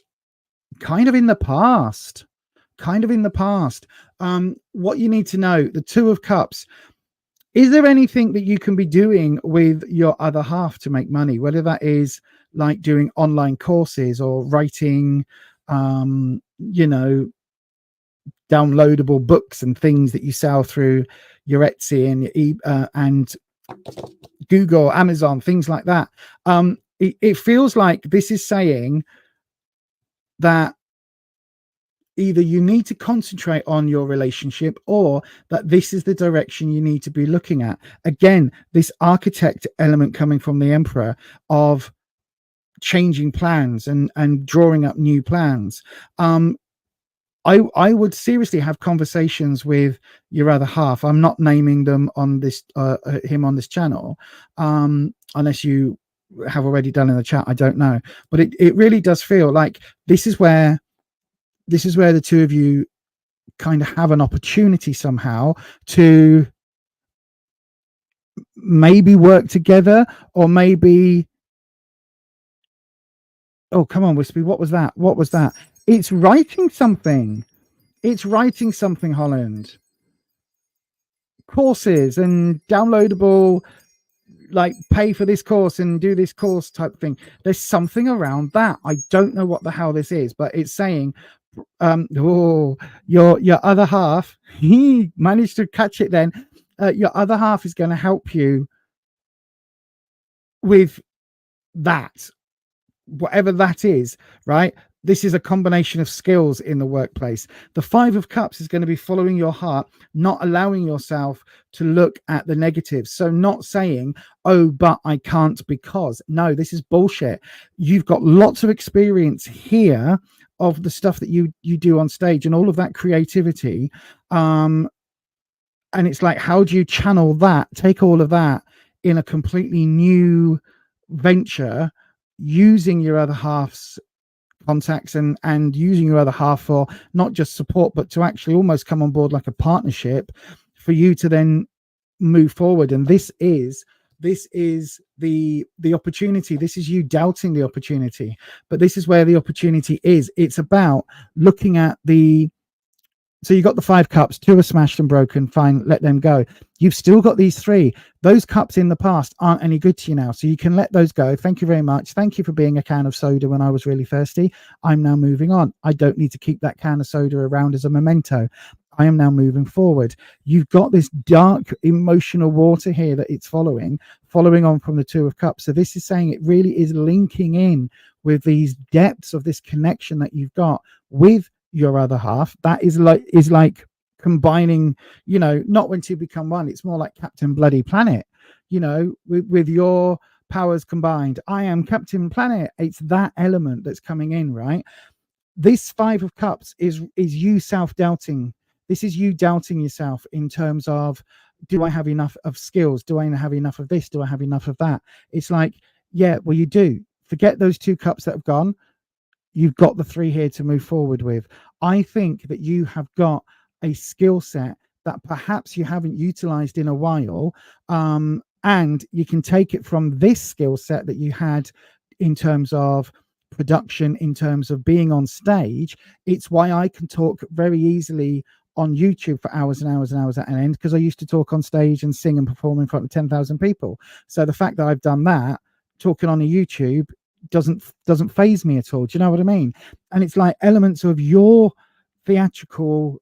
kind of in the past. What you need to know, the Two of Cups, is there anything that you can be doing with your other half to make money, whether that is like doing online courses or writing, downloadable books and things that you sell through your Etsy and Google, Amazon, things like that. It feels like this is saying that either you need to concentrate on your relationship or that this is the direction you need to be looking at. Again, this architect element coming from the Emperor of changing plans and drawing up new plans. I would seriously have conversations with your other half. I'm not naming them on this him on this channel, unless you have already done in the chat. I don't know, but it really does feel like this is where the two of you kind of have an opportunity somehow to maybe work together, or maybe, oh, come on, Wispy, what was that? It's writing something, Holland. Courses and downloadable, like pay for this course and do this course type thing. There's something around that. I don't know what the hell this is, but it's saying your other half, he managed to catch it then. Your other half is going to help you with that, whatever that is, right? This is a combination of skills in the workplace. The Five of Cups is going to be following your heart, not allowing yourself to look at the negatives. So not saying, oh, but I can't because. No, this is bullshit. You've got lots of experience here of the stuff that you do on stage and all of that creativity. And it's like, how do you channel that, take all of that in a completely new venture, using your other half's contacts and using your other half for not just support, but to actually almost come on board like a partnership for you to then move forward. And this is the opportunity. This is you doubting the opportunity, but this is where the opportunity is. It's about looking at so you got the 5 cups, 2 are smashed and broken, fine, let them go. You've still got these 3. Those cups in the past aren't any good to you now, so you can let those go. Thank you very much. Thank you for being a can of soda when I was really thirsty. I'm now moving on. I don't need to keep that can of soda around as a memento. I am now moving forward. You've got this dark emotional water here that it's following on from the 2 of cups. So this is saying it really is linking in with these depths of this connection that you've got with your other half. That is like combining, not when two become one. It's more like Captain Bloody Planet, with your powers combined. I am Captain Planet. It's that element that's coming in, right? This 5 of cups is you self-doubting. This is you doubting yourself in terms of, do I have enough of skills? Do I have enough of this? Do I have enough of that? It's like, yeah, well, you do. Forget those 2 cups that have gone. You've got the 3 here to move forward with. I think that you have got a skill set that perhaps you haven't utilized in a while. And you can take it from this skill set that you had in terms of production, in terms of being on stage. It's why I can talk very easily on YouTube for hours and hours and hours at an end, because I used to talk on stage and sing and perform in front of 10,000 people. So the fact that I've done that, talking on a YouTube, doesn't faze me at all. Do you know what I mean? And it's like elements of your theatrical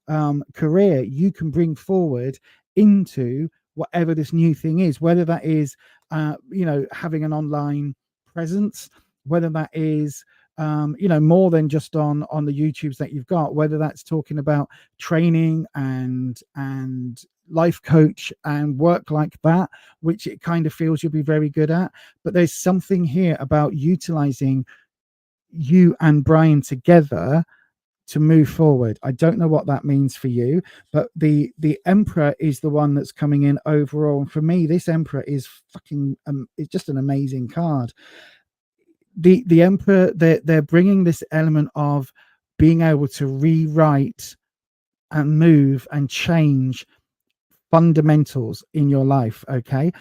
career you can bring forward into whatever this new thing is, whether that is having an online presence, whether that is more than just on the YouTubes that you've got, whether that's talking about training and life coach and work like that, which it kind of feels you'll be very good at. But there's something here about utilizing you and Brian together to move forward. I don't know what that means for you, but the Emperor is the one that's coming in overall. And for me, this Emperor is fucking it's just an amazing card. The Emperor, they're bringing this element of being able to rewrite and move and change fundamentals in your life. Okay,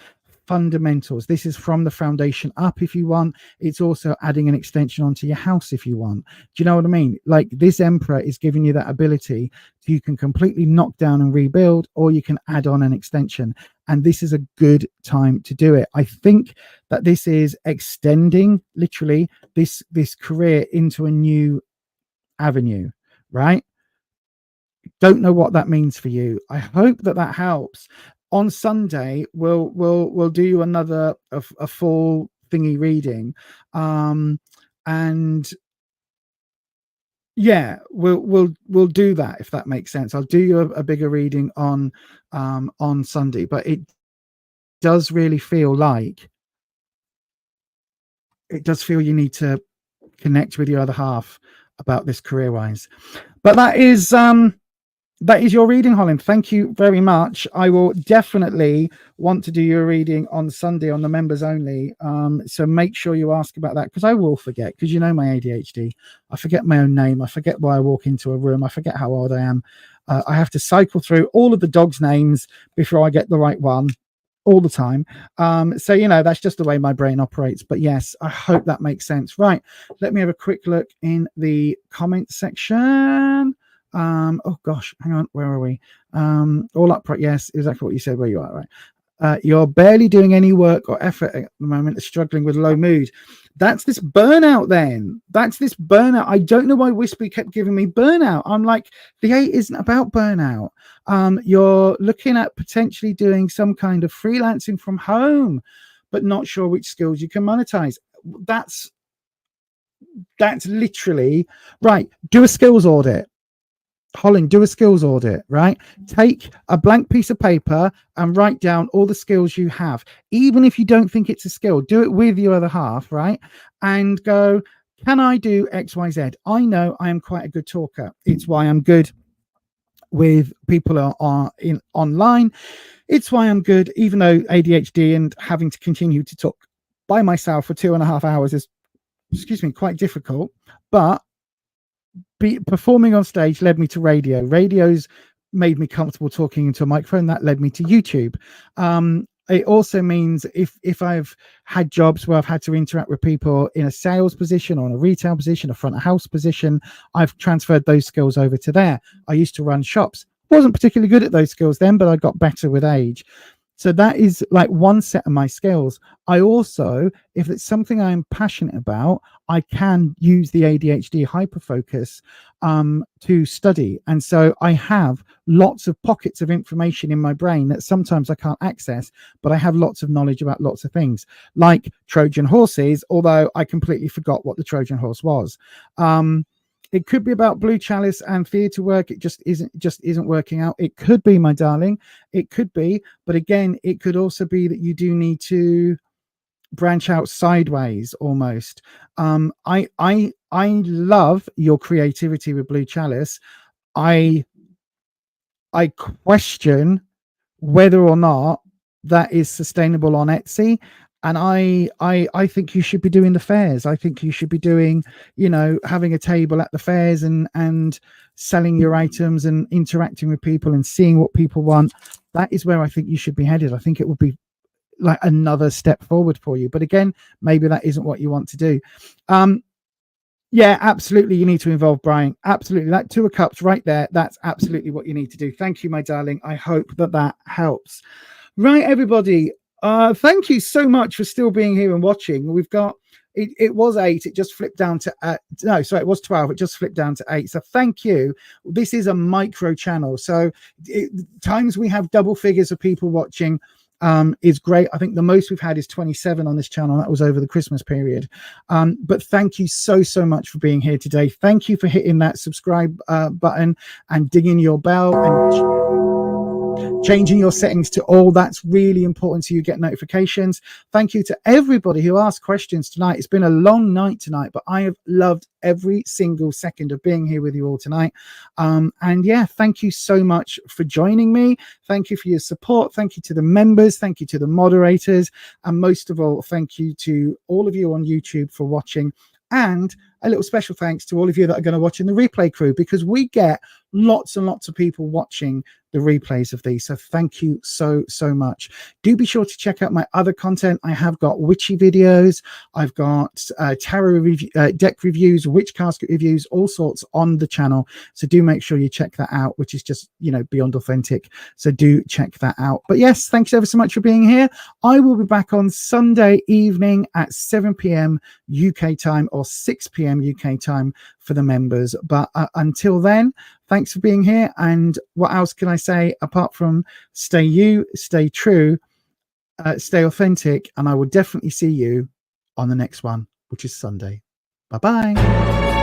fundamentals. This is from the foundation up if you want. It's also adding an extension onto your house if you want. Do you know what I mean? Like, this Emperor is giving you that ability so you can completely knock down and rebuild, or you can add on an extension. And this is a good time to do it. I think that this is extending literally this career into a new avenue, right? Don't know what that means for you. I hope that helps. On Sunday, we'll do you another a full thingy reading, and yeah, we'll do that, if that makes sense. I'll do you a bigger reading on Sunday, but it does really feel like you need to connect with your other half about this career-wise. But that is your reading, Holland. Thank you very much. I will definitely want to do your reading on Sunday on the members only. So make sure you ask about that, because I will forget, because you know my ADHD. I forget my own name. I forget why I walk into a room. I forget how old I am. I have to cycle through all of the dogs' names before I get the right one all the time. So, that's just the way my brain operates. But yes, I hope that makes sense. Right. Let me have a quick look in the comment section. Oh gosh, hang on, where are we? All upright, yes, exactly what you said, where you are, right? You're barely doing any work or effort at the moment, struggling with low mood. That's this burnout then. That's this burnout. I don't know why Whisper kept giving me burnout. I'm like, the 8 isn't about burnout. You're looking at potentially doing some kind of freelancing from home, but not sure which skills you can monetize. That's literally right. Do a skills audit. Holland, do a skills audit, right? Take a blank piece of paper and write down all the skills you have. Even if you don't think it's a skill, do it with your other half, right? And go, can I do X, Y, Z? I know I am quite a good talker. It's why I'm good with people are in online. It's why I'm good, even though ADHD and having to continue to talk by myself for 2.5 hours is, quite difficult. But performing on stage led me to radio. Radio's made me comfortable talking into a microphone. That led me to YouTube. It also means if I've had jobs where I've had to interact with people in a sales position or in a retail position, a front of house position, I've transferred those skills over to there. I used to run shops. Wasn't particularly good at those skills then, but I got better with age. So that is like one set of my skills. I also, if it's something I'm passionate about, I can use the ADHD hyperfocus to study. And so I have lots of pockets of information in my brain that sometimes I can't access, but I have lots of knowledge about lots of things, like Trojan horses, although I completely forgot what the Trojan horse was. It could be about Blue Chalice and theatre work. It just isn't working out. It could be, my darling. It could be. But again, it could also be that you do need to branch out sideways almost. I love your creativity with Blue Chalice. I question whether or not that is sustainable on Etsy. And I think you should be doing the fairs. I think you should be doing, having a table at the fairs and selling your items and interacting with people and seeing what people want. That is where I think you should be headed. I think it would be like another step forward for you. But again, maybe that isn't what you want to do. Yeah, absolutely. You need to involve Brian. Absolutely. That 2 of Cups right there. That's absolutely what you need to do. Thank you, my darling. I hope that that helps. Right, everybody. Thank you so much for still being here and watching. We've got, it was 8. It just flipped down to, no, sorry, it was 12. It just flipped down to 8. So thank you. This is a micro channel. So times we have double figures of people watching is great. I think the most we've had is 27 on this channel. That was over the Christmas period. But thank you so much for being here today. Thank you for hitting that subscribe button and dinging your bell and changing your settings to all. That's really important so you get notifications. Thank you to everybody who asked questions tonight. It's been a long night tonight, but I have loved every single second of being here with you all tonight. And yeah, thank you so much for joining me. Thank you for your support. Thank you to the members. Thank you to the moderators. And most of all, thank you to all of you on YouTube for watching. And a little special thanks to all of you that are going to watch in the replay crew, because we get lots and lots of people watching the replays of these. So thank you so much. Do be sure to check out my other content. I have got witchy videos. I've got tarot deck reviews, witch casket reviews, all sorts on the channel. So do make sure you check that out, which is just, you know, beyond authentic. So do check that out. But yes, thanks ever so much for being here. I will be back on Sunday evening at 7 p.m. UK time or 6 p.m. UK time for the members. But until then, thanks for being here. And what else can I say apart from stay you, stay true, stay authentic, and I will definitely see you on the next one, which is Sunday. Bye-bye.